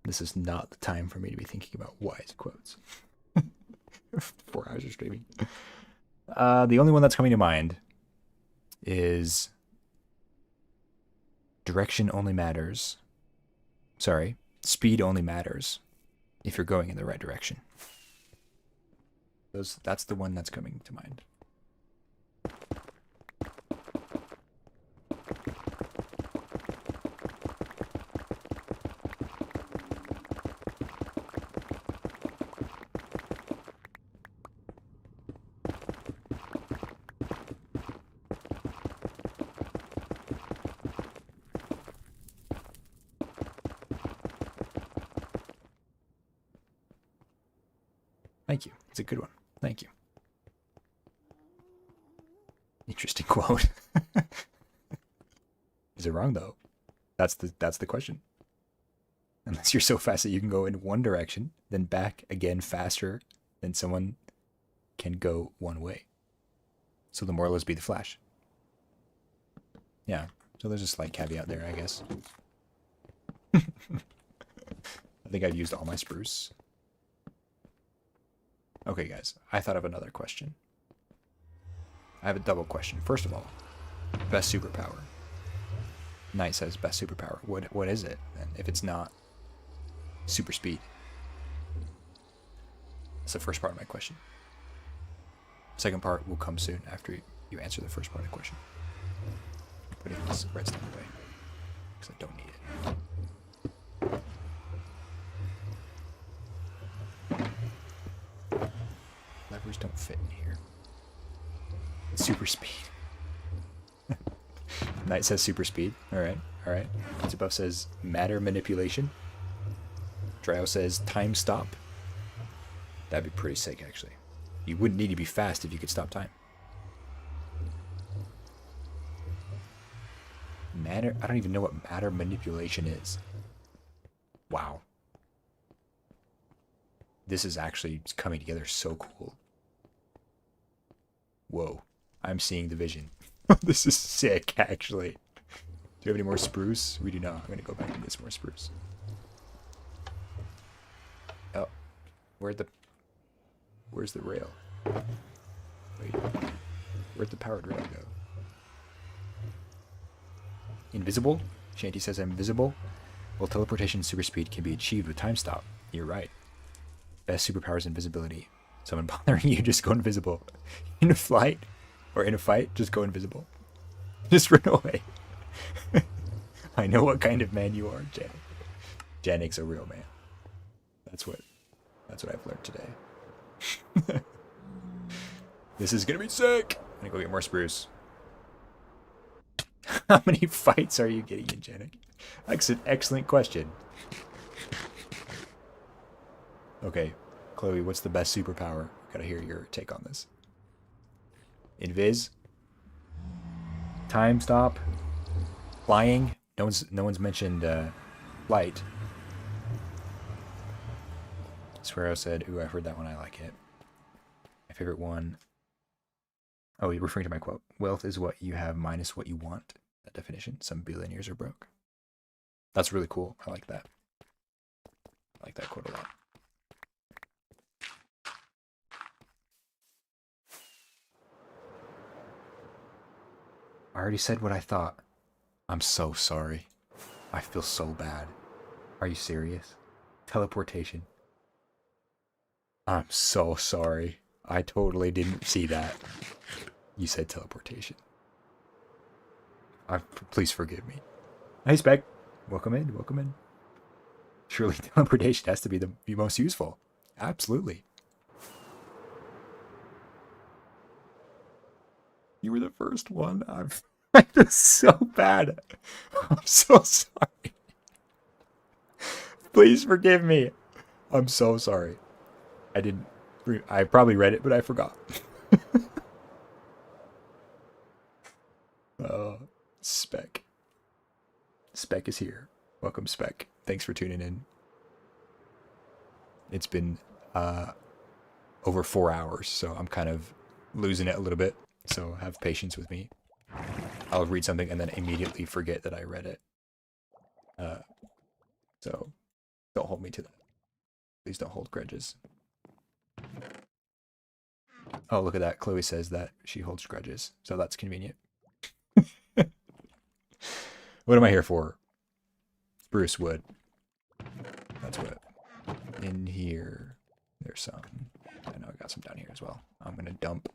this is not the time for me to be thinking about wise quotes. 4 hours of streaming. The only one that's coming to mind is direction only matters. Sorry, speed only matters if you're going in the right direction. That's the one that's coming to mind. Thank you. It's a good one. Thank you. Interesting quote. Is it wrong though? That's the question. Unless you're so fast that you can go in one direction, then back again faster than someone can go one way. So the moral is be the Flash. Yeah. So there's a slight caveat there, I guess. I think I've used all my spruce. Okay, guys. I thought of another question. I have a double question. First of all, best superpower. Knight says best superpower. What is it? And if it's not super speed. That's the first part of my question. Second part will come soon after you answer the first part of the question. I'm putting this redstone away because I don't need it. Levers don't fit in here. Super speed. Knight says super speed. Alright, alright. Pizza Buff says matter manipulation. Dryo says time stop. That'd be pretty sick, actually. You wouldn't need to be fast if you could stop time. Matter? I don't even know what matter manipulation is. Wow. This is actually coming together so cool. Whoa. I'm seeing the vision. This is sick, actually. Do you have any more spruce? We do not. I'm going to go back and get some more spruce. Oh. Where's the rail? Wait. Where'd the powered rail go? Invisible? Shanty says I'm invisible. Well, teleportation and super speed can be achieved with time stop. You're right. Best superpower is invisibility. Someone bothering you, just go invisible. In a flight or in a fight, just go invisible. Just run away. I know what kind of man you are, Janik. Janik's a real man. That's what I've learned today. This is gonna be sick. I'm gonna go get more spruce. How many fights are you getting in, Janik? That's an excellent question. Okay, Chloe, what's the best superpower? Gotta hear your take on this. Invis. Time stop. Flying. No one's mentioned flight. Swearo said, ooh, I've heard that one, I like it. My favorite one. Oh, you're referring to my quote. Wealth is what you have minus what you want. That definition. Some billionaires are broke. That's really cool. I like that. I like that quote a lot. I already said what I thought. I'm so sorry. I feel so bad. Are you serious? Teleportation. I'm so sorry. I totally didn't see that. You said teleportation. Please forgive me. Hey, Spec. Welcome in. Welcome in. Surely teleportation has to be the most useful. Absolutely. You were the first one. I feel so bad. I'm so sorry. Please forgive me. I'm so sorry. I probably read it, but I forgot. Spec. Spec is here. Welcome, Spec. Thanks for tuning in. It's been over 4 hours, so I'm kind of losing it a little bit. So have patience with me. I'll read something and then immediately forget that I read it. So don't hold me to that. Please don't hold grudges. Oh, look at that. Chloe says that she holds grudges, so that's convenient. What am I here for? Spruce wood. That's what. In here, there's some. I know I got some down here as well. I'm gonna dump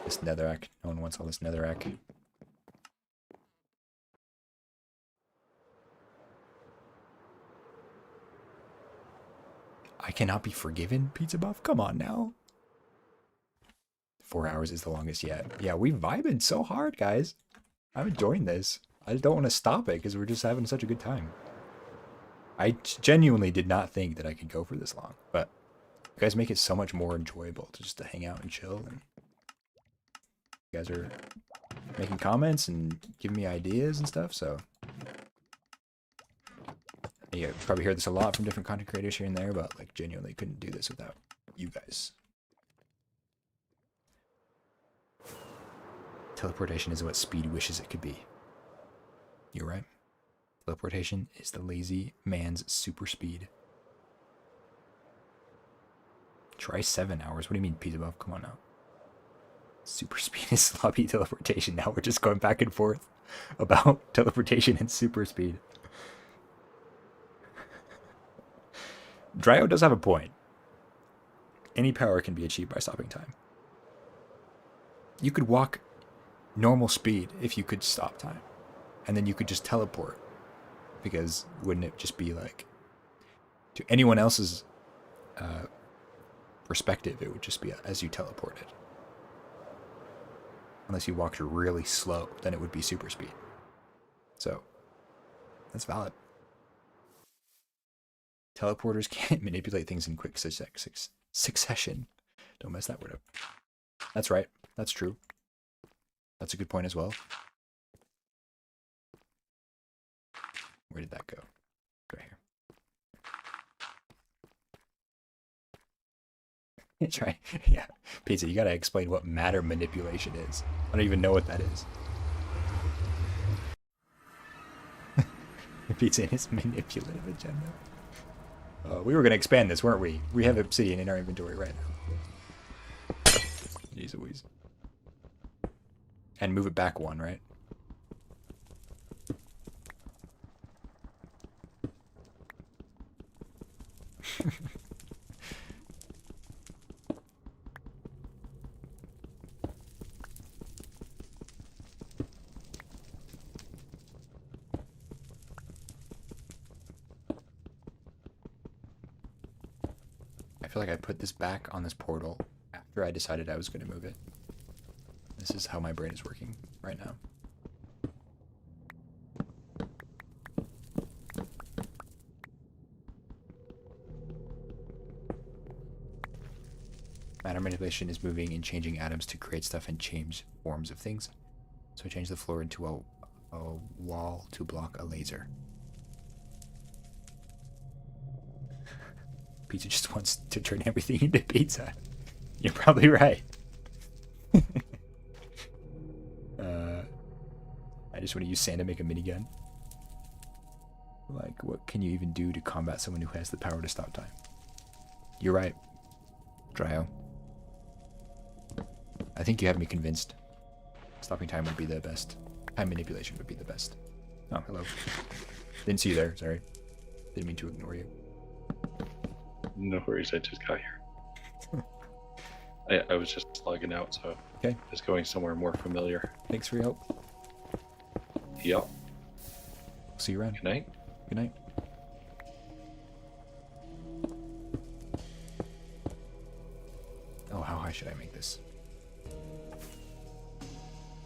this netherrack. No one wants all this netherrack. I cannot be forgiven, Pizza Buff? Come on now. 4 hours is the longest yet. Yeah, we vibing so hard, guys. I'm enjoying this. I just don't want to stop it because we're just having such a good time. I genuinely did not think that I could go for this long, but you guys make it so much more enjoyable to just to hang out and chill and You guys are making comments and giving me ideas and stuff, so you probably hear this a lot from different content creators here and there, but like genuinely couldn't do this without you guys. Teleportation is what speed wishes it could be. You're right. Teleportation is the lazy man's super speed. Try 7 hours. What do you mean, Pizza Buff? Come on now. Super speed is sloppy teleportation. Now we're just going back and forth about teleportation and super speed. Dryo does have a point. Any power can be achieved by stopping time. You could walk normal speed if you could stop time. And then you could just teleport. Because wouldn't it just be like, to anyone else's perspective, it would just be as you teleported. Unless you walked really slow, then it would be super speed. So, that's valid. Teleporters can't manipulate things in quick succession. Don't mess that word up. That's right. That's true. That's a good point as well. Where did that go? Right here. That's right. Yeah. Pizza, you gotta explain what matter manipulation is. I don't even know what that is. Pizza and his manipulative agenda. We were gonna expand this, weren't we? We have obsidian in our inventory right now. Jeez Louise. And move it back one, right? I feel like I put this back on this portal after I decided I was going to move it. This is how my brain is working right now. Matter manipulation is moving and changing atoms to create stuff and change forms of things. So change the floor into a wall to block a laser. Pizza just wants to turn everything into pizza. You're probably right. I just want to use sand to make a minigun. Like, what can you even do to combat someone who has the power to stop time? You're right, Dryo. I think you have me convinced. Stopping time would be the best. Time manipulation would be the best. Oh, hello. Didn't see you there, sorry. Didn't mean to ignore you. No worries, I just got here. I was just logging out, so okay. Just going somewhere more familiar. Thanks for your help. Yep. See you around. Good night. Good night. Oh, how high should I make this?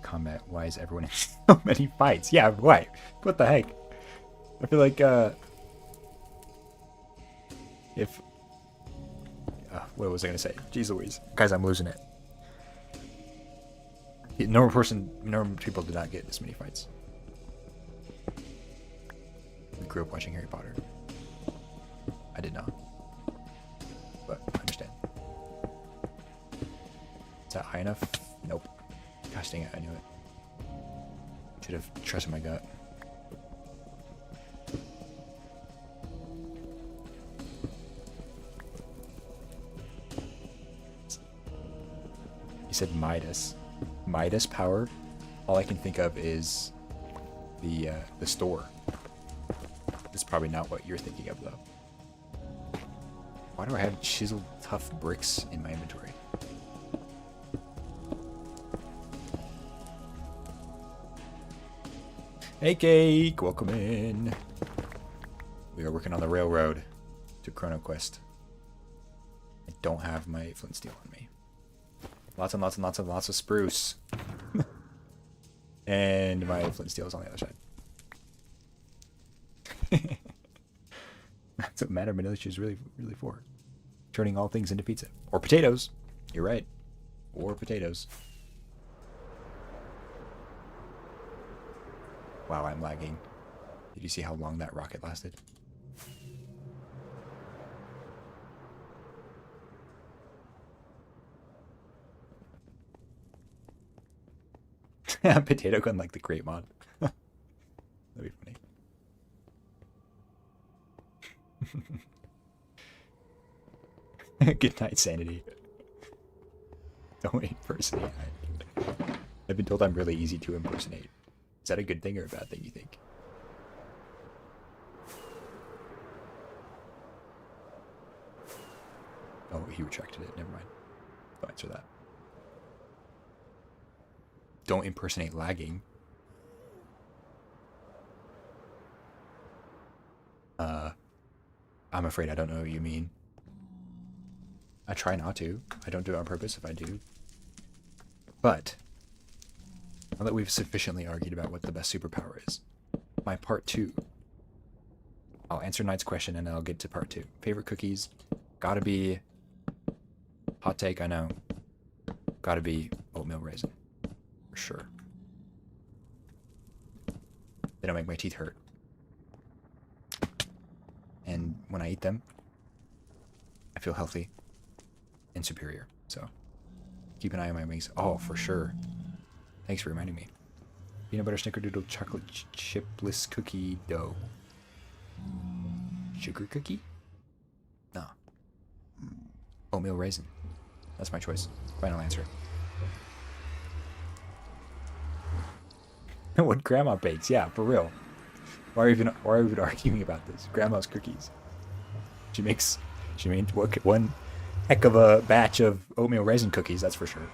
Combat. Why is everyone in so many fights? Yeah, why? What the heck? I feel like, if... what was I gonna say? Jeez Louise. Guys, I'm losing it. Normal people do not get this many fights. We grew up watching Harry Potter. I did not. But I understand. Is that high enough? Nope. Gosh dang it, I knew it. Should have trusted my gut. You said Midas. Midas power? All I can think of is the store. That's probably not what you're thinking of, though. Why do I have chiseled tough bricks in my inventory? Hey, Cake! Welcome in. We are working on the railroad to Chrono Quest. I don't have my flint steel on me. Lots and lots and lots and lots of spruce. And my flint steel is on the other side. That's what matter manipulation is really for. Turning all things into pizza. Or potatoes. You're right. Or potatoes. Wow, I'm lagging. Did you see how long that rocket lasted? Potato gun like the great mod. That'd be funny. Good night, sanity. Don't impersonate. I've been told I'm really easy to impersonate. Is that a good thing or a bad thing, you think? Oh, he retracted it. Never mind. Don't answer that. Don't impersonate lagging. I'm afraid I don't know what you mean. I try not to. I don't do it on purpose if I do. But now that we've sufficiently argued about what the best superpower is, my part 2. I'll answer Knight's question and then I'll get to part 2. Favorite cookies? Gotta be... Hot take, I know. Gotta be oatmeal raisin. For sure. They don't make my teeth hurt. And when I eat them, I feel healthy and superior. So keep an eye on my wings. Oh, for sure. Thanks for reminding me. Peanut butter snickerdoodle chocolate chipless cookie dough. Sugar cookie? No. Oatmeal raisin. That's my choice. Final answer. What grandma bakes? Yeah, for real. Why are we even arguing about this? Grandma's cookies. She made one heck of a batch of oatmeal raisin cookies, that's for sure.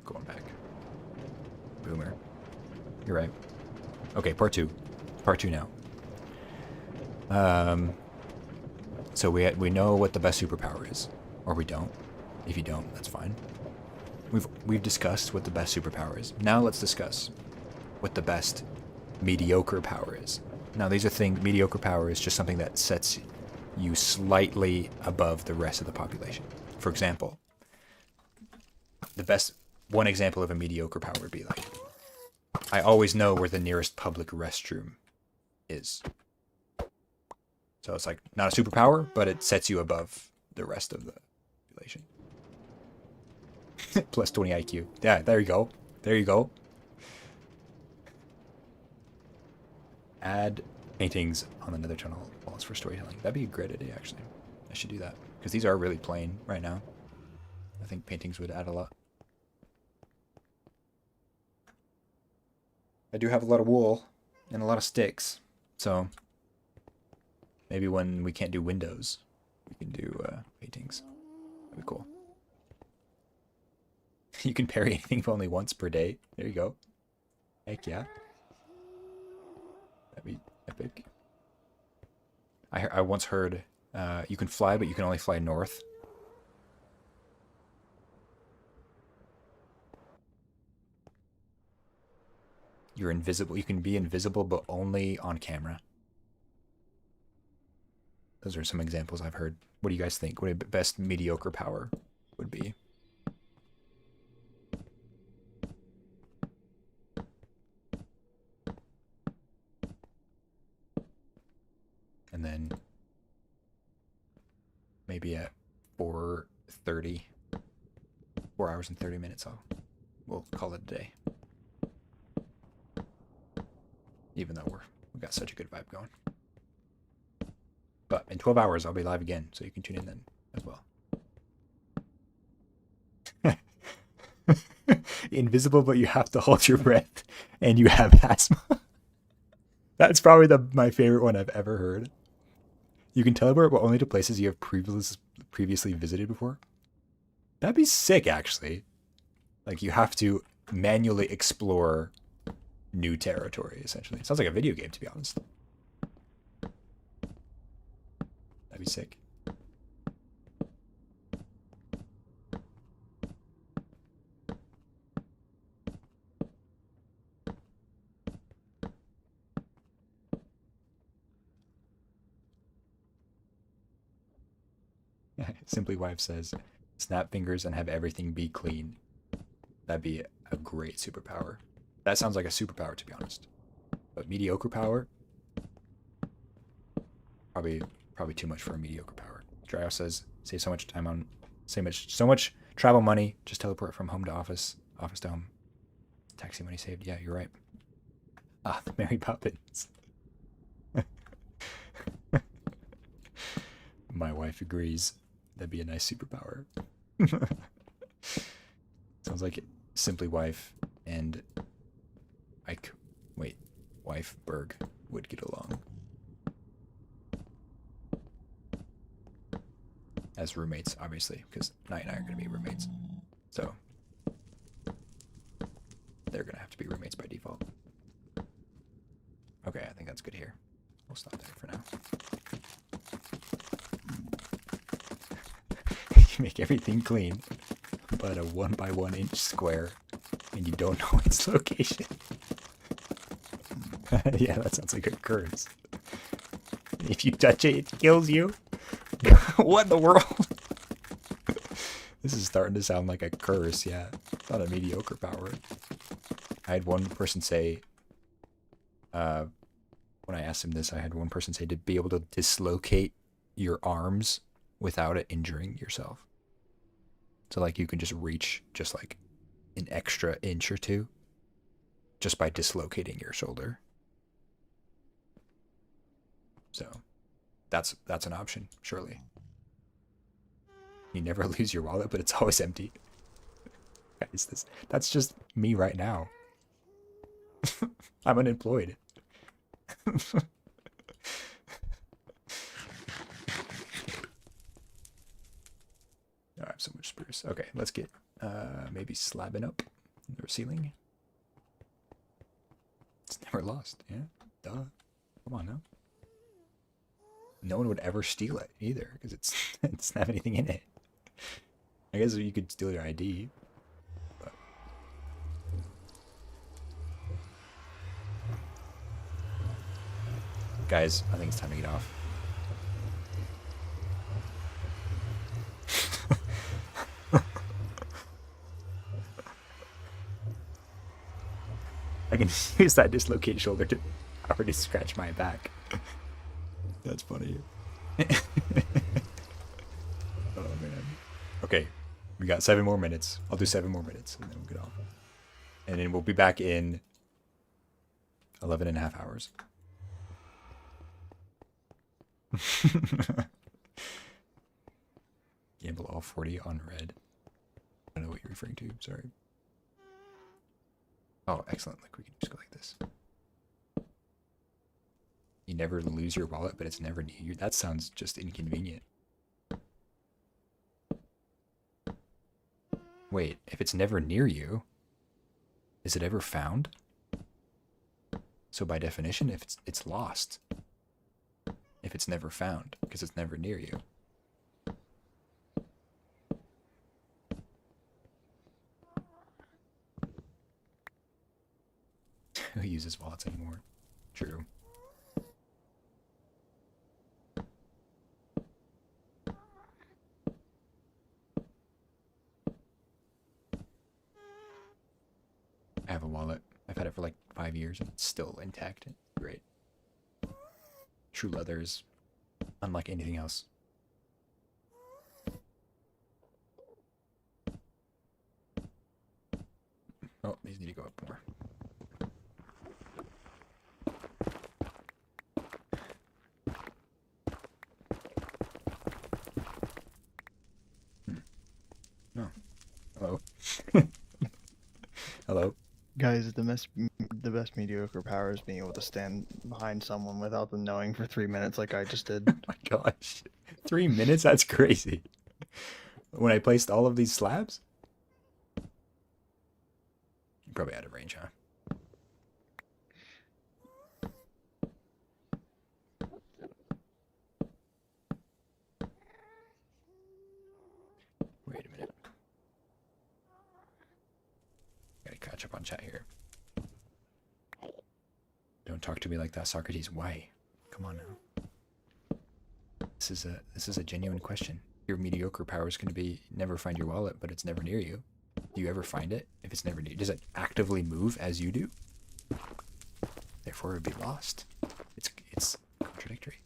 Going back. Boomer. You're right. Okay, part 2. Part 2 now. So we know what the best superpower is, or we don't. If you don't, that's fine. We've discussed what the best superpower is. Now let's discuss what the best mediocre power is. Now these are things. Mediocre power is just something that sets you slightly above the rest of the population. For example, one example of a mediocre power would be like, I always know where the nearest public restroom is. So it's like not a superpower, but it sets you above the rest of the population. Plus 20 IQ. Yeah, there you go. There you go. Add paintings on the nether tunnel walls for storytelling. That'd be a great idea, actually. I should do that. Because these are really plain right now. I think paintings would add a lot. I do have a lot of wool and a lot of sticks. So maybe when we can't do windows, we can do paintings. That'd be cool. You can parry anything only once per day. There you go. Heck yeah. That'd be epic. I once heard you can fly, but you can only fly north. You're invisible. You can be invisible, but only on camera. Those are some examples I've heard. What do you guys think? What a best mediocre power would be? And then maybe at 4:30, 4 hours and 30 minutes, we'll call it a day. Even though we've got such a good vibe going. But in 12 hours, I'll be live again, so you can tune in then as well. Invisible, but you have to hold your breath, and you have asthma. That's probably my favorite one I've ever heard. You can teleport, but only to places you have previously visited before. That'd be sick, actually. Like, you have to manually explore new territory, essentially. It sounds like a video game, to be honest. That'd be sick. Simply Wife says, Snap fingers and have everything be clean. That'd be a great superpower. That sounds like a superpower, to be honest. But mediocre power? Probably too much for a mediocre power. Dryo says, save so much time on, so much travel money. Just teleport from home to office, office to home. Taxi money saved. Yeah, you're right. Ah, the Mary Poppins. My wife agrees. That'd be a nice superpower. Sounds like Simply Wife and Wife Berg would get along as roommates, obviously, because Knight and I are going to be roommates. So they're going to have to be roommates by default. Okay, I think that's good here. We'll stop there for now. You make everything clean, but a 1 by 1 inch square, and you don't know its location. Yeah, that sounds like a curse. If you touch it, it kills you. What in the world? This is starting to sound like a curse, yeah. It's not a mediocre power. I had one person say, when I asked him this, I had one person say to be able to dislocate your arms without it injuring yourself. So like you can just reach just like an extra inch or two just by dislocating your shoulder. So that's an option, surely. You never lose your wallet, but it's always empty. Guys, that's just me right now. I'm unemployed. I have so much spruce. Okay, let's get maybe slabbing up the ceiling. It's never lost, yeah? Duh. Come on now. No one would ever steal it either, because it doesn't have anything in it. I guess you could steal your ID. But... Guys, I think it's time to get off. I can use that dislocated shoulder to already scratch my back. That's funny. Oh man. Okay, we got 7 more minutes. I'll do 7 more minutes and then we'll get off. And then we'll be back in 11.5 hours. Gamble all 40 on red. I don't know what you're referring to, sorry. Oh, excellent. Like we can just go like this. You never lose your wallet, but it's never near you. That sounds just inconvenient. Wait, if it's never near you, is it ever found? So by definition, if it's lost. If it's never found, because it's never near you. Who uses wallets anymore? True. I have a wallet. I've had it for like 5 years and it's still intact. It's great. True leather is unlike anything else. Oh, these need to go up more. No. Hello. Hello. Guys, the best mediocre power is being able to stand behind someone without them knowing for 3 minutes like I just did. Oh my gosh. 3 minutes? That's crazy. When I placed all of these slabs? You're probably out of range, huh? Wait a minute. Gotta catch up on chat here. Don't talk to me like that, Socrates. Why? Come on now. This is a genuine question. Your mediocre power is going to be never find your wallet, but it's never near you. Do you ever find it? If it's never near you, does it actively move as you do? Therefore, it would be lost. It's contradictory.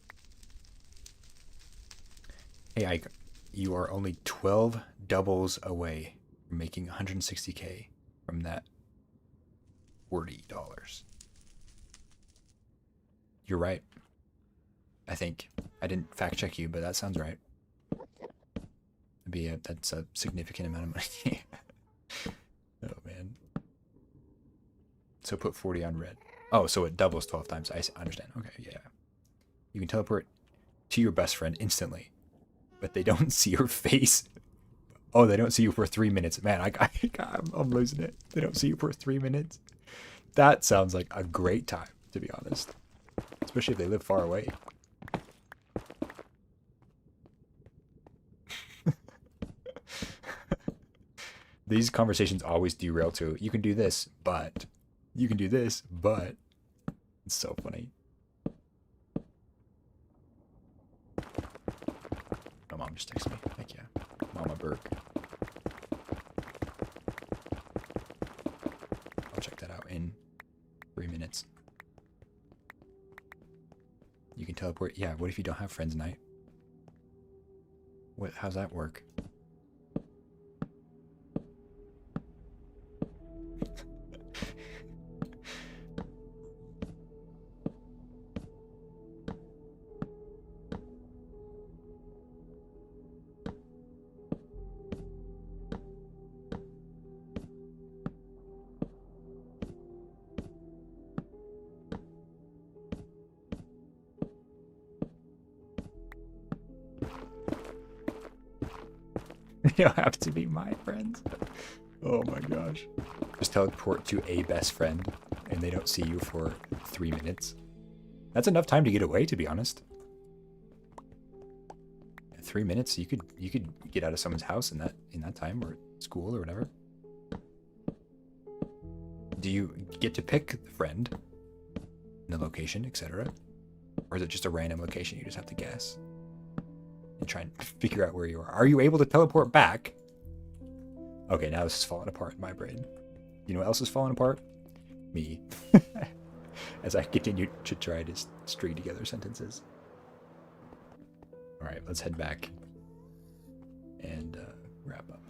Hey, Ike, you are only 12 doubles away from making 160K from that $40. You're right. I think. I didn't fact check you, but that sounds right. That's a significant amount of money. Oh man. So put 40 on red. Oh, so it doubles 12 times. I understand. Okay, yeah. You can teleport to your best friend instantly, but they don't see your face. Oh, they don't see you for 3 minutes. Man, I'm losing it. They don't see you for 3 minutes. That sounds like a great time, to be honest. Especially if they live far away. These conversations always derail to, you can do this, but. You can do this, but. It's so funny. My mom just texted me. Heck yeah. Mama Burke. I'll check that out in 3 minutes. You can teleport. Yeah, what if you don't have friends night? How's that work? You don't have to be my friends. Oh my gosh. Just teleport to a best friend and they don't see you for 3 minutes. That's enough time to get away, to be honest. 3 minutes, you could get out of someone's house in that time, or school or whatever. Do you get to pick the friend, the location, etc.? Or is it just a random location you just have to guess? And try and figure out where you are. Are you able to teleport back? Okay, now this is falling apart in my brain. You know what else is falling apart? Me. As I continue to try to string together sentences. Alright, let's head back. And wrap up.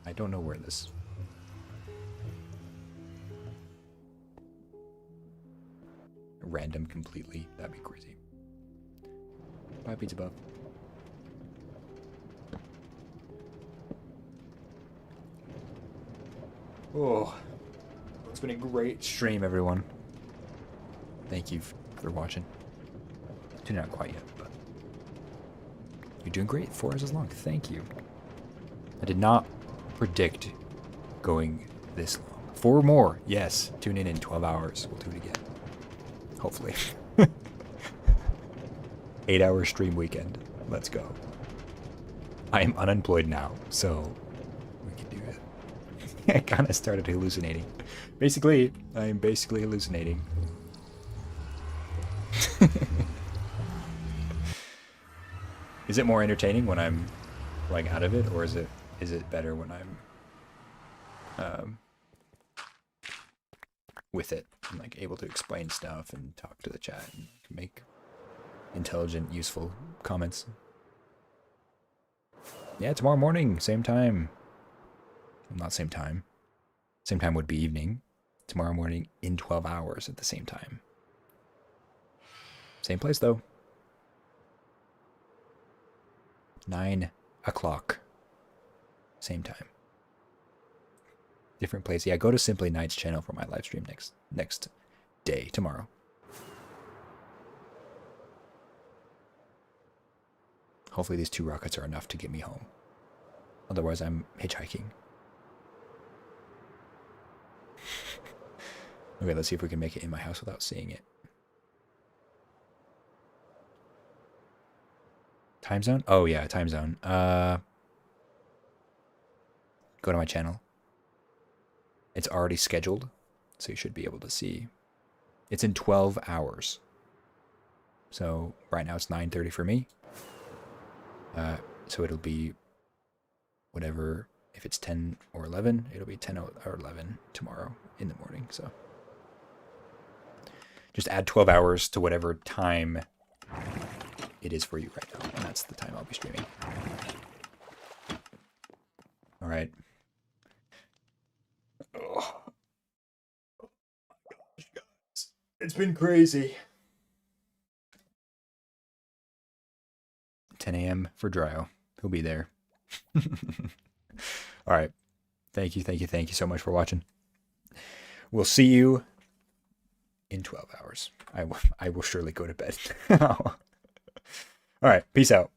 I don't know where this... Random completely. That'd be crazy. Bye, Pizza Buff. Oh, it's been a great stream, everyone. Thank you for watching. Not quite yet, but you're doing great. 4 hours is long. Thank you. I did not predict going this long. 4 more. Yes. Tune in 12 hours. We'll do it again. Hopefully. 8-hour stream weekend. Let's go. I am unemployed now, so we can do it. I kind of started hallucinating. Basically, I am basically hallucinating. Is it more entertaining when I'm like out of it, or is it better when I'm with it and like able to explain stuff and talk to the chat and make intelligent, useful comments? Yeah, tomorrow morning, same time. Well, not same time. Same time would be evening. Tomorrow morning in 12 hours at the same time. Same place though. 9 o'clock. Same time. Different place. Yeah, go to Simply Night's channel for my live stream next day, tomorrow. Hopefully these 2 rockets are enough to get me home. Otherwise I'm hitchhiking. Okay, let's see if we can make it in my house without seeing it. Time zone? Oh yeah, time zone. Go to my channel. It's already scheduled, so you should be able to see. It's in 12 hours. So right now it's 9:30 for me. So it'll be whatever, if it's 10 or 11, it'll be 10 or 11 tomorrow in the morning. So just add 12 hours to whatever time it is for you right now. And that's the time I'll be streaming. All right. Oh. Oh my gosh, guys. It's been crazy. 10 a.m. for Dryo. He'll be there. All right. Thank you so much for watching. We'll see you in 12 hours. I will surely go to bed. All right. Peace out.